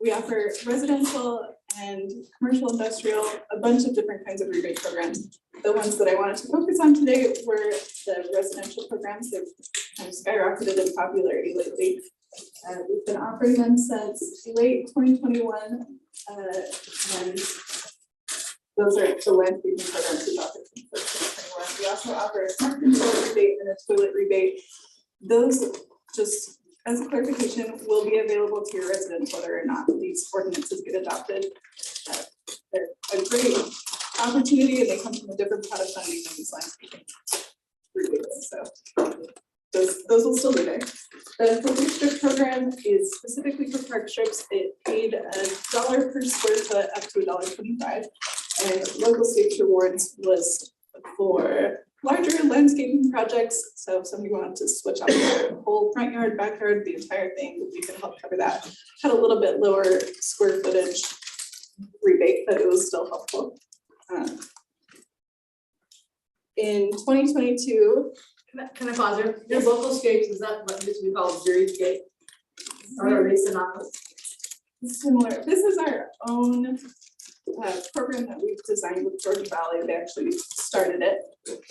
we offer residential and commercial industrial, a bunch of different kinds of rebate programs. The ones that I wanted to focus on today were the residential programs. They've kind of skyrocketed in popularity lately. We've been offering them since late 2021, and those are the landscaping programs we offer since 2021. We also offer a smart control rebate and a toilet rebate. Those, just as a clarification, will be available to your residents whether or not these ordinances get adopted. They're a great opportunity, and they come from a different pot of funding than these landscaping rebates. So those will still be there. The park strip program is specifically for park strips. It paid $1 per square foot up to $1.25, and local states rewards was for larger landscaping projects. So if somebody wanted to switch out their whole front yard, backyard, the entire thing, we could help cover that. Had a little bit lower square footage rebate, but it was still helpful. In 2022, Can I pause there? Your local scapes, is that what used to be called xeriscape? Or are they synonymous? similar, this is our own program that we've designed with Jordan Valley. They actually started it,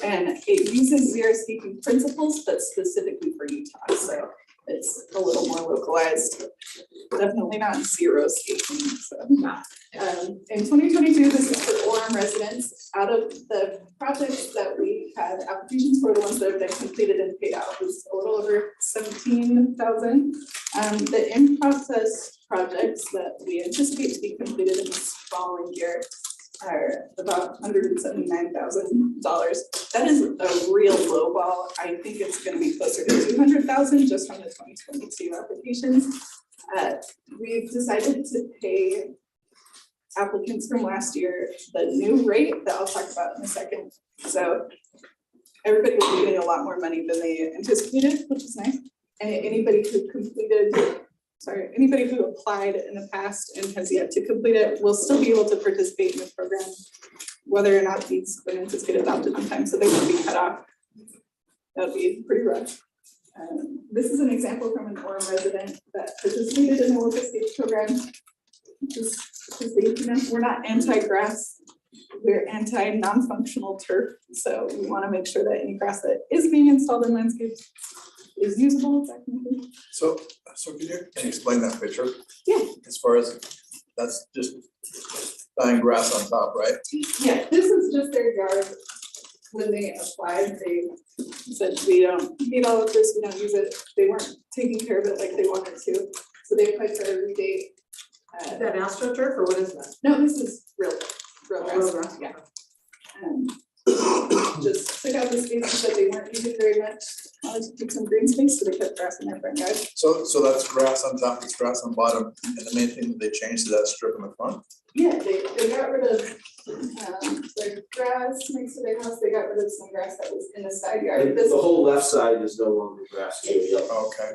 and it uses xeriscaping principles, but specifically for Utah. So it's a little more localized. Definitely not zero scaping. So in 2022, this is for Orem residents. Out of the projects that we had applications for, the ones that have been completed and paid out was a little over 17,000. The in-process projects that we anticipate to be completed in this following year are about $179,000. That is a real low ball. I think it's going to be closer to 200,000 just from the 2022 applications. We've decided to pay applicants from last year the new rate that I'll talk about in a second. So everybody will be getting a lot more money than they anticipated, which is nice. And anybody who applied in the past and has yet to complete it will still be able to participate in the program, whether or not these ordinances get adopted on time, so they won't be cut off. That would be pretty rough. This is an example from an Orem resident that participated in the local state program. We're not anti-grass, we're anti-non-functional turf. So we want to make sure that any grass that is being installed in landscapes is usable technically. So can you explain that picture? Yeah. As far as, that's just dying grass on top, right? Yeah, this is just their yard. When they applied, they said, we don't need all of this, we don't use it. They weren't taking care of it like they wanted to. So they applied for a rebate. Is that AstroTurf or what is that? No, this is real grass. Real grass. Yeah. just took out the spaces that they weren't using very much, to keep some green space, so they kept grass in their front yard. So that's grass on top, it's grass on bottom, and the main thing that they changed is that strip in the front? Yeah, they got rid of, the grass next to their house, they got rid of some grass that was in the side yard. This- The whole left side is no longer grass. Okay.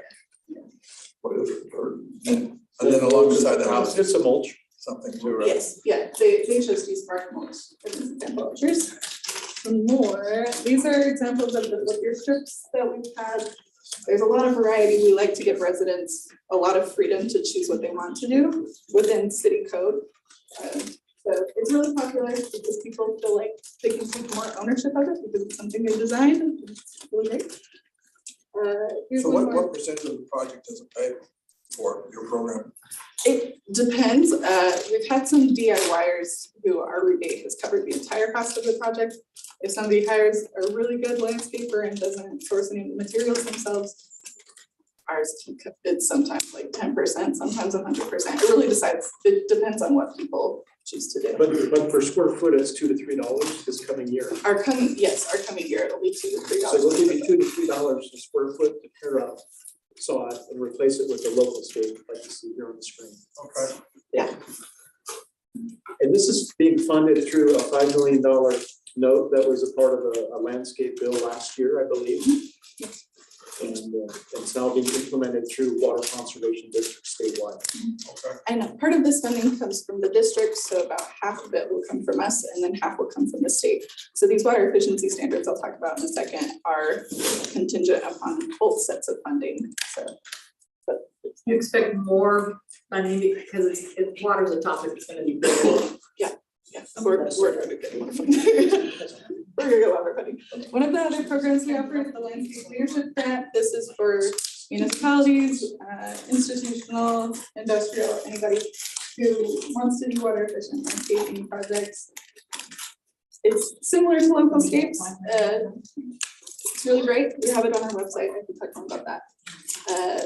What is it, dirt? And then alongside the house, It's a mulch. something too, right? Yes, yeah, they just use bark mulch for this example. Here's some more. These are examples of the liquor strips that we've had. There's a lot of variety. We like to give residents a lot of freedom to choose what they want to do within city code. So it's really popular because people feel like they can take more ownership of it because it's something they designed. It's really great. Here's So one more. what percentage of the project does it pay for your program? It depends. We've had some DIYers who our rebate has covered the entire cost of the project. If somebody hires a really good landscaper and doesn't source any of the materials themselves, ours can it's sometimes like 10%, sometimes 100%. It really decides. It depends on what people choose to do. But per square foot, it's $2 to $3 this coming year. Our coming year, it'll be $2 to $3. So we'll give you $2 to $3 a square foot to tear up sod and replace it with the local state, like you see here on the screen. Okay. Yeah. And this is being funded through a $5 million note that was a part of a landscape bill last year, I believe. And it's now being implemented through water conservation districts statewide. Okay. And part of this funding comes from the district, so about half of it will come from us and then half will come from the state. So these water efficiency standards I'll talk about in a second are contingent upon both sets of funding, so. You expect more funding because it's water's a topic that's gonna be big. Yeah, we're going to get more funding. We're gonna get more funding. One of the other programs we offer is the landscape leadership grant. This is for municipalities, institutional, industrial, anybody who wants to do water efficient landscaping projects. It's similar to local scapes. It's really great. We have it on our website. I can talk more about that.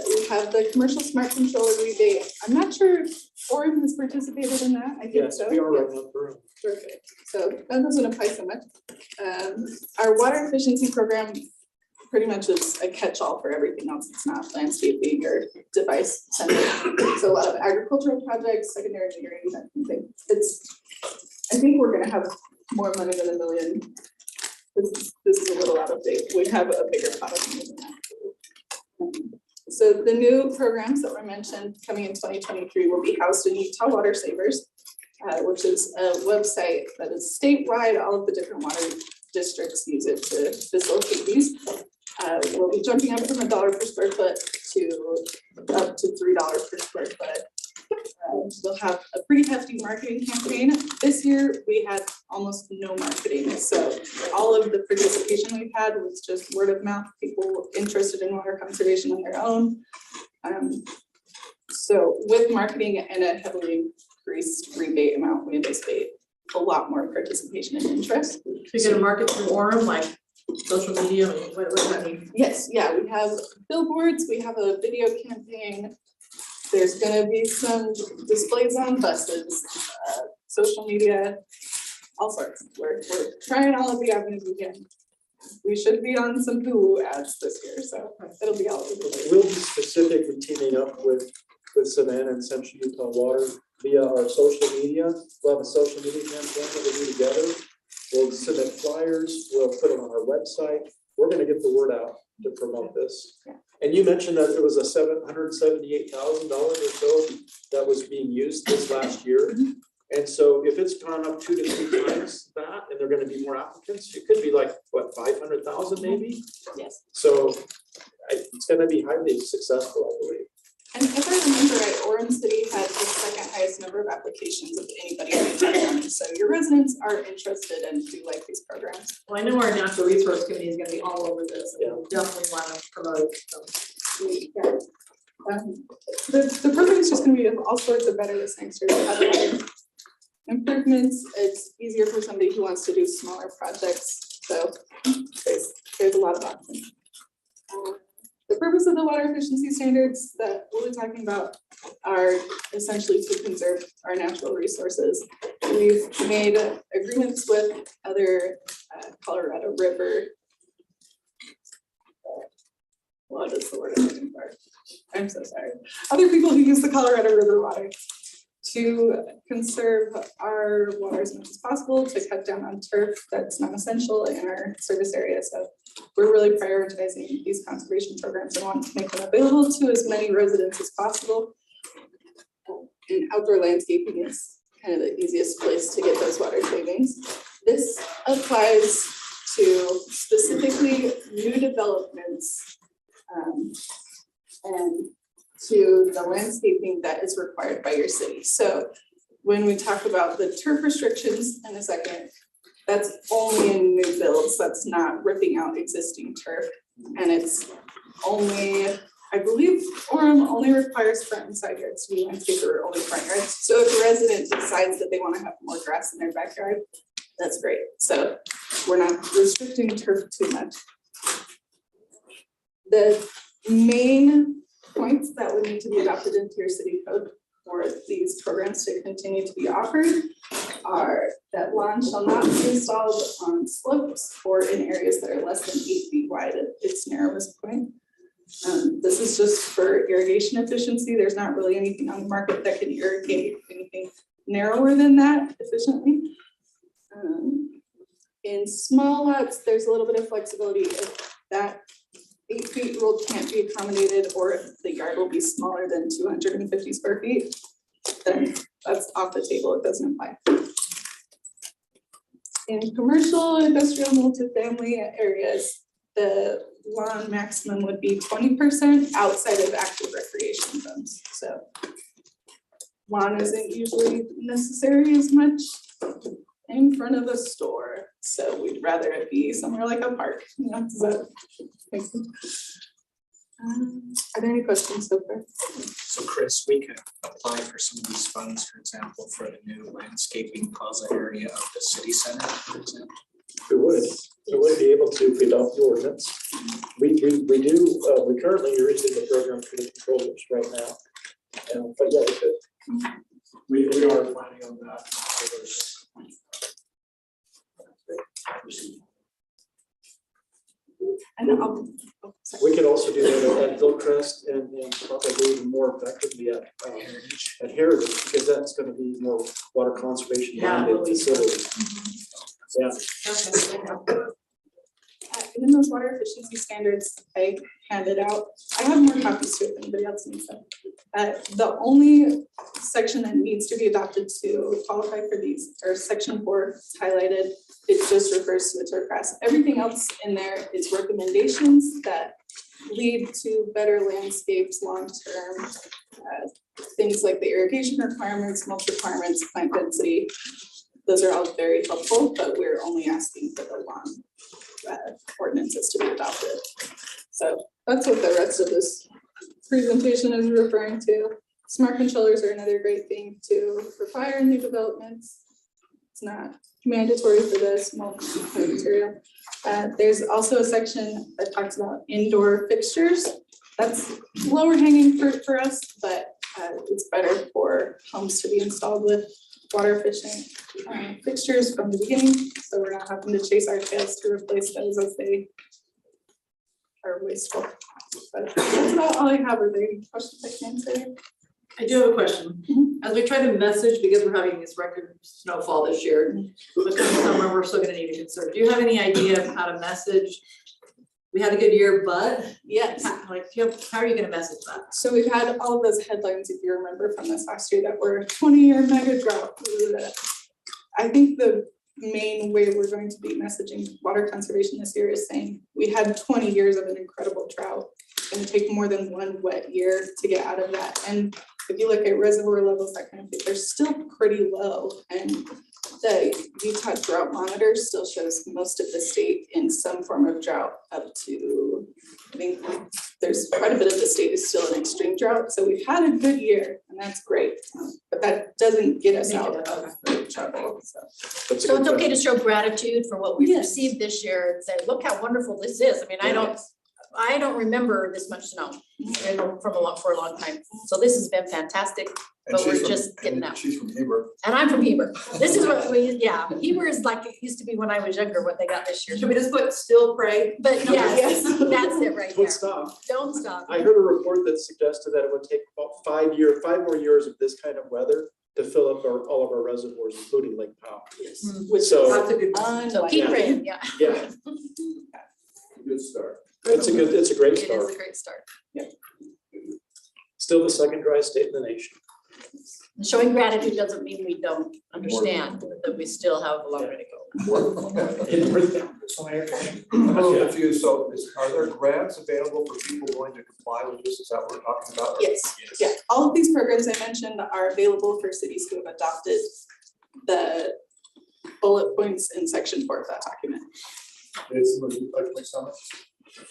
We have the commercial smart controller rebate. I'm not sure if Orem has participated in that. I think Yes, so. we are right now. Perfect. So that doesn't apply so much. Our water efficiency program pretty much is a catch-all for everything else. It's not landscaping or device centered. So a lot of agricultural projects, secondary engineering, that kind of thing. I think we're gonna have more money than $1 million. This is a little out of date. We have a bigger pot of money than that. So the new programs that were mentioned coming in 2023 will be housed in Utah Water Savers, which is a website that is statewide. All of the different water districts use it to facilitate these. We'll be jumping up from $1 per square foot to up to $3 per square foot. We'll have a pretty hefty marketing campaign. This year, we had almost no marketing. So all of the participation we've had was just word of mouth, people interested in water conservation on their own. So with marketing and a heavily increased rebate amount, we anticipate a lot more participation and interest. So you're gonna market through Orem, like social media, what does that mean? Yes, yeah, we have billboards, we have a video campaign. There's gonna be some displays on buses, social media, all sorts. We're trying all of the avenues we can. We should be on some Hulu ads this year, so it'll be all over the place. We'll be specifically teaming up with Savannah and Central Utah Water via our social media. We'll have a social media campaign that we'll do together. We'll submit flyers, we'll put them on our website. We're gonna get the word out to promote this. And you mentioned that it was a $778,000 or so that was being used this last year. And so if it's gone up 2 to 3 times that, and there are gonna be more applicants, it could be like, what, 500,000 maybe? Yes. So it's gonna be highly successful, I believe. And if I remember right, Orem City had the second highest number of applications of anybody in the county. So your residents are interested and do like these programs. Well, I know our natural resource committee is gonna be all over this, and we definitely wanna promote it, so. The program is just gonna be all sorts of better this next year. We'll have a lot of improvements. It's easier for somebody who wants to do smaller projects. So there's a lot of options. The purpose of the water efficiency standards that we'll be talking about are essentially to conserve our natural resources. we've made agreements with other Colorado River. What is the word I'm looking for? I'm so sorry. Other people who use the Colorado River water to conserve our water as much as possible, to cut down on turf that's not essential in our service area. So we're really prioritizing these conservation programs and want to make them available to as many residents as possible. And outdoor landscaping is kind of the easiest place to get those water savings. This applies to specifically new developments and to the landscaping that is required by your city. So when we talk about the turf restrictions in a second, that's only in new builds, that's not ripping out existing turf. And it's only, I believe Orem only requires front and side yards to be landscaped, or only front yards. So if a resident decides that they want to have more grass in their backyard, that's great. So we're not restricting turf too much. The main points that would need to be adopted into your city code for these programs to continue to be offered are that lawn shall not be installed on slopes or in areas that are less than 8 feet wide at its narrowest point. This is just for irrigation efficiency. There's not really anything on the market that can irrigate anything narrower than that efficiently. In small lots, there's a little bit of flexibility. If that 8 feet rule can't be accommodated, or if the yard will be smaller than 250 square feet, then that's off the table, it doesn't apply. In commercial, industrial, multifamily areas, the lawn maximum would be 20% outside of active recreation zones. So lawn isn't usually necessary as much in front of a store. So we'd rather it be somewhere like a park, you know, does that make sense? Are there any questions so far? So Chris, we could apply for some of these funds, for example, for the new landscaping plaza area of the city center, for example. We would be able to if we adopt the ordinance. We currently are using the program for the controllers right now. But yeah, we could. We are planning on that. And We could also do that at Hillcrest and probably even more effectively at Heritage, because that's going to be more water conservation minded facilities. Yeah. Even those water efficiency standards I handed out, I have more copies too if anybody else needs them. The only section that needs to be adopted to qualify for these, or section 4 highlighted, it just refers to the turf grass. Everything else in there is recommendations that lead to better landscapes long-term. Things like the irrigation requirements, mulch requirements, plant density. Those are all very helpful, but we're only asking for the lawn ordinances to be adopted. So that's what the rest of this presentation is referring to. Smart controllers are another great thing to require in new developments. It's not mandatory for this material. There's also a section that talks about indoor fixtures. That's lower hanging fruit for us, but it's better for homes to be installed with water efficient fixtures from the beginning, so we're not having to chase our tails to replace those as they are wasteful. But that's about all I have. Are there any questions I can answer? I do have a question. As we try to message, because we're having this record snowfall this year, but come summer, we're still gonna need to conserve. Do you have any idea of how to message? We had a good year, but yes, like, how are you gonna message that? So we've had all of those headlines, if you remember from this last year, that were 20-year mega drought. I think the main way we're going to be messaging water conservation this year is saying we had 20 years of an incredible drought. It's gonna take more than one wet year to get out of that. And if you look at reservoir levels, that kind of thing, they're still pretty low. And the Utah Drought Monitor still shows most of the state in some form of drought up to, I think there's quite a bit of the state is still in extreme drought. So we've had a good year and that's great, but that doesn't get us out of the trouble. So it's okay to show gratitude for what we've received this year and say, look how wonderful this is. I mean, I don't, I don't remember this much snow, for a long time. So this has been fantastic, but we're just getting out. She's from Heber. And I'm from Heber. This is what yeah, Heber is like it used to be when I was younger, what they got this year. Should we just put still pray? But yes, that's it right there. Don't stop. Don't stop. I heard a report that suggested that it would take about 5 more years of this kind of weather to fill up all of our reservoirs, including Lake Powell. Yes. So- That's a good one. So keep praying, yeah. Yeah, Good start. it's a great It start. is a great start. Still the second driest state in the nation. Showing gratitude doesn't mean we don't understand that we still have a long way to go. I'm a little confused, so are there grants available for people willing to comply with this, is that what we're talking about? Yes, yeah, all of these programs I mentioned are available for cities who have adopted the bullet points in section 4 of that document.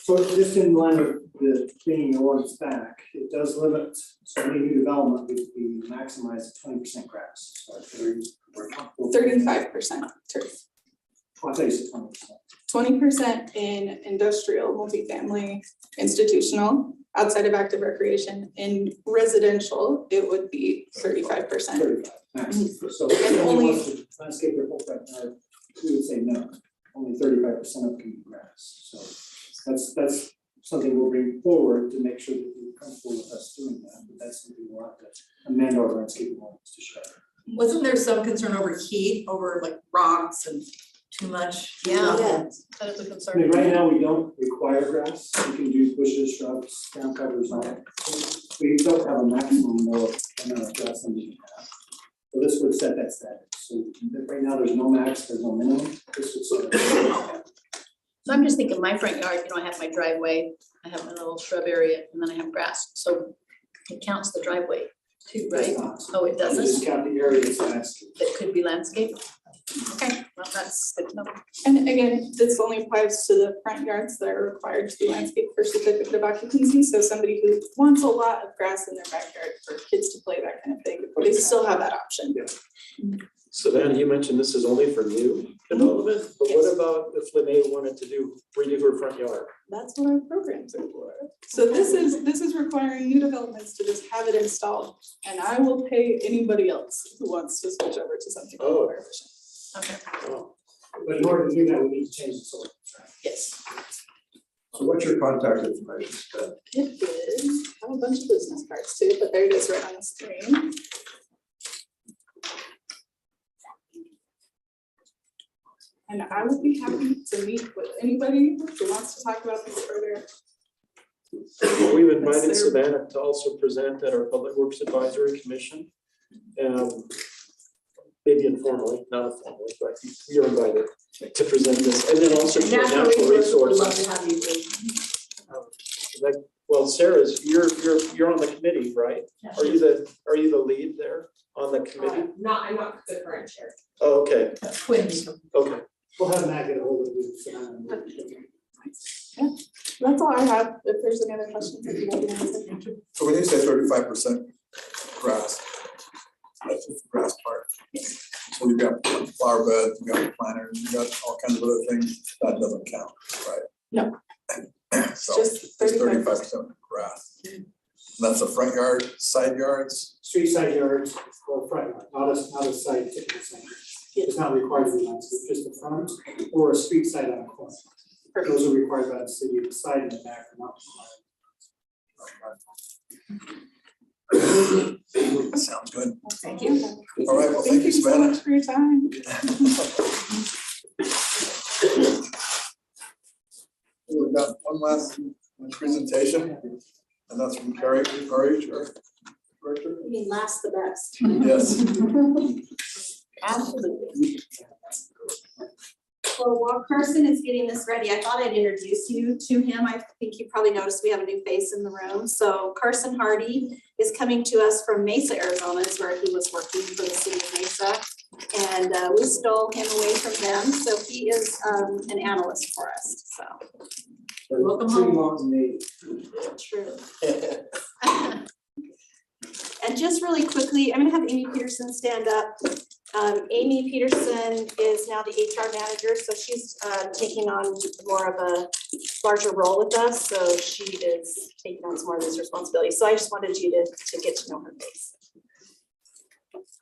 So just in line with the cleaning your ordinance back, it does limit, so any new development would be maximized at 20% grass. So 35% turf. I thought you said 20%. 20% in industrial, multifamily, institutional, outside of active recreation. In residential, it would be 35%. 35, max. So And if only- only wants to landscape their whole front yard, we would say no, only 35% of it can be grass. So that's something we'll bring forward to make sure that you're comfortable with us doing that, but that's something we'll have to amend our landscape ordinance to show. Wasn't there some concern over heat, over like rocks and too much? Yeah. That is a I concern. mean, right now, we don't require grass, we can do bushes, shrubs, ground covers, all that. We don't have a maximum amount of grass that we can have. So this would set that standard, so right now, there's no max, there's no minimum, this would set that. So I'm just thinking my front yard, I have my driveway, I have my little shrub area, and then I have grass, so it counts the driveway too, right? Does not. Oh, it You doesn't? just count the area that's landscape. That could be landscape? Okay, well, that's good to know. And again, this only applies to the front yards that are required to be landscaped for certificate of occupancy. So somebody who wants a lot of grass in their backyard for kids to play, that kind of thing, they still have that option. Savannah, you mentioned this is only for new development, but what about if Lene wanted to redo her front yard? That's what our programs are for. So this is requiring new developments to just have it installed, and I will pay anybody else who wants to switch over to something more efficient. Okay. Oh, But in order to do that, we need to change the soil. Yes. So what's your contact information? It is, I have a bunch of business cards too, but there it is right on the screen. And I would be happy to meet with anybody who wants to talk about this further. We've invited Savannah to also present at our Public Works Advisory Commission. Maybe informally, not formally, but you're invited to present this, and then also to natural resources. Well, Sarah's, you're on the committee, right? Are you the lead there on the committee? I'm not the current chair. Oh, okay, Twins. okay. We'll have Matt get a hold of you. Yeah, that's all I have. If there's any other questions, I'd be happy to answer. So when you say 35% grass, that's just the grass part. So you've got flower beds, you've got planters, you've got all kinds of other things, that doesn't count, right? No. So Just it's 35%. 35% grass. And that's the front yard, side yards, Street side yards or front yard, not a side typical side. It's not required to be landscape, just the front or a street side on a corner. Those are required by the city, the side and the back are not required. sounds good. Thank you. All right, well, thank you, so Savannah. much for your time. We've got one last presentation, and that's from Carrie, Director. You mean last the best. Yes. Absolutely. Well, while Carson is getting this ready, I thought I'd introduce you to him. I think you probably noticed we have a new face in the room. So Carson Hardy is coming to us from Mesa, Arizona, is where he was working for the city of Mesa. And we stole him away from them. So he is an analyst for us, so. Welcome home. True. And just really quickly, I'm gonna have Amy Peterson stand up. Amy Peterson is now the HR manager, so she's taking on more of a larger role with us, so she is taking on some more of this responsibility. So I just wanted you to get to know her face.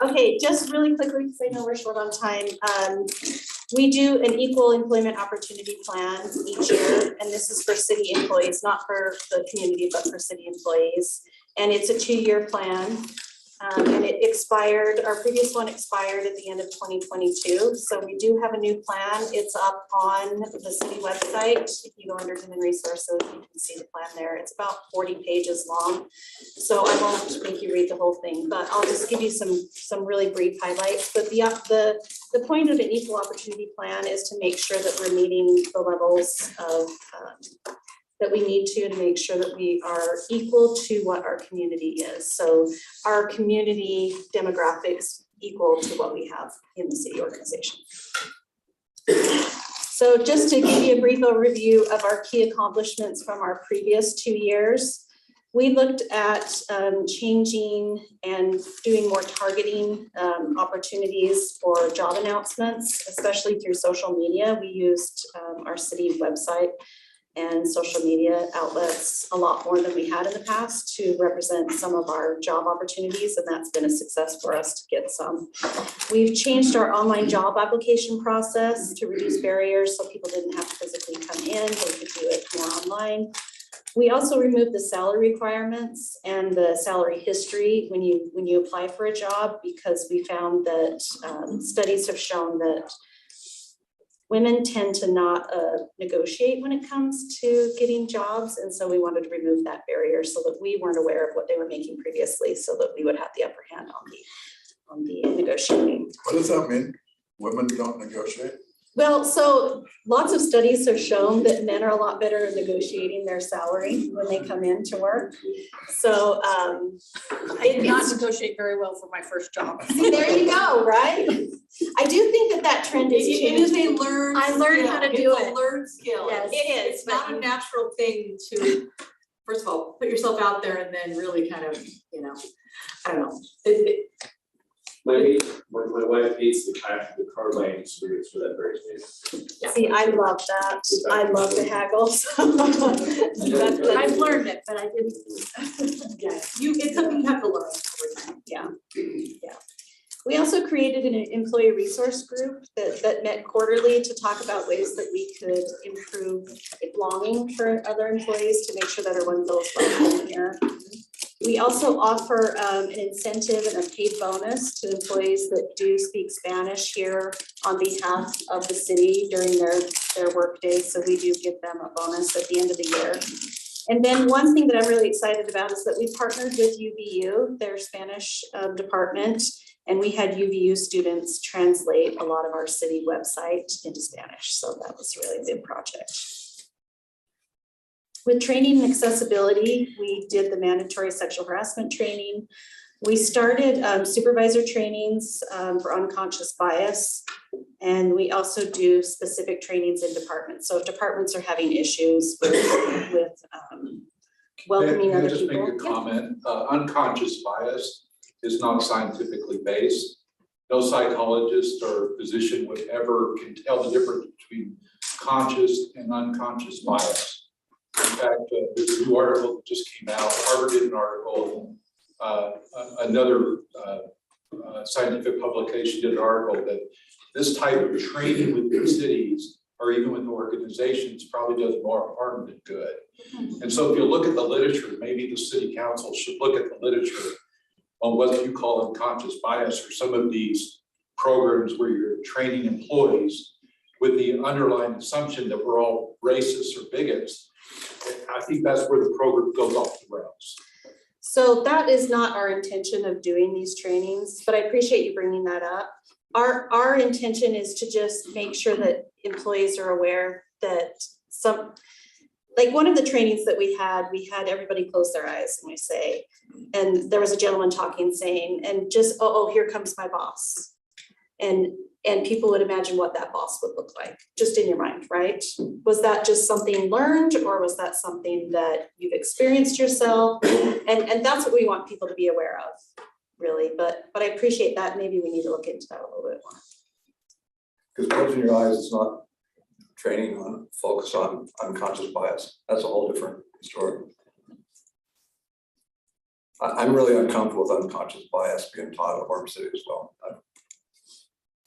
Okay, just really quickly, because I know we're short on time. We do an equal employment opportunity plan each year, and this is for city employees, not for the community, but for city employees. And it's a 2-year plan. And it expired, our previous one expired at the end of 2022. So we do have a new plan. It's up on the city website. If you go under human resources, you can see the plan there. It's about 40 pages long. So I won't make you read the whole thing, but I'll just give you some really brief highlights. But the point of an equal opportunity plan is to make sure that we're meeting the levels of that we need to make sure that we are equal to what our community is. So our community demographics equal to what we have in the city organization. So just to give you a brief overview of our key accomplishments from our previous 2 years, we looked at changing and doing more targeting opportunities for job announcements, especially through social media. We used our city website and social media outlets a lot more than we had in the past to represent some of our job opportunities, and that's been a success for us to get some. We've changed our online job application process to reduce barriers so people didn't have to physically come in, they could do it more online. We also removed the salary requirements and the salary history when you apply for a job, because we found that studies have shown that women tend to not negotiate when it comes to getting jobs. And so we wanted to remove that barrier so that we weren't aware of what they were making previously, so that we would have the upper hand on the negotiating. What does that mean? Women don't negotiate? Well, so lots of studies have shown that men are a lot better at negotiating their salary when they come in to work. So I did not negotiate very well for my first job. See, there you go, right? I do think that trend is changing. It is a learned. I learned how to do It's it. a learned skill. Yes, it is, It's not a natural thing to, first of all, put yourself out there and then really kind of, I don't know. My wife hates the car buying experience for that very reason. See, I love that. I love the haggle. I've learned it, but I didn't. Yeah, it's something you have to learn over time. Yeah. We also created an employee resource group that met quarterly to talk about ways that we could improve belonging for other employees to make sure that everyone feels welcome here. We also offer an incentive and a paid bonus to employees that do speak Spanish here on behalf of the city during their work day. So we do give them a bonus at the end of the year. And then one thing that I'm really excited about is that we partnered with UVU, their Spanish department, and we had UVU students translate a lot of our city website into Spanish. So that was really a big project. With training and accessibility, we did the mandatory sexual harassment training. We started supervisor trainings for unconscious bias, and we also do specific trainings in departments. So if departments are having issues with welcoming other people. Can I just make a comment? Unconscious bias is not scientifically based. No psychologist or physician would ever can tell the difference between conscious and unconscious bias. In fact, there's a new article that just came out. Harvard did an article. Another scientific publication did an article that this type of training within cities or even with organizations probably does more harm than good. And so if you look at the literature, maybe the city council should look at the literature on what you call unconscious bias or some of these programs where you're training employees with the underlying assumption that we're all racists or bigots. I think that's where the program goes off the rails. So that is not our intention of doing these trainings, but I appreciate you bringing that up. Our intention is to just make sure that employees are aware that like one of the trainings that we had everybody close their eyes and we say, and there was a gentleman talking saying, and just, oh, here comes my boss. And people would imagine what that boss would look like, just in your mind, right? Was that just something learned, or was that something that you've experienced yourself? And that's what we want people to be aware of, really. But I appreciate that. Maybe we need to look into that a little Because closing your eyes is not training on focus on unconscious bias. That's a whole different story. I'm really uncomfortable with unconscious bias being taught at Orem City as well.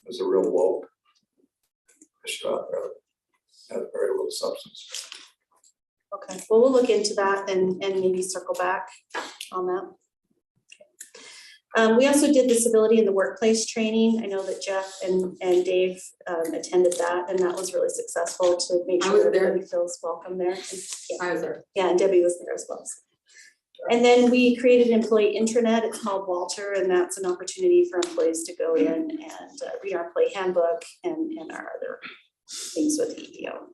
There's a real woke issue out there that has very little substance. Okay, well, we'll look into that and maybe circle back on that. We also did disability in the workplace training. I know that Jeff and Dave attended that, and that was really successful to make sure that everybody feels welcome there. And, yeah. I was there. Yeah, and Debbie was there as well. And then we created an employee intranet. It's called Walter, and that's an opportunity for employees to go in and read our employee handbook and our other things with EEO.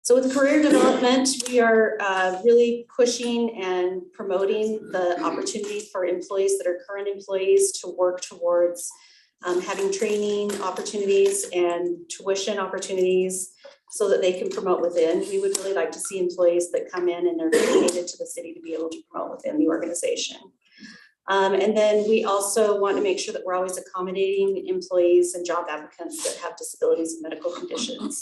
So with career development, we are really pushing and promoting the opportunity for employees that are current employees to work towards having training opportunities and tuition opportunities so that they can promote within. We would really like to see employees that come in and they're dedicated to the city to be able to promote within the organization. And then we also want to make sure that we're always accommodating employees and job applicants that have disabilities and medical conditions.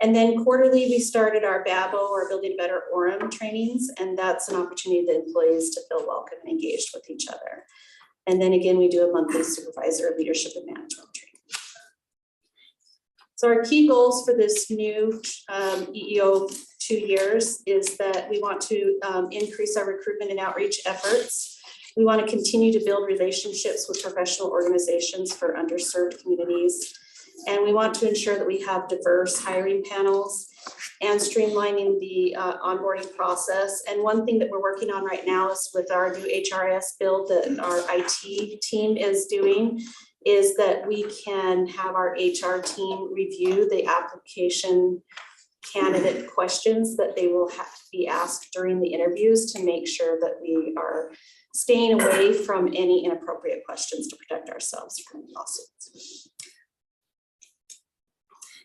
And then quarterly, we started our BABO, or Building a Better Orem trainings, and that's an opportunity for employees to feel welcome and engaged with each other. And then again, we do a monthly supervisor leadership and management training. So our key goals for this new EEO 2 years is that we want to increase our recruitment and outreach efforts. We want to continue to build relationships with professional organizations for underserved communities. And we want to ensure that we have diverse hiring panels and streamlining the onboarding process. And one thing that we're working on right now is with our new HRS build that our IT team is doing, is that we can have our HR team review the application candidate questions that they will have to be asked during the interviews to make sure that we are staying away from any inappropriate questions to protect ourselves from lawsuits.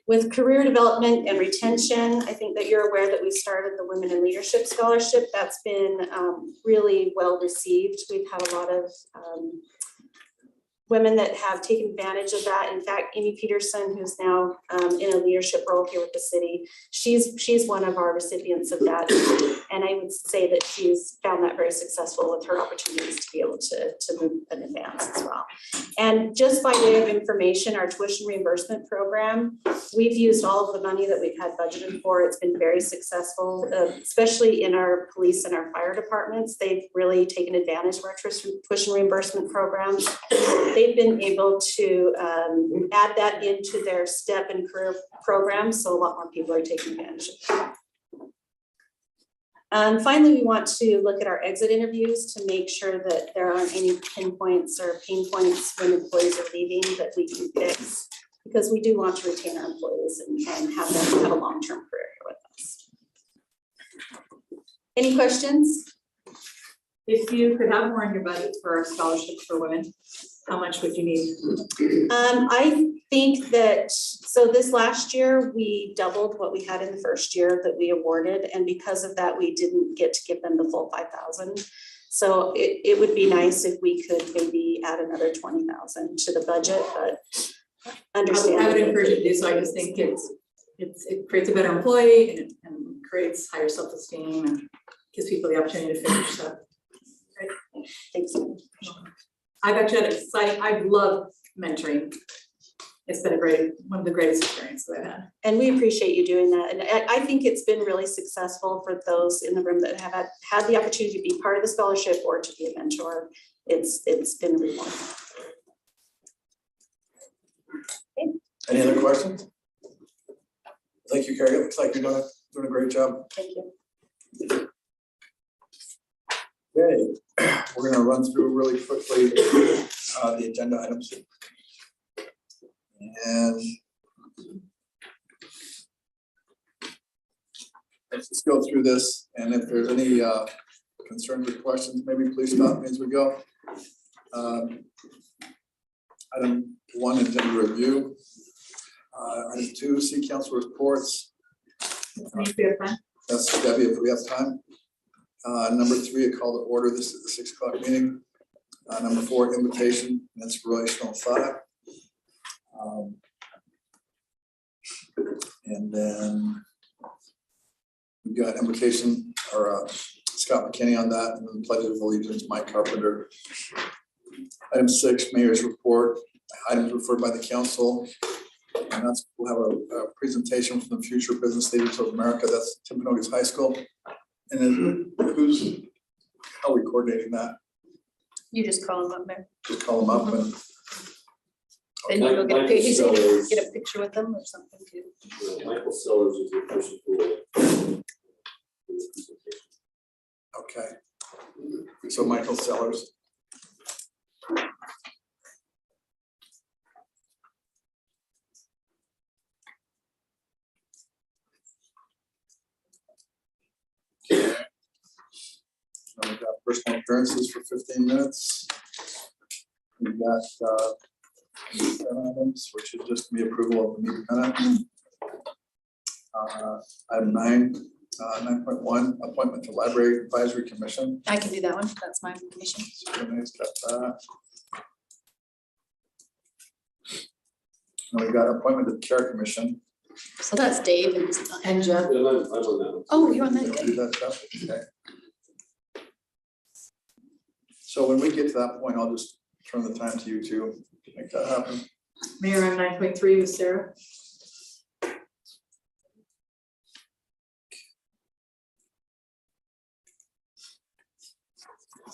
With career development and retention, I think that you're aware that we started the Women in Leadership Scholarship. That's been really well received. We've had a lot of women that have taken advantage of that. In fact, Amy Peterson, who's now in a leadership role here with the city, she's one of our recipients of that. And I would say that she's found that very successful with her opportunities to be able to move and advance as well. And just by way of information, our tuition reimbursement program, we've used all of the money that we've had budgeted for. It's been very successful, especially in our police and our fire departments. They've really taken advantage of our tuition reimbursement programs. They've been able to add that into their STEP and career programs, so a lot more people are taking advantage of that. Finally, we want to look at our exit interviews to make sure that there aren't any pinpoints or pain points when employees are leaving that we can fix, because we do want to retain our employees and have them have a long-term career here with us. Any questions? If you could have more in your budget for our scholarships for women, how much would you need? I think that, so this last year, we doubled what we had in the first year that we awarded. And because of that, we didn't get to give them the full 5,000. So it would be nice if we could maybe add another 20,000 to the budget, but understand. I would encourage you to do so. I just think it creates a better employee and creates higher self-esteem and gives people the opportunity to finish stuff. Right. Thanks. I've actually had exciting, I've loved mentoring. It's been one of the greatest experiences I've had. And we appreciate you doing that. And I think it's been really successful for those in the room that have had the opportunity to be part of the scholarship or to be a mentor. It's been rewarding. Okay. Any other questions? Thank you, Carrie. It looks like you're doing a great job. Thank you. Okay, we're going to run through really quickly the agenda items. And let's just go through this. And if there's any concerns or questions, maybe please stop me as we go. Item 1, agenda review. Item 2, city council reports. That's Debbie, if we have time. Number 3, a call to order. This is the 6 o'clock meeting. Number 4, invitation and inspirational 5. And then we've got invocation or Scott McKinney on that, and then pledge of allegiance, Mike Carpenter. Item 6, mayor's report, items referred by the council. And that's, we'll have a presentation from the future business leaders of America. That's Timpanogos High School. And then how are we coordinating that? You just call them up, Mayor. Just call them up and. Then you go get a Michael picture, Sellers. get a picture with them or something too. Michael Sellers is the person who will. Okay. So Michael Sellers. Now we've got personal appearances for 15 minutes. We've got 7 items, which is just me approval of the meeting minute. Item 9, 9.1, appointment to Library Advisory Commission. I can do that one. That's my commission. So Renee's got that. And we've got appointment to the Care Commission. So that's Dave and Jeff. I'm on that one. Oh, you're on that, Do good. that stuff? Okay. So when we get to that point, I'll just turn the time to you two to make that happen. Mayor, I'm 9.3 with Sarah.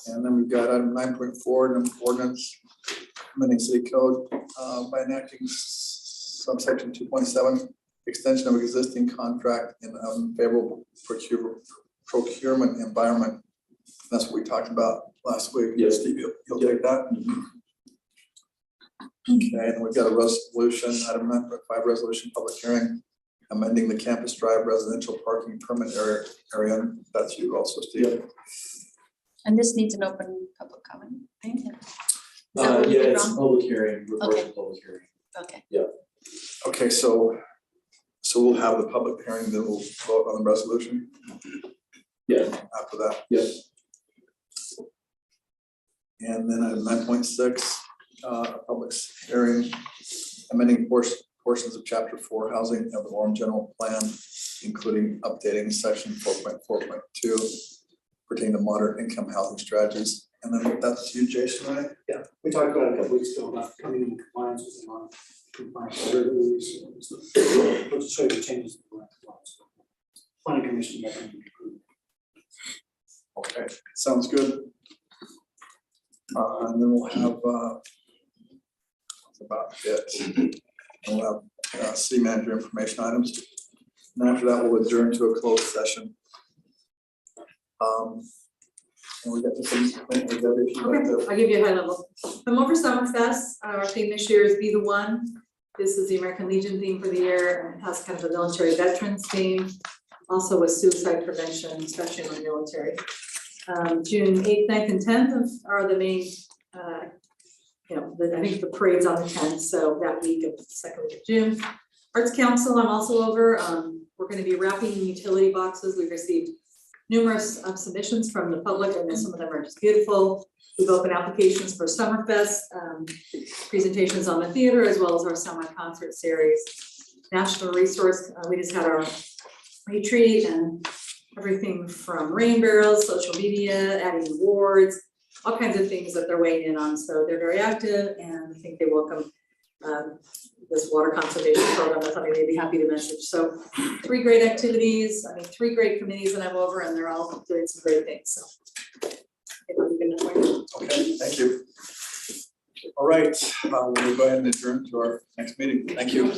And then we've got item 9.4, an ordinance amending city code by enacting subsection 2.7, extension of existing contract in unfavorable procurement environment. That's what we talked about last week. Yes. Steve, you'll take that. Okay, and we've got a resolution, item 9.5, resolution, public hearing, amending the Campus Drive residential parking permit area. That's you also, Steve. And this needs an open public comment. Thank you. Is that what we Yeah, did it's a wrong? public hearing, report Okay. to public hearing. Okay. Okay, so we'll have the public hearing, then we'll vote on the resolution Yeah, after that. yes. And then item 9.6, public hearing, amending portions of chapter 4 housing of the Orem general plan, including updating section 4.4.2 pertaining to moderate income housing strategies. And then that's you, Jason, right? Yeah, we talked about it a couple weeks ago about coming in compliance with the non-compliance order rules. We'll just show you the changes. Planning commission recommended approval. Okay, sounds good. And then we'll have, that's about it. And we'll have city manager information items. And after that, we'll adjourn to a closed session. And we got this. Okay, I'll give you a high level. From over Summerfest, our theme this year is Be the One. This is the American Legion theme for the year, and it has kind of a military veterans theme, also with suicide prevention, especially in the military. June 8th, 9th, and 10th are the main, I think the parade's on the 10th, so that week of the second week of June. Arts Council, I'm also over. We're going to be wrapping utility boxes. We've received numerous submissions from the public, and some of them are just beautiful. We've opened applications for Summerfest, presentations on the theater, as well as our summer concert series. National Resource, we just had our retreat, and everything from rain barrels, social media, adding awards, all kinds of things that they're weighing in on. So they're very active, and I think they welcome this water conservation program. That's something they'd be happy to message. So 3 great activities, 3 great committees that I'm over, and they're all doing some great things. So Okay, thank you. All right, we'll go ahead and adjourn to our next meeting. Thank you.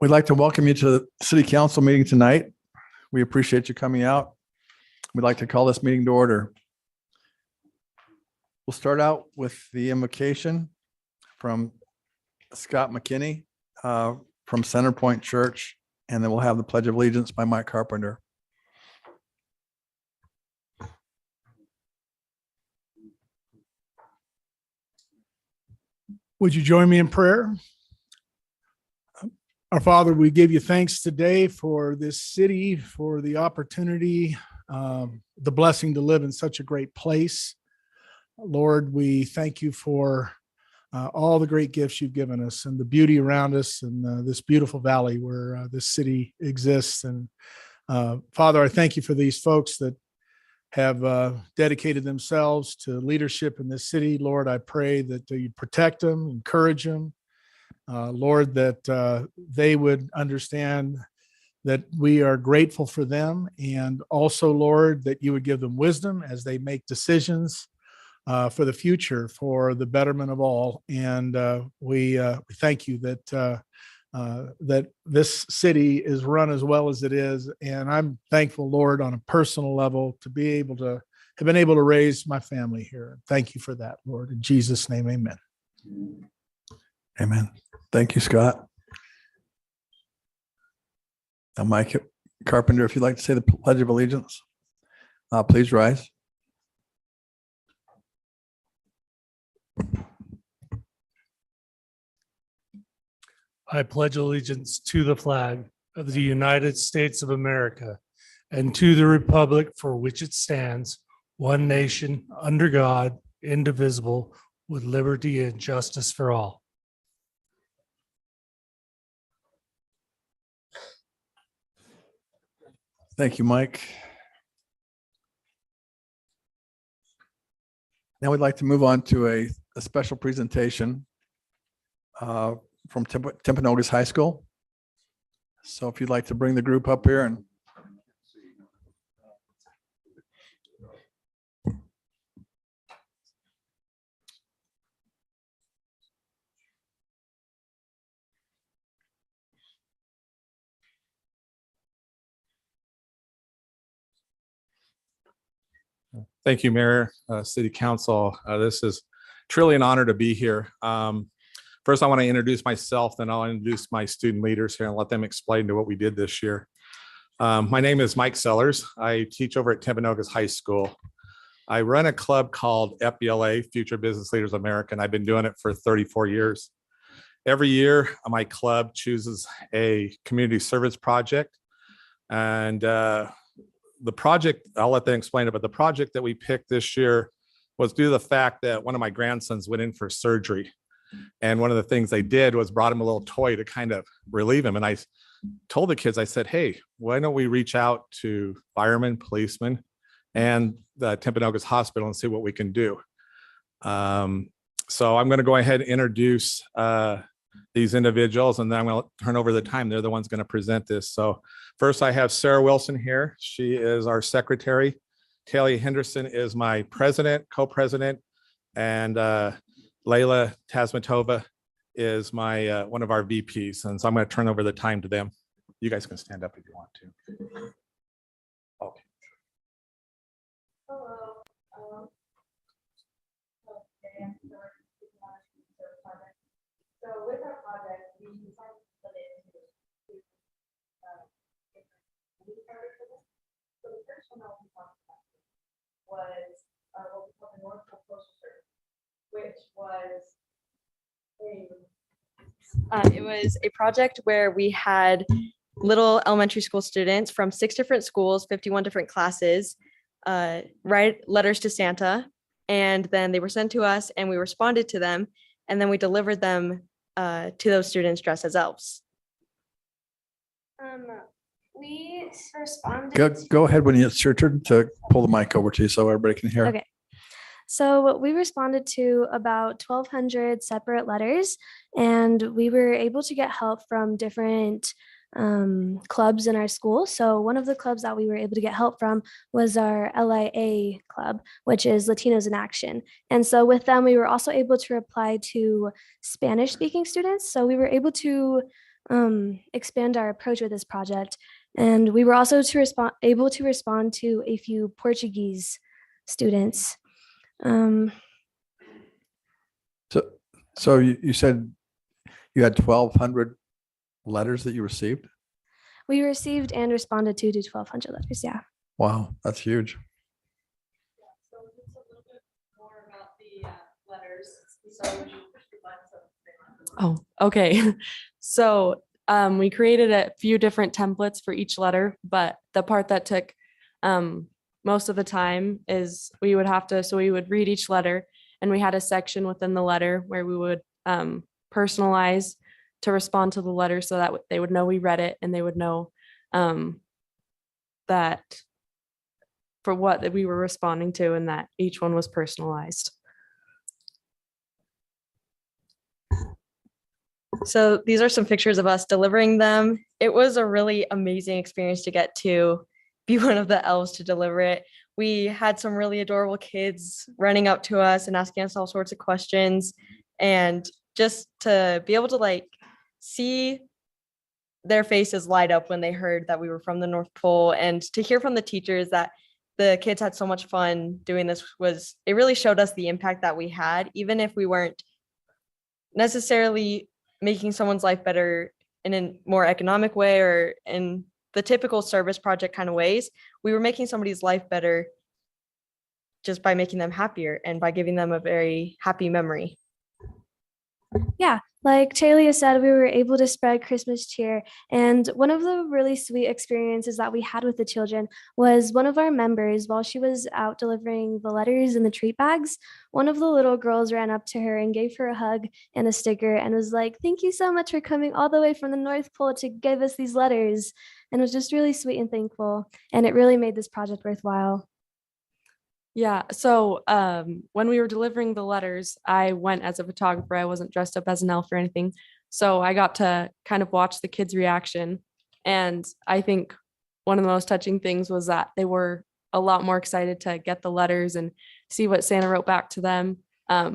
We'd like to welcome you to the city council meeting tonight. We appreciate you coming out. We'd like to call this meeting to order. We'll start out with the invocation from Scott McKinney from Centerpoint Church, and then we'll have the Pledge of Allegiance by Mike Carpenter. Would you join me in prayer? Our Father, we give you thanks today for this city, for the opportunity, the blessing to live in such a great place. Lord, we thank you for all the great gifts you've given us and the beauty around us and this beautiful valley where this city exists. And Father, I thank you for these folks that have dedicated themselves to leadership in this city. Lord, I pray that you protect them, encourage them. Lord, that they would understand that we are grateful for them, and also, Lord, that you would give them wisdom as they make decisions for the future, for the betterment of all. And we thank you that that this city is run as well as it is. And I'm thankful, Lord, on a personal level, to be able to have been able to raise my family here. Thank you for that, Lord. In Jesus' name, amen. Amen. Thank you, Scott. Now, Mike Carpenter, if you'd like to say the Pledge of Allegiance, please rise. I pledge allegiance to the flag of the United States of America and to the republic for which it stands, one nation, under God, indivisible, with liberty and justice for all. Thank you, Mike. Now we'd like to move on to a special presentation from Timpanogos High School. So if you'd like to bring the group up here and Thank you, Mayor, City Council. This is truly an honor to be here. First, I want to introduce myself, then I'll introduce my student leaders here and let them explain to what we did this year. My name is Mike Sellers. I teach over at Timpanogos High School. I run a club called FBLA, Future Business Leaders America, and I've been doing it for 34 years. Every year, my club chooses a community service project, and the project, I'll let them explain it, but the project that we picked this year was due to the fact that one of my grandsons went in for surgery. And one of the things they did was brought him a little toy to kind of relieve him. And I told the kids, I said, hey, why don't we reach out to firemen, policemen, and the Timpanogos Hospital and see what we can do. So I'm going to go ahead and introduce these individuals, and then I'm going to turn over the time. They're the ones going to present this. So first, I have Sarah Wilson here. She is our secretary. Talia Henderson is my president, co-president, and Layla Tasmatova is my one of our VPs. And so I'm going to turn over the time to them. You guys can stand up if you want to. Okay. Hello. So with our project, we decided to split it into two different for this. So the first one that we talked about was what we call the North Pole Social Service, which was it was a project where we had little elementary school students from 6 different schools, 51 different classes, write letters to Santa, and then they were sent to us and we responded to them, and then we delivered them to those students dressed as elves. We responded. go ahead when it's your turn to pull the mic over to you so everybody can hear. Okay. So we responded to about 1,200 separate letters, and we were able to get help from different clubs in our school. So one of the clubs that we were able to get help from was our LIA club, which is Latinos in Action. And so with them, we were also able to apply to Spanish speaking students. So we were able to expand our approach with this project. And we were also able to respond to a few Portuguese students. So you said you had 1,200 letters that you received? We received and responded to 1,200 letters, yeah. Wow, that's huge. So just a little bit more about the letters. Oh, okay. So we created a few different templates for each letter, but the part that took most of the time is we would read each letter, and we had a section within the letter where we would personalize to respond to the letter so that they would know we read it, and they would know that for what that we were responding to, and that each one was personalized. So these are some pictures of us delivering them. It was a really amazing experience to get to be one of the elves to deliver it. We had some really adorable kids running up to us and asking us all sorts of questions, and just to be able to like see their faces light up when they heard that we were from the North Pole, and to hear from the teachers that the kids had so much fun doing this it really showed us the impact that we had, even if we weren't necessarily making someone's life better in a more economic way or in the typical service project kind of ways. We were making somebody's life better just by making them happier and by giving them a very happy memory. Yeah, like Talia said, we were able to spread Christmas cheer. And one of the really sweet experiences that we had with the children was one of our members, while she was out delivering the letters in the treat bags, one of the little girls ran up to her and gave her a hug and a sticker and was like, "Thank you so much for coming all the way from the North Pole to give us these letters." And was just really sweet and thankful. And it really made this project worthwhile. Yeah, so when we were delivering the letters, I went as a photographer. I wasn't dressed up as an elf or anything. So I got to kind of watch the kids' reaction. And I think one of the most touching things was that they were a lot more excited to get the letters and see what Santa wrote back to them,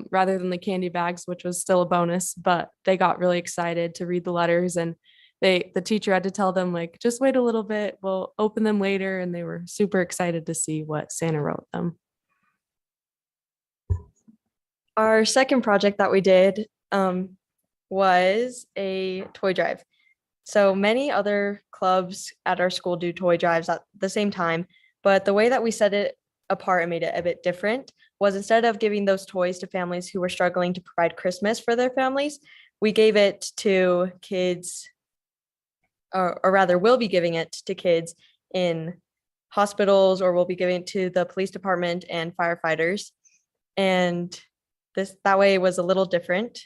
rather than the candy bags, which was still a bonus. But they got really excited to read the letters, and the teacher had to tell them, like, just wait a little bit, we'll open them later. And they were super excited to see what Santa wrote them. Our second project that we did was a toy drive. So many other clubs at our school do toy drives at the same time, but the way that we set it apart and made it a bit different was, instead of giving those toys to families who were struggling to provide Christmas for their families, we gave it to kids, or rather will be giving it to kids in hospitals, or we'll be giving it to the police department and firefighters. And that way it was a little different.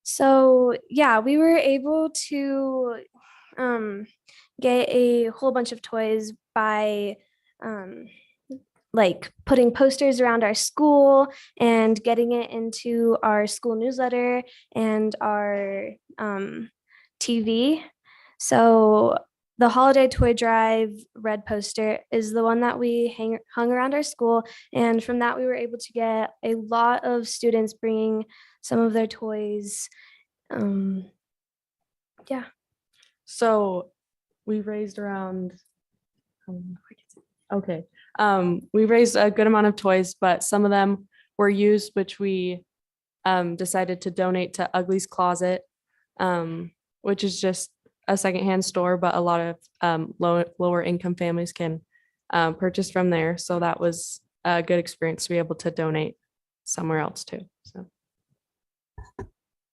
So yeah, we were able to get a whole bunch of toys by like putting posters around our school and getting it into our school newsletter and our TV. So the holiday toy drive red poster is the one that we hung around our school. And from that, we were able to get a lot of students bringing some of their toys. Yeah. So we raised around, we raised a good amount of toys, but some of them were used, which we decided to donate to Ugly's Closet, which is just a secondhand store, but a lot of lower income families can purchase from there. So that was a good experience to be able to donate somewhere else too. So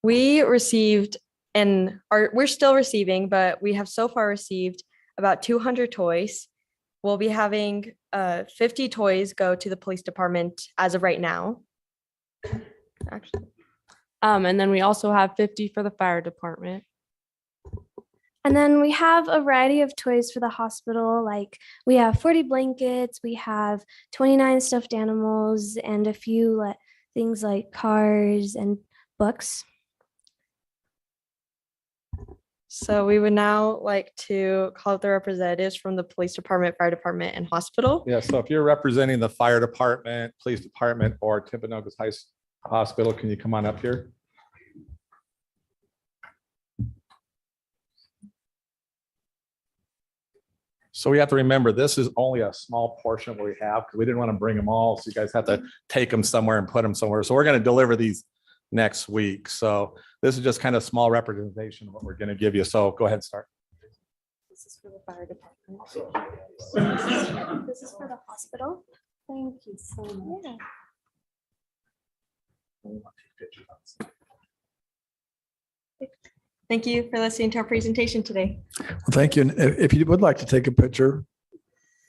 we received, and we're still receiving, but we have so far received about 200 toys. We'll be having 50 toys go to the police department as of right now. Actually. And then we also have 50 for the fire department. And then we have a variety of toys for the hospital. Like we have 40 blankets, we have 29 stuffed animals, and a few things like cars and books. So we would now like to call up the representatives from the police department, fire department, and hospital. Yeah, so if you're representing the fire department, police department, or Timpanogos Hospital, can you come on up here? So we have to remember, this is only a small portion we have, because we didn't want to bring them all, so you guys have to take them somewhere and put them somewhere. So we're going to deliver these next week. So this is just kind of small representation of what we're going to give you. So go ahead and start. This is for the fire department. This is for the hospital. Thank you so much. Thank you for listening to our presentation today. Well, thank you. And if you would like to take a picture,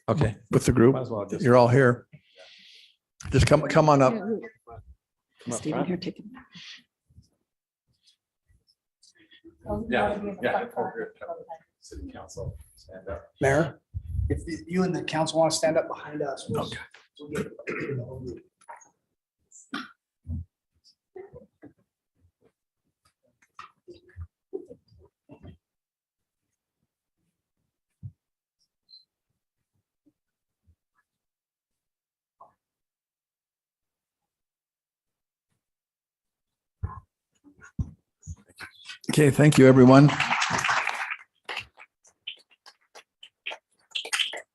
okay, with the group, Might as well just- you're all here. Just come on up. Stephen, here, take it. Yeah. City council, stand up. Mayor, if you and the council want to stand up behind us. we'll- Okay. we'll get the picture of the whole group. Okay, thank you, everyone.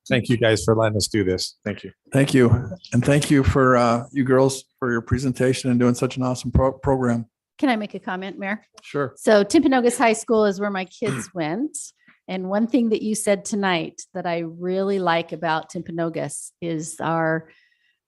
Thank you guys for letting us do this. Thank you. Thank you. And thank you for you girls for your presentation and doing such an awesome program. Can I make a comment, Mayor? Sure. So Timpanogos High School is where my kids went. And one thing that you said tonight that I really like about Timpanogos is our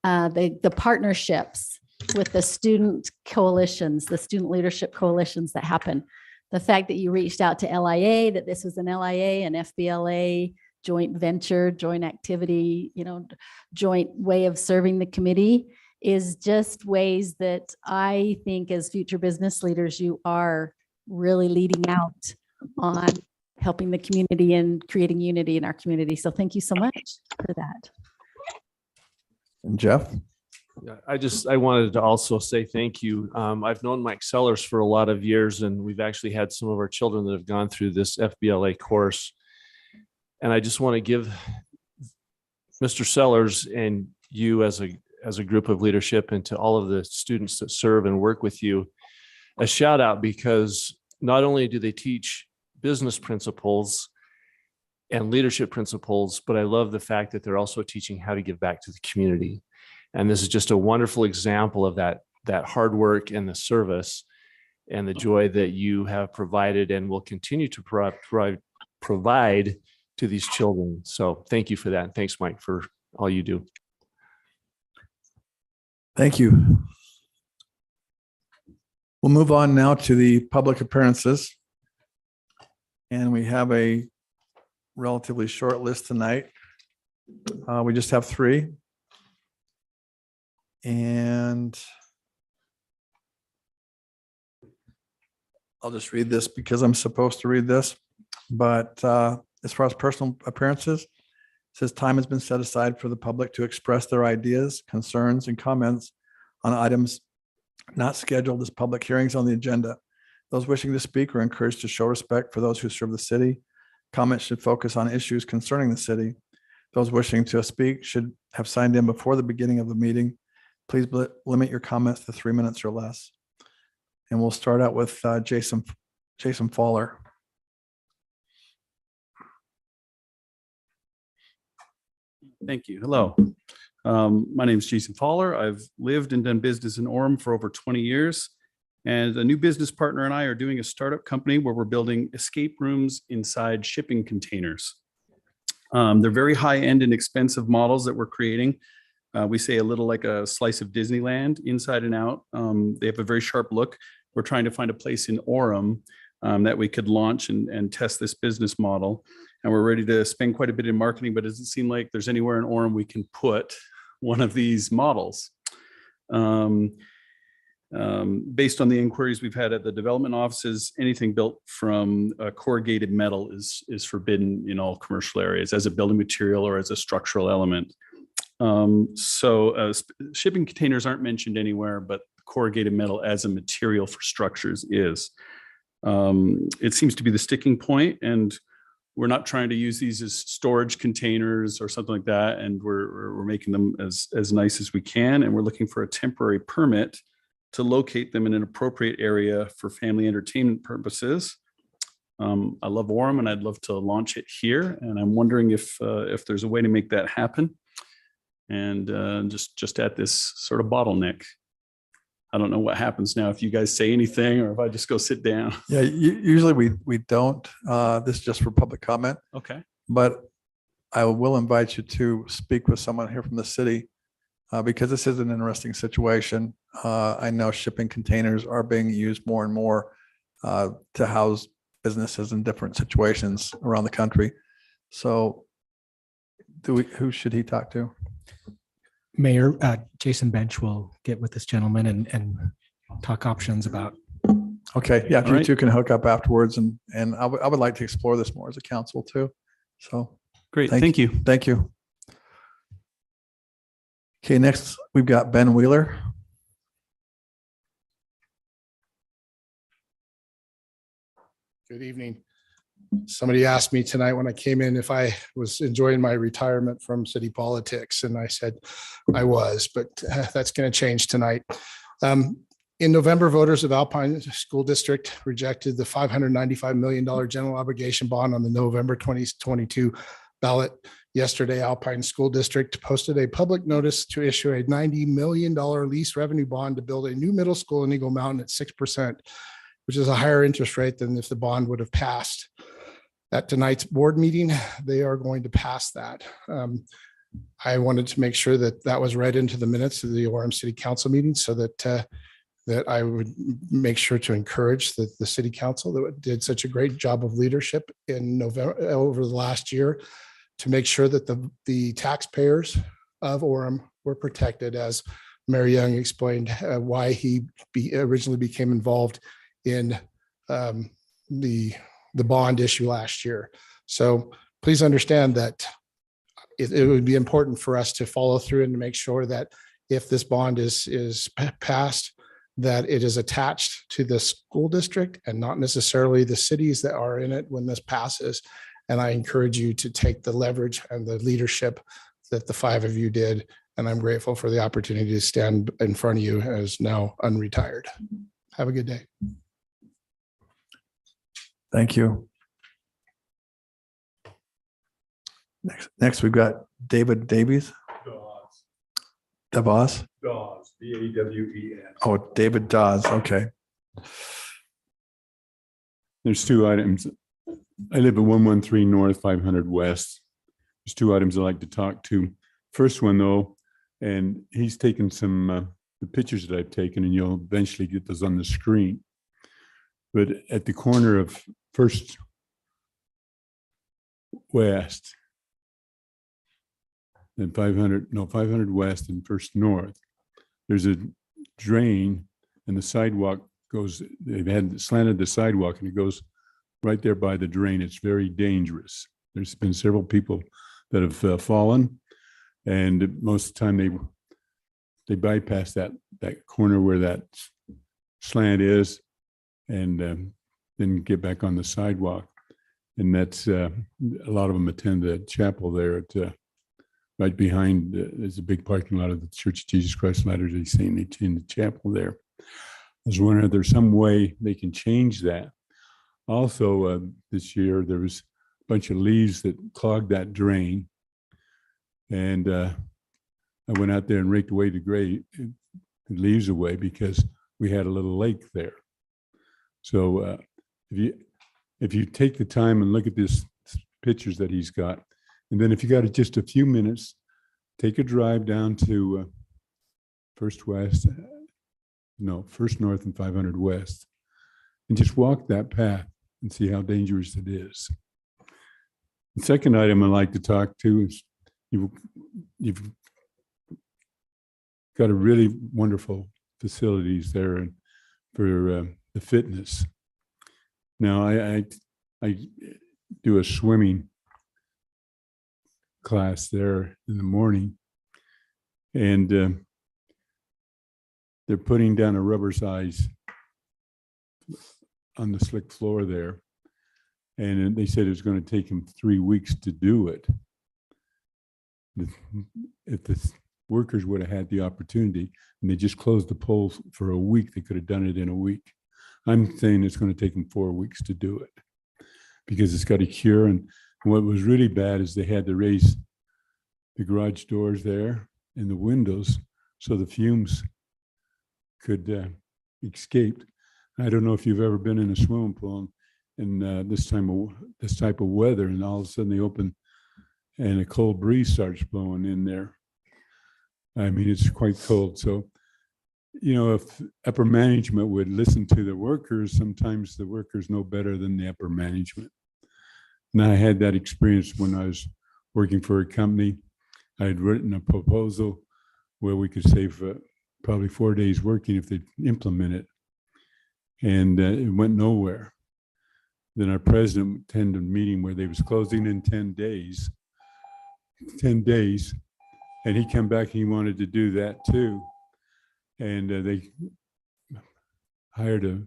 the partnerships with the student coalitions, the student leadership coalitions that happen. The fact that you reached out to LIA, that this was an LIA and FBLA joint venture, joint activity, joint way of serving the committee is just ways that I think as future business leaders, you are really leading out on helping the community and creating unity in our community. So thank you so much for that. And Jeff? Yeah, I wanted to also say thank you. I've known Mike Sellers for a lot of years, and we've actually had some of our children that have gone through this FBLA course. And I just want to give Mr. Sellers and you as a group of leadership, and to all of the students that serve and work with you, a shout out, because not only do they teach business principles and leadership principles, but I love the fact that they're also teaching how to give back to the community. And this is just a wonderful example of that hard work and the service and the joy that you have provided and will continue to provide to these children. So thank you for that. And thanks, Mike, for all you do. Thank you. We'll move on now to the public appearances. And we have a relatively short list tonight. We just have 3. And I'll just read this because I'm supposed to read this. But as far as personal appearances, it says time has been set aside for the public to express their ideas, concerns, and comments on items not scheduled as public hearings on the agenda. Those wishing to speak are encouraged to show respect for those who serve the city. Comments should focus on issues concerning the city. Those wishing to speak should have signed in before the beginning of the meeting. Please limit your comments to 3 minutes or less. And we'll start out with Jason Fowler. Thank you. Hello. My name is Jason Fowler. I've lived and done business in Orem for over 20 years. And a new business partner and I are doing a startup company where we're building escape rooms inside shipping containers. They're very high-end and expensive models that we're creating. We say a little like a slice of Disneyland inside and out. They have a very sharp look. We're trying to find a place in Orem that we could launch and test this business model. And we're ready to spend quite a bit in marketing, but it doesn't seem like there's anywhere in Orem we can put one of these models. Based on the inquiries we've had at the development offices, anything built from corrugated metal is forbidden in all commercial areas as a building material or as a structural element. Shipping containers aren't mentioned anywhere, but corrugated metal as a material for structures is. It seems to be the sticking point, and we're not trying to use these as storage containers or something like that. And we're making them as nice as we can. And we're looking for a temporary permit to locate them in an appropriate area for family entertainment purposes. I love Orem and I'd love to launch it here. And I'm wondering if there's a way to make that happen. And just at this sort of bottleneck. I don't know what happens now if you guys say anything or if I just go sit down. Yeah, usually we don't. This is just for public comment. Okay. But I will invite you to speak with someone here from the city because this is an interesting situation. I know shipping containers are being used more and more to house businesses in different situations around the country. So who should he talk to? Mayor, Jason Bench will get with this gentleman and talk options about. Okay, yeah, if All you right. two can hook up afterwards, and I would like to explore this more as a council too. So Great, thank you. Thank you. Okay, next we've got Ben Wheeler. Good evening. Somebody asked me tonight when I came in if I was enjoying my retirement from city politics, and I said I was, but that's going to change tonight. In November, voters of Alpine School District rejected the $595 million general obligation bond on the November 2022 ballot. Yesterday, Alpine School District posted a public notice to issue a $90 million lease revenue bond to build a new middle school in Eagle Mountain at 6%, which is a higher interest rate than if the bond would have passed. At tonight's board meeting, they are going to pass that. I wanted to make sure that that was read into the minutes of the Orem City Council meeting so that that I would make sure to encourage the city council that did such a great job of leadership in November over the last year to make sure that the taxpayers of Orem were protected, as Mary Young explained why he originally became involved in the bond issue last year. So please understand that it would be important for us to follow through and to make sure that if this bond is passed, that it is attached to the school district and not necessarily the cities that are in it when this passes. And I encourage you to take the leverage and the leadership that the five of you did. And I'm grateful for the opportunity to stand in front of you as now unretired. Have a good day. Thank you. Next we've got David Davies. DeVos. Dawes, D-A-W-E-S. Oh, David Dawes. Okay. There's two items. I live at 113 North, 500 West. There's two items I'd like to talk to. First one though, and he's taken some the pictures that I've taken, and you'll eventually get those on the screen. But at the corner of First West and 500 West and First North, there's a drain and the sidewalk goes, they've had slanted the sidewalk and it goes right there by the drain. It's very dangerous. There's been several people that have fallen, and most of the time they bypass that corner where that slant is and then get back on the sidewalk. And that's a lot of them attend the chapel there at right behind. There's a big parking lot of the Church of Jesus Christ of Latter-day Saints in the chapel there. I was wondering if there's some way they can change that. Also, this year there was a bunch of leaves that clogged that drain, and I went out there and raked away the leaves away because we had a little lake there. So if you take the time and look at this pictures that he's got, and then if you got just a few minutes, take a drive down to First North and 500 West, and just walk that path and see how dangerous it is. The second item I'd like to talk to is you've got a really wonderful facilities there for the fitness. Now I do a swimming class there in the morning, and they're putting down a rubber size on the slick floor there. And they said it was going to take them 3 weeks to do it. If the workers would have had the opportunity and they just closed the polls for a week, they could have done it in a week. I'm saying it's going to take them 4 weeks to do it because it's got a cure. And what was really bad is they had to raise the garage doors there and the windows so the fumes could escape. I don't know if you've ever been in a swimming pool and this type of weather, and all of a sudden they open and a cold breeze starts blowing in there. I mean, it's quite cold. So, you know, if upper management would listen to the workers, sometimes the workers know better than the upper management. And I had that experience when I was working for a company. I had written a proposal where we could save probably 4 days working if they implement it. And it went nowhere. Then our president attended a meeting where they was closing in 10 days. 10 days. And he came back and he wanted to do that too. And they hired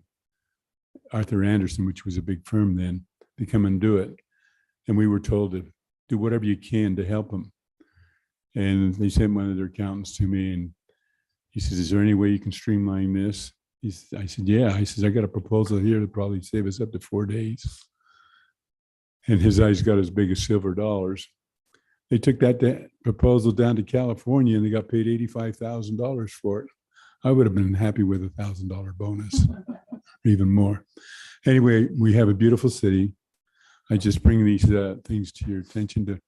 Arthur Anderson, which was a big firm then, to come and do it. And we were told to do whatever you can to help them. And they sent one of their accountants to me and he says, is there any way you can streamline this? I said, yeah. I says, I got a proposal here to probably save us up to 4 days. And his eyes got as big as silver dollars. They took that proposal down to California and they got paid $85,000 for it. I would have been happy with $1,000 bonus, even more. Anyway, we have a beautiful city. I just bring these things to your attention to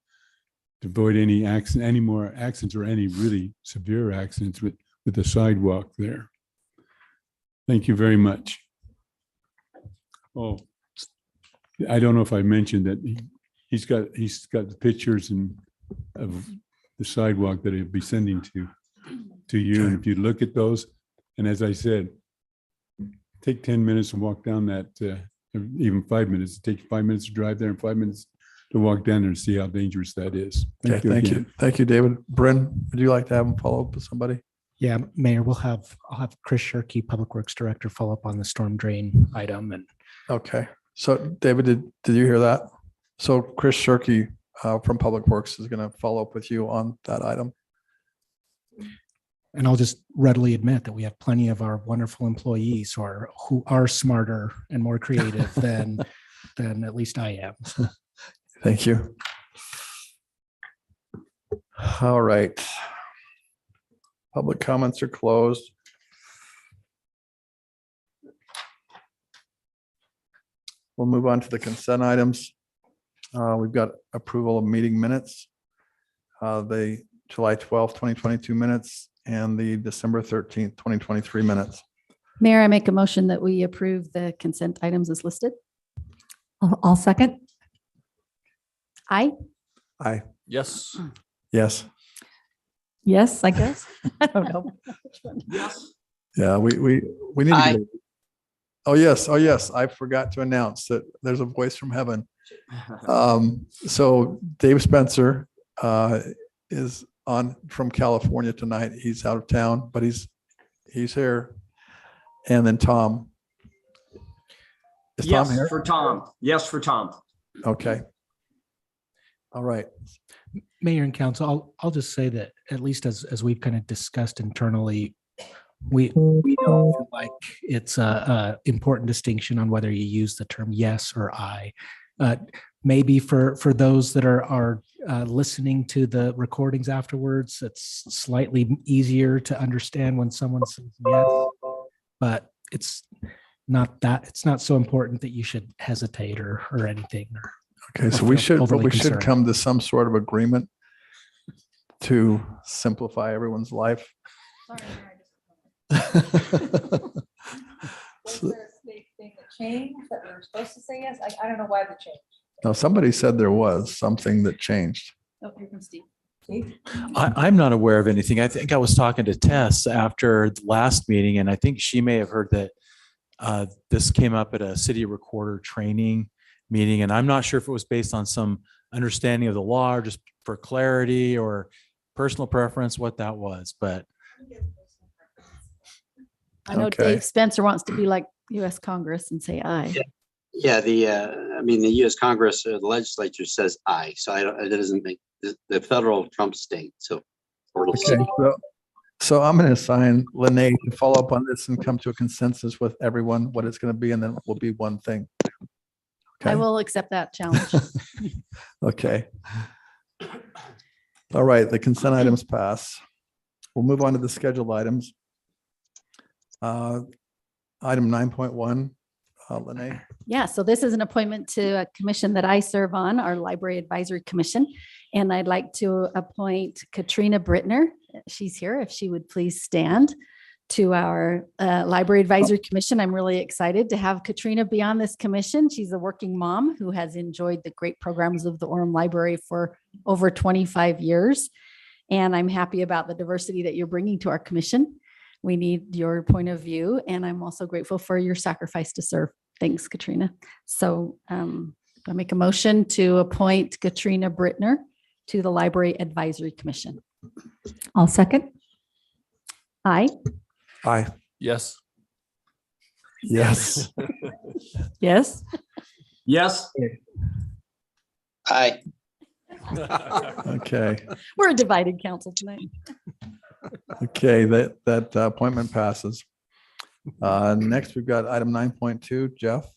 avoid any more accidents or any really severe accidents with the sidewalk there. Thank you very much. Oh, I don't know if I mentioned that he's got the pictures of the sidewalk that he'll be sending to you. And if you look at those, and as I said, take 10 minutes and walk down that, even 5 minutes. It takes 5 minutes to drive there and 5 minutes to walk down there and see how dangerous that is. Thank you. Thank you, David. Bryn, would you like to have him follow up with somebody? Yeah, Mayor, I'll have Chris Shirkey, Public Works Director, follow up on the storm drain item. And Okay. So David, did you hear that? So Chris Shirkey from Public Works is going to follow up with you on that item. I'll just readily admit that we have plenty of our wonderful employees who are smarter and more creative than at least I am. Thank you. All right. Public comments are closed. We'll move on to the consent items. We've got approval of meeting minutes, the July 12th, 2022 minutes, and the December 13th, 2023 minutes. Mayor, I make a motion that we approve the consent items as listed. I'll second. Aye. Aye. Yes. Yes. Yes, I guess. I don't know. Yes. Yeah, we need to get. Oh, yes. I forgot to announce that there's a voice from heaven. So Dave Spencer is on from California tonight. He's out of town, but he's here. And then Tom. Is Tom here? For Tom. Yes, for Tom. Okay. All right. Mayor and Council, I'll just say that at least as we've kind of discussed internally, we don't feel like it's a important distinction on whether you use the term yes or I. Maybe for those that are listening to the recordings afterwards, it's slightly easier to understand when someone says yes, but it's not so important that you should hesitate or anything. Okay, so we should come to some sort of agreement to simplify everyone's life. Was there a big thing that changed that we were supposed to say yes? I don't know why the change. No, somebody said there was something that changed. Oh, here comes Steve. Steve? I'm not aware of anything. I think I was talking to Tess after the last meeting, and I think she may have heard that this came up at a city recorder training meeting, and I'm not sure if it was based on some understanding of the law or just for clarity or personal preference, what that was, but I know Dave Spencer wants to be like US Congress and say aye. Yeah, I mean, the US Congress, the legislature says aye, so I don't, it doesn't make, the federal Trump state, so. Okay, so I'm going to assign Lene to follow up on this and come to a consensus with everyone what it's going to be, and then it will be one thing. I will accept that challenge. Okay. All right, the consent items pass. We'll move on to the scheduled items. Item 9.1, Lene. Yeah, so this is an appointment to a commission that I serve on, our Library Advisory Commission. And I'd like to appoint Katrina Brittner. She's here, if she would please stand, to our Library Advisory Commission. I'm really excited to have Katrina be on this commission. She's a working mom who has enjoyed the great programs of the Orem Library for over 25 years. And I'm happy about the diversity that you're bringing to our commission. We need your point of view, and I'm also grateful for your sacrifice to serve. Thanks, Katrina. So I make a motion to appoint Katrina Brittner to the Library Advisory Commission. I'll second. Aye. Aye. Yes. Yes. Yes. Yes. Aye. Okay. We're a divided council tonight. Okay, that appointment passes. Next, we've got item 9.2, Jeff.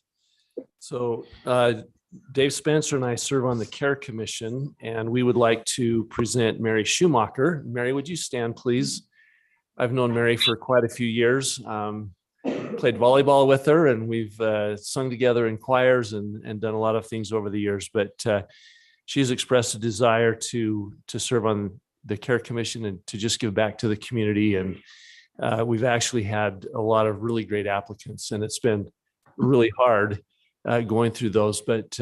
So Dave Spencer and I serve on the Care Commission, and we would like to present Mary Schumacher. Mary, would you stand, please? I've known Mary for quite a few years. Played volleyball with her, and we've sung together in choirs and done a lot of things over the years. But she's expressed a desire to serve on the Care Commission and to just give back to the community. And we've actually had a lot of really great applicants, and it's been really hard going through those. But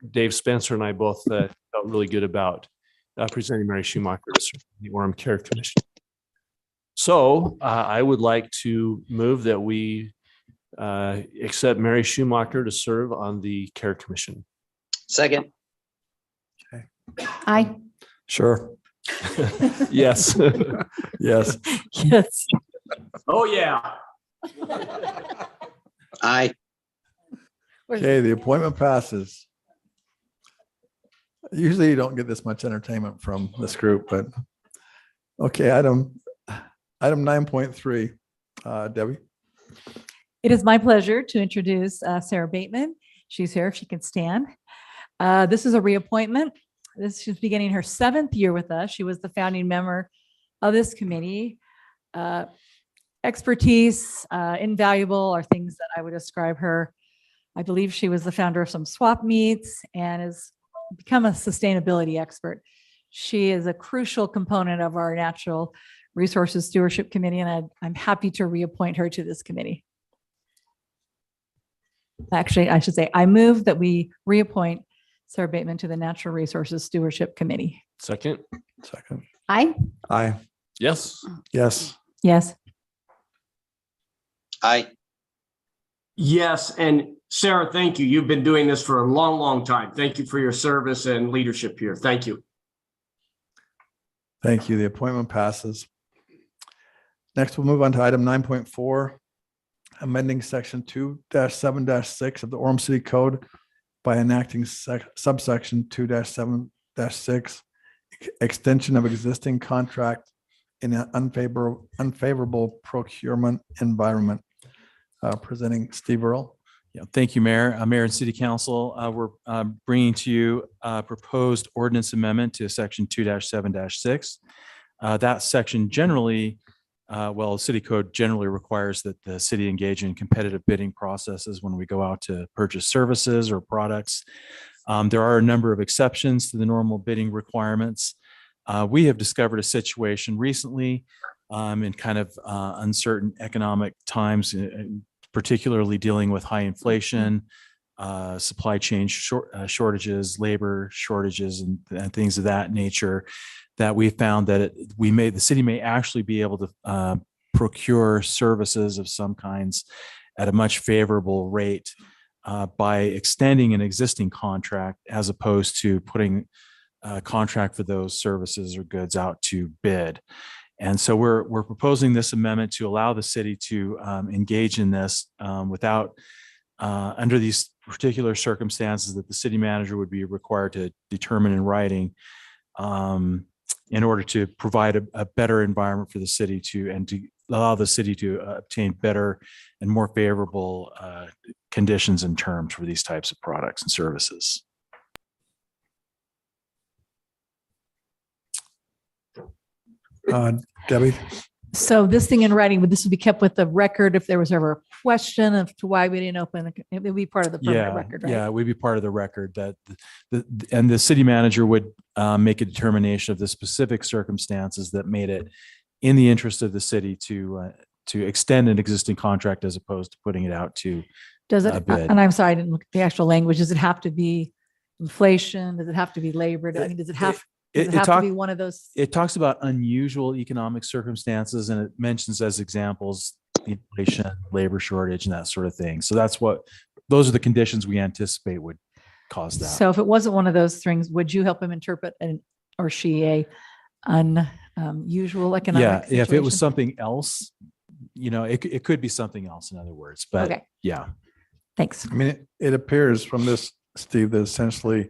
Dave Spencer and I both felt really good about presenting Mary Schumacher to serve on the Orem Care Commission. So I would like to move that we accept Mary Schumacher to serve on the Care Commission. Second. Okay. Aye. Sure. Yes. Yes. Yes. Oh, yeah. Aye. Okay, the appointment passes. Usually you don't get this much entertainment from this group, but okay, item 9.3, Debbie. It is my pleasure to introduce Sarah Bateman. She's here if she can stand. This is a reappointment. She's beginning her 7th year with us. She was the founding member of this committee. Expertise, invaluable are things that I would describe her. I believe she was the founder of some swap meets and has become a sustainability expert. She is a crucial component of our Natural Resources Stewardship Committee, and I'm happy to reappoint her to this committee. Actually, I should say, I move that we reappoint Sarah Bateman to the Natural Resources Stewardship Committee. Second. Second. Aye. Aye. Yes. Yes. Yes. Aye. Yes. And Sarah, thank you. You've been doing this for a long, long time. Thank you for your service and leadership here. Thank you. Thank you. The appointment passes. Next, we'll move on to item 9.4, amending section 2-7-6 of the Orem City Code by enacting subsection 2-7-6, extension of existing contract in an unfavorable procurement environment. Presenting Steve Earle. Yeah, thank you, Mayor. Mayor and City Council, we're bringing to you a proposed ordinance amendment to section 2-7-6. That section generally, City Code generally requires that the city engage in competitive bidding processes when we go out to purchase services or products. There are a number of exceptions to the normal bidding requirements. We have discovered a situation recently in kind of uncertain economic times, particularly dealing with high inflation, supply chain shortages, labor shortages, and things of that nature, that we found that the city may actually be able to procure services of some kinds at a much favorable rate by extending an existing contract as opposed to putting a contract for those services or goods out to bid. And so we're proposing this amendment to allow the city to engage in this without, under these particular circumstances that the city manager would be required to determine in writing, in order to provide a better environment for the city to allow the city to obtain better and more favorable conditions and terms for these types of products and services. Debbie? So this thing in writing, would this be kept with the record if there was ever a question of to why we didn't open? It would be part of the permanent record, right? Yeah, it would be part of the record that and the city manager would make a determination of the specific circumstances that made it in the interest of the city to extend an existing contract as opposed to putting it out to Does it? bid. And I'm sorry, I didn't look at the actual language. Does it have to be inflation? Does it have to be labor? I mean, does it have to be one of those? It talks about unusual economic circumstances, and it mentions as examples inflation, labor shortage, and that sort of thing. So those are the conditions we anticipate would cause that. So if it wasn't one of those things, would you help him interpret or she a unusual economic situation? If it was something else, it could be something else, in other words, but okay. Yeah. Thanks. I mean, it appears from this, Steve, that essentially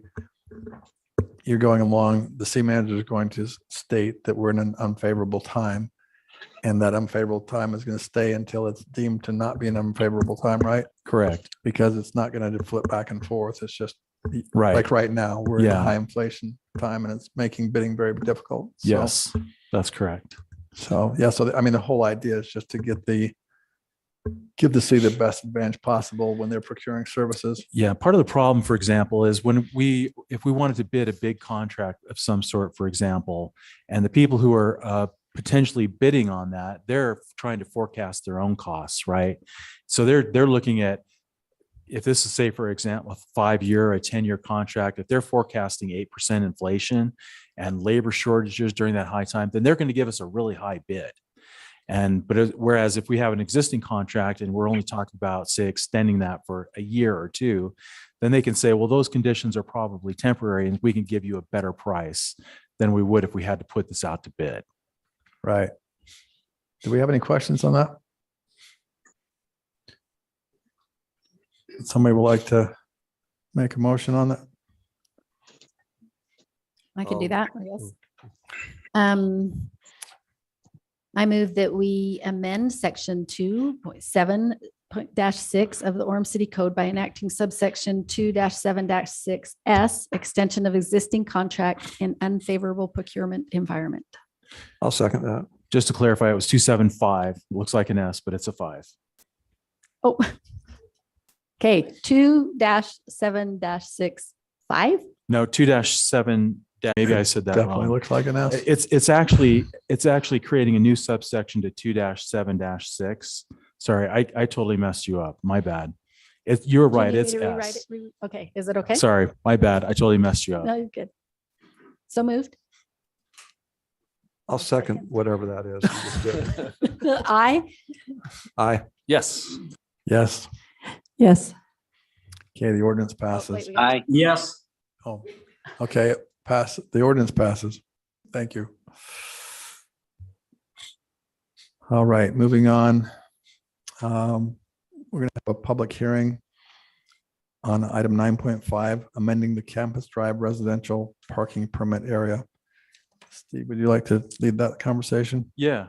you're going along, the city manager is going to state that we're in an unfavorable time, and that unfavorable time is going to stay until it's deemed to not be an unfavorable time, right? Correct. Because it's not going to flip back and forth. It's just right. Like right now, we're in a high inflation time, and it's making bidding very difficult. So, yes, that's correct. So, I mean, the whole idea is just to give the city the best advantage possible when they're procuring services. Yeah. Part of the problem, for example, is if we wanted to bid a big contract of some sort, for example, and the people who are potentially bidding on that, they're trying to forecast their own costs, right? So they're looking at, if this is, say, for example, a 5-year or a 10-year contract, if they're forecasting 8% inflation and labor shortages during that high time, then they're going to give us a really high bid. Whereas if we have an existing contract and we're only talking about, say, extending that for a year or two, then they can say, well, those conditions are probably temporary and we can give you a better price than we would if we had to put this out to bid. Right. Do we have any questions on that? Somebody would like to make a motion on that? I can do that, I guess. I move that we amend section 2.7-6 of the Orem City Code by enacting subsection 2-7-6S, extension of existing contract in unfavorable procurement environment. I'll second that. Just to clarify, it was 275. It looks like an S, but it's a 5. Oh, okay. 2-7-6-5. No, 2-7. Maybe I said that Definitely wrong. looks like an S. It's actually creating a new subsection to 2-7-6. Sorry, I totally messed you up. My bad. You're right. It's S. Okay. Is it okay? Sorry, my bad. I totally messed you up. No, you're good. So moved. I'll second whatever that is. Aye. Aye. Yes. Yes. Yes. Okay, the ordinance passes. Aye. Yes. Oh, okay. The ordinance passes. Thank you. All right, moving on. We're going to have a public hearing on item 9.5, amending the Campus Drive residential parking permit area. Steve, would you like to lead that conversation? Yeah.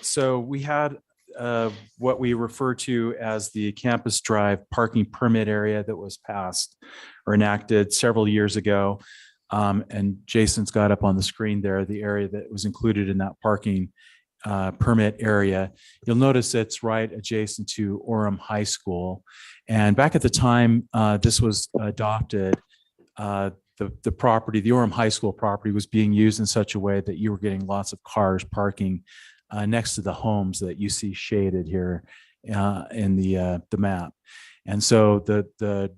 So we had what we refer to as the Campus Drive parking permit area that was passed or enacted several years ago. And Jason's got up on the screen there, the area that was included in that parking permit area. You'll notice it's right adjacent to Orem High School. And back at the time this was adopted, the property, the Orem High School property, was being used in such a way that you were getting lots of cars parking next to the homes that you see shaded here in the map. And so the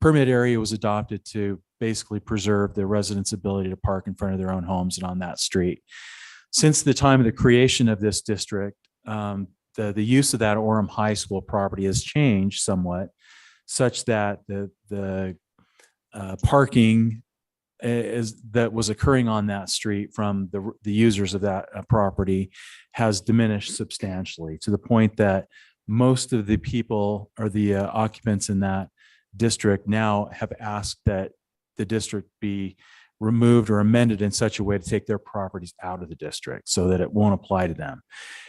permit area was adopted to basically preserve the residents' ability to park in front of their own homes and on that street. Since the time of the creation of this district, the use of that Orem High School property has changed somewhat, such that the parking that was occurring on that street from the users of that property has diminished substantially to the point that most of the people or the occupants in that district now have asked that the district be removed or amended in such a way to take their properties out of the district so that it won't apply to them.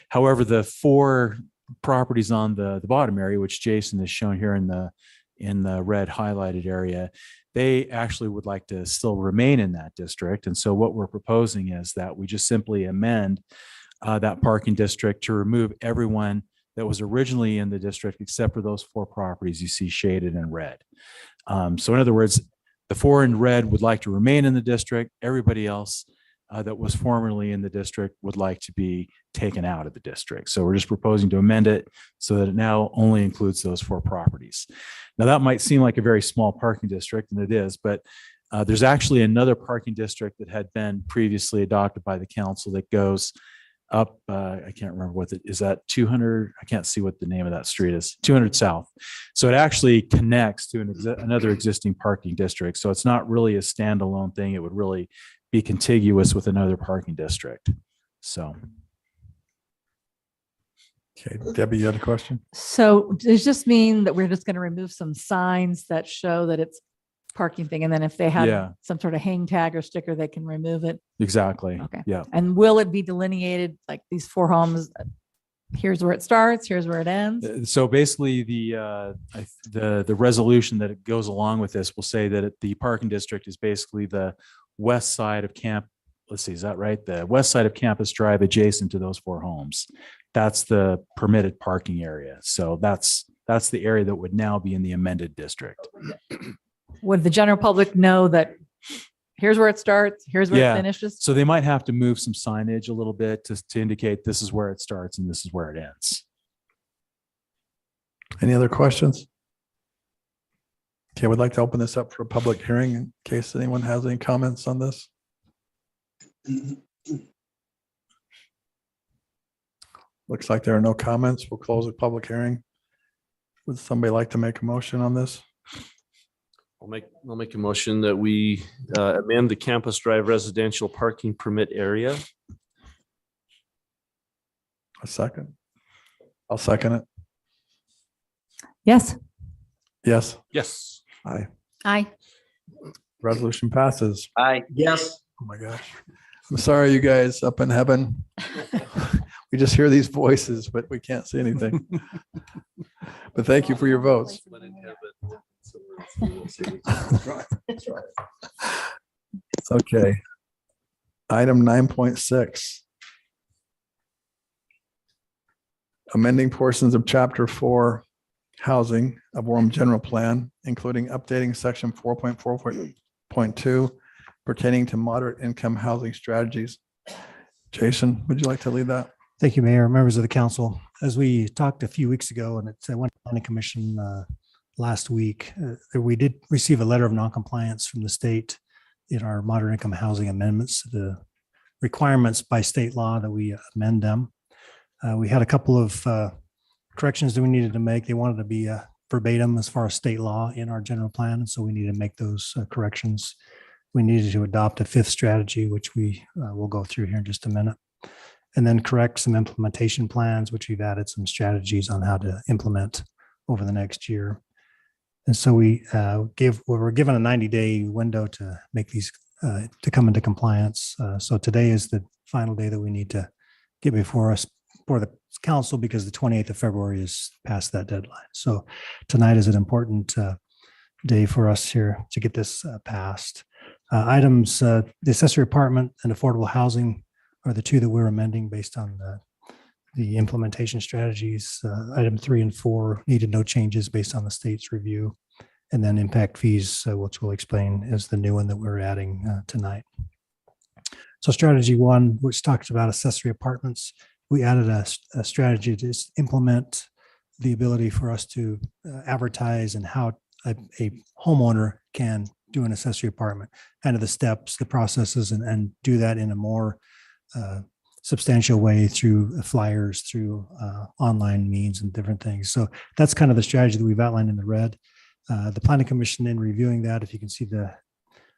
However, the 4 properties on the bottom area, which Jason has shown here in the red highlighted area, they actually would like to still remain in that district. And so what we're proposing is that we just simply amend that parking district to remove everyone that was originally in the district except for those 4 properties you see shaded in red. So in other words, the 4 in red would like to remain in the district. Everybody else that was formerly in the district would like to be taken out of the district. So we're just proposing to amend it so that it now only includes those 4 properties. Now that might seem like a very small parking district, and it is, but there's actually another parking district that had been previously adopted by the council that goes up, I can't remember what it is, that 200, I can't see what the name of that street is, 200 South. So it actually connects to another existing parking district. So it's not really a standalone thing. It would really be contiguous with another parking district. So. Okay, Debbie, you had a question? So does this mean that we're just going to remove some signs that show that it's parking thing? And then if they have some sort of hang tag or sticker, they can remove it? Exactly. Okay. Yeah. And will it be delineated like these 4 homes? Here's where it starts, here's where it ends? So basically the resolution that it goes along with this will say that the parking district is basically the west side of camp. Let's see, is that right? The west side of Campus Drive adjacent to those 4 homes. That's the permitted parking area. So that's the area that would now be in the amended district. Would the general public know that here's where it starts, here's where it finishes? So they might have to move some signage a little bit to indicate this is where it starts and this is where it ends. Any other questions? Okay, we'd like to open this up for a public hearing in case anyone has any comments on this. Looks like there are no comments. We'll close the public hearing. Would somebody like to make a motion on this? I'll make a motion that we amend the Campus Drive residential parking permit area. A second. I'll second it. Yes. Yes. Yes. Aye. Aye. Resolution passes. Aye. Yes. Oh my gosh. I'm sorry, you guys up in heaven. We just hear these voices, but we can't see anything. But thank you for your votes. Okay. Item 9.6. Amending portions of Chapter 4 Housing of Orem General Plan, including updating Section 4.4.2 pertaining to moderate income housing strategies. Jason, would you like to lead that? Thank you, Mayor, members of the council. As we talked a few weeks ago, and I went to the planning commission last week, we did receive a letter of noncompliance from the state in our moderate income housing amendments, the requirements by state law that we amend them. We had a couple of corrections that we needed to make. They wanted to be verbatim as far as state law in our general plan, and so we need to make those corrections. We needed to adopt a 5th strategy, which we will go through here in just a minute, and then correct some implementation plans, which we've added some strategies on how to implement over the next year. And so we were given a 90-day window to make these to come into compliance. So today is the final day that we need to get before us for the council, because the 28th of February is past that deadline. So tonight is an important day for us here to get this passed. Items, the accessory apartment and affordable housing are the 2 that we're amending based on the implementation strategies. Item 3 and 4 needed no changes based on the state's review. And then impact fees, which we'll explain, is the new one that we're adding tonight. So strategy 1, which talks about accessory apartments, we added a strategy to implement the ability for us to advertise and how a homeowner can do an accessory apartment, kind of the steps, the processes, and do that in a more substantial way through flyers, through online means and different things. So that's kind of the strategy that we've outlined in the red. The Planning Commission, in reviewing that, if you can see the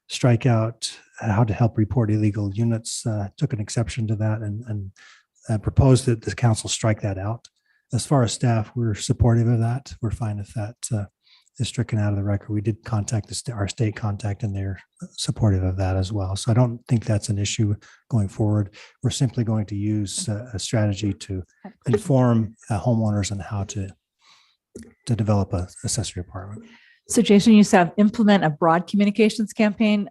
strike out how to help report illegal units, took an exception to that and proposed that the council strike that out. As far as staff, we're supportive of that. We're fine if that is stricken out of the record. We did contact our state contact, and they're supportive of that as well. So I don't think that's an issue going forward. We're simply going to use a strategy to inform homeowners on how to develop a accessory apartment. So Jason, you said implement a broad communications campaign.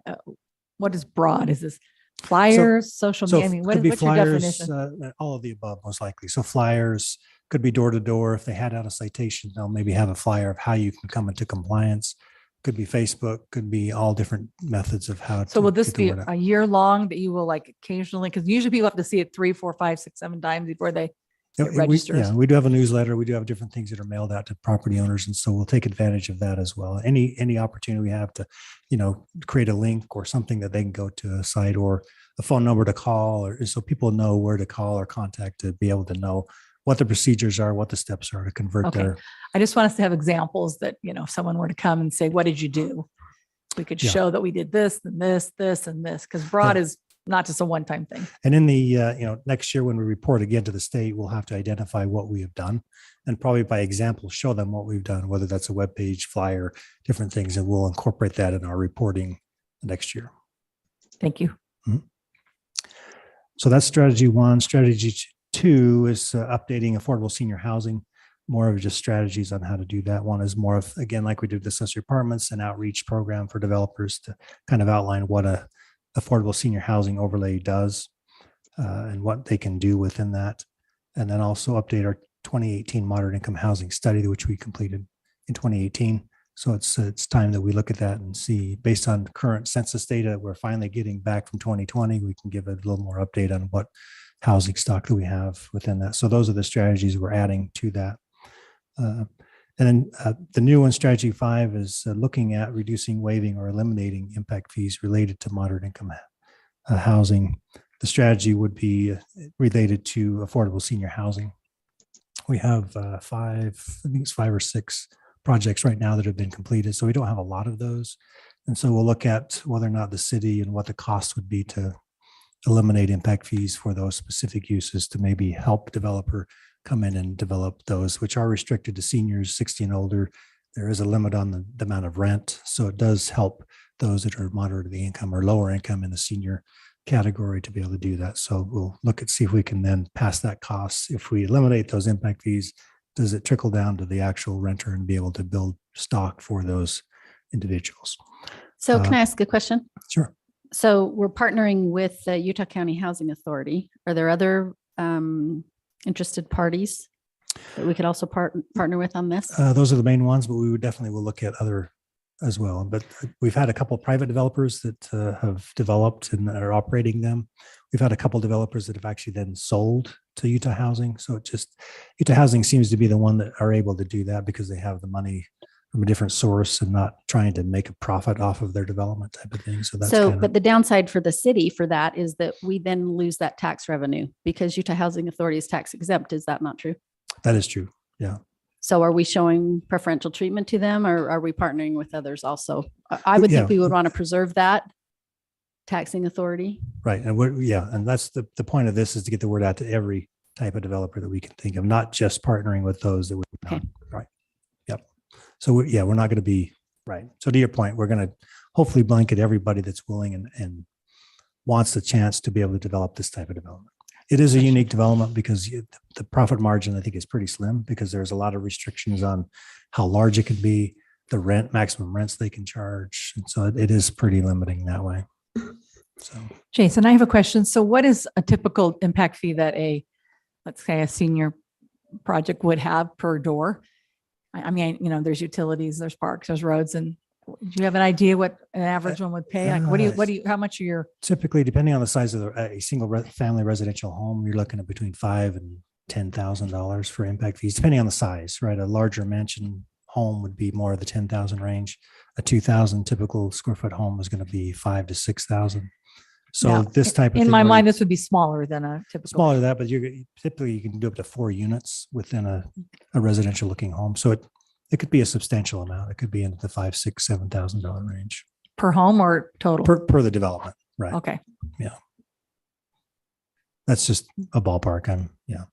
What is broad? Is this flyers, social media? I mean, could be what's your flyers, definition? all of the above, most likely. So flyers could be door to door. If they had out a citation, they'll maybe have a flyer of how you can come into compliance. Could be Facebook, could be all different methods of how. So will this get the be word out. a year long that you will like occasionally, because usually people have to see it 3, 4, 5, 6, 7 times before they it registers? We do have a newsletter. We do have different things that are mailed out to property owners. And so we'll take advantage of that as well. Any opportunity we have to, create a link or something that they can go to a site or a phone number to call, or so people know where to call or contact to be able to know what the procedures are, what the steps are to convert Okay. their. I just want us to have examples that, if someone were to come and say, what did you do? We could Yeah. show that we did this and this, this and this, because broad is not just a one-time thing. And in the, next year when we report again to the state, we'll have to identify what we have done and probably by example, show them what we've done, whether that's a web page, flyer, different things, and we'll incorporate that in our reporting next year. Thank you. Mhm. So that's strategy one. Strategy two is updating affordable senior housing, more of just strategies on how to do that. One is more of, again, like we did with accessory apartments, an outreach program for developers to kind of outline what a affordable senior housing overlay does and what they can do within that. And then also update our 2018 moderate income housing study, which we completed in 2018. So it's time that we look at that and see, based on current census data we're finally getting back from 2020, we can give a little more update on what housing stock that we have within that. So those are the strategies we're adding to that. And then the new one, strategy 5, is looking at reducing, waiving, or eliminating impact fees related to moderate income housing. The strategy would be related to affordable senior housing. We have 5 or 6 projects right now that have been completed. So we don't have a lot of those. And so we'll look at whether or not the city and what the cost would be to eliminate impact fees for those specific uses to maybe help developer come in and develop those, which are restricted to seniors 60 and older. There is a limit on the amount of rent. So it does help those that are moderately income or lower income in the senior category to be able to do that. So we'll look at see if we can then pass that cost. If we eliminate those impact fees, does it trickle down to the actual renter and be able to build stock for those individuals? So can I ask a question? Sure. So we're partnering with the Utah County Housing Authority. Are there other interested parties that we could also partner with on this? Those are the main ones, but we would definitely will look at other as well. But we've had a couple of private developers that have developed and are operating them. We've had a couple of developers that have actually then sold to Utah Housing. So Utah Housing seems to be the one that are able to do that because they have the money from a different source and not trying to make a profit off of their development type of thing. So that's but the downside for the city for that is that we then lose that tax revenue because Utah Housing Authority is tax exempt. Is that not true? That is true. Yeah. So are we showing preferential treatment to them, or are we partnering with others also? I would think we would want to preserve that taxing authority. Right. And and that's the point of this, is to get the word out to every type of developer that we can think of, not just partnering with those that we right. Yep. So we're not going to be right. So to your point, we're going to hopefully blanket everybody that's willing and wants the chance to be able to develop this type of development. It is a unique development because the profit margin, I think, is pretty slim because there's a lot of restrictions on how large it could be, the maximum rents they can charge. And so it is pretty limiting that way. So, Jason, I have a question. So what is a typical impact fee that let's say a senior project would have per door? I mean, there's utilities, there's parks, there's roads, and do you have an idea what an average one would pay? Like how much are your? Typically, depending on the size of a single family residential home, you're looking at between $5,000 and $10,000 for impact fees, depending on the size, right? A larger mansion home would be more of the 10,000 range. A 2,000 typical square foot home is going to be 5,000 to 6,000. So this type of in my mind, this would be smaller than a typical. Smaller than that, but typically you can do up to 4 units within a residential looking home. So it could be a substantial amount. It could be into the $5,000, $6,000, $7,000 range. per home or total? Per the development, right? Okay. Yeah. That's just a ballpark. Yeah.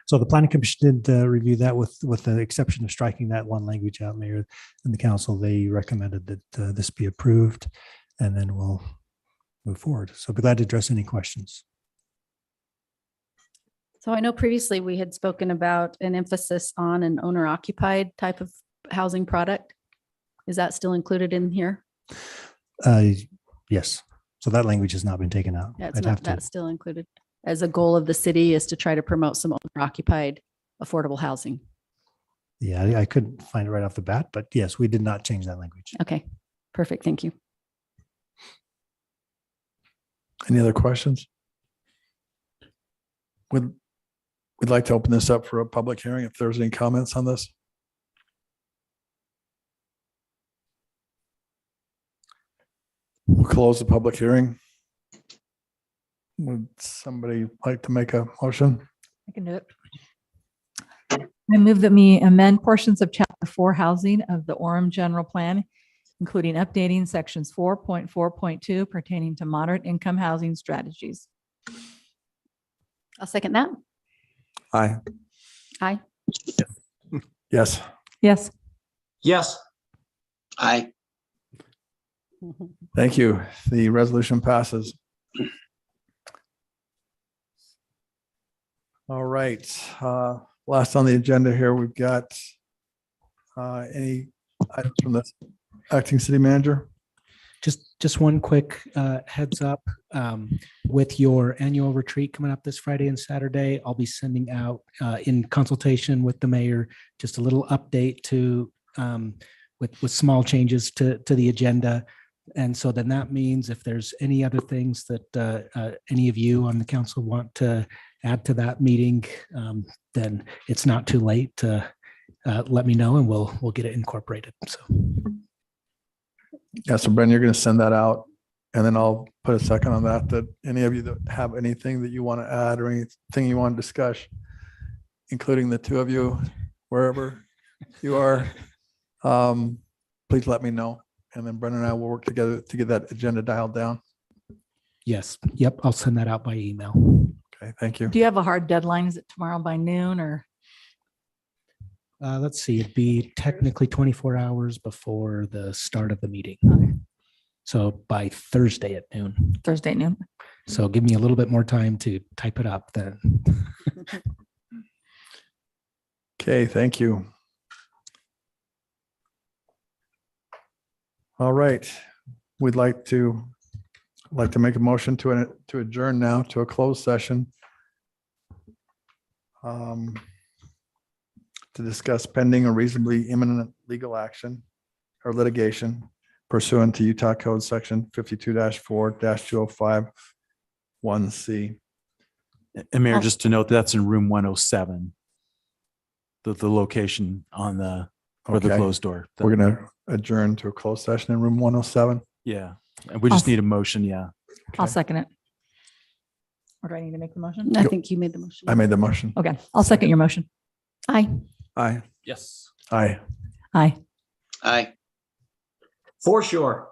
So the planning commission did review that with the exception of striking that one language out, Mayor, and the council. They recommended that this be approved, and then we'll move forward. So be glad to address any questions. So I know previously we had spoken about an emphasis on an owner occupied type of housing product. Is that still included in here? Yes. So that language has not been taken out. That's not, that's still included as a goal of the city is to try to promote some owner occupied affordable housing. Yeah, I couldn't find it right off the bat, but yes, we did not change that language. Okay, perfect. Thank you. Any other questions? We'd like to open this up for a public hearing if there's any comments on this. We'll close the public hearing. Would somebody like to make a motion? I can do it. I move that we amend portions of Chapter 4 Housing of the Orem General Plan, including updating sections 4.4.2 pertaining to moderate income housing strategies. I'll second that. Aye. Aye. Yes. Yes. Yes. Aye. Thank you. The resolution passes. All right. Last on the agenda here, we've got any items from the acting city manager? Just one quick heads up. With your annual retreat coming up this Friday and Saturday, I'll be sending out in consultation with the mayor just a little update to with small changes to the agenda. And so then that means if there's any other things that any of you on the council want to add to that meeting, then it's not too late to let me know and we'll get it incorporated. So. Yeah, so Brendan, you're going to send that out and then I'll put a second on that any of you that have anything that you want to add or anything you want to discuss, including the two of you, wherever you are, please let me know. And then Brendan and I will work together to get that agenda dialed down. Yes. Yep. I'll send that out by email. Okay. Thank you. Do you have a hard deadline? Is it tomorrow by noon or? Let's see, it'd be technically 24 hours before the start of the meeting. Okay. So by Thursday at noon. Thursday at noon. So give me a little bit more time to type it up then. Okay. Thank you. All right. We'd like to make a motion to adjourn now to a closed session. To discuss pending or reasonably imminent legal action or litigation pursuant to Utah Code Section 52-4-2051C. And Mayor, just to note, that's in room 107. The location on the or the Okay. closed door. We're going to adjourn to a closed session in room 107. Yeah. And we just need a motion. Yeah. I'll second it. Or do I need to make the motion? I think you made the motion. I made the motion. Okay. I'll second your motion. Aye. Aye. Yes. Aye. Aye. Aye. For sure.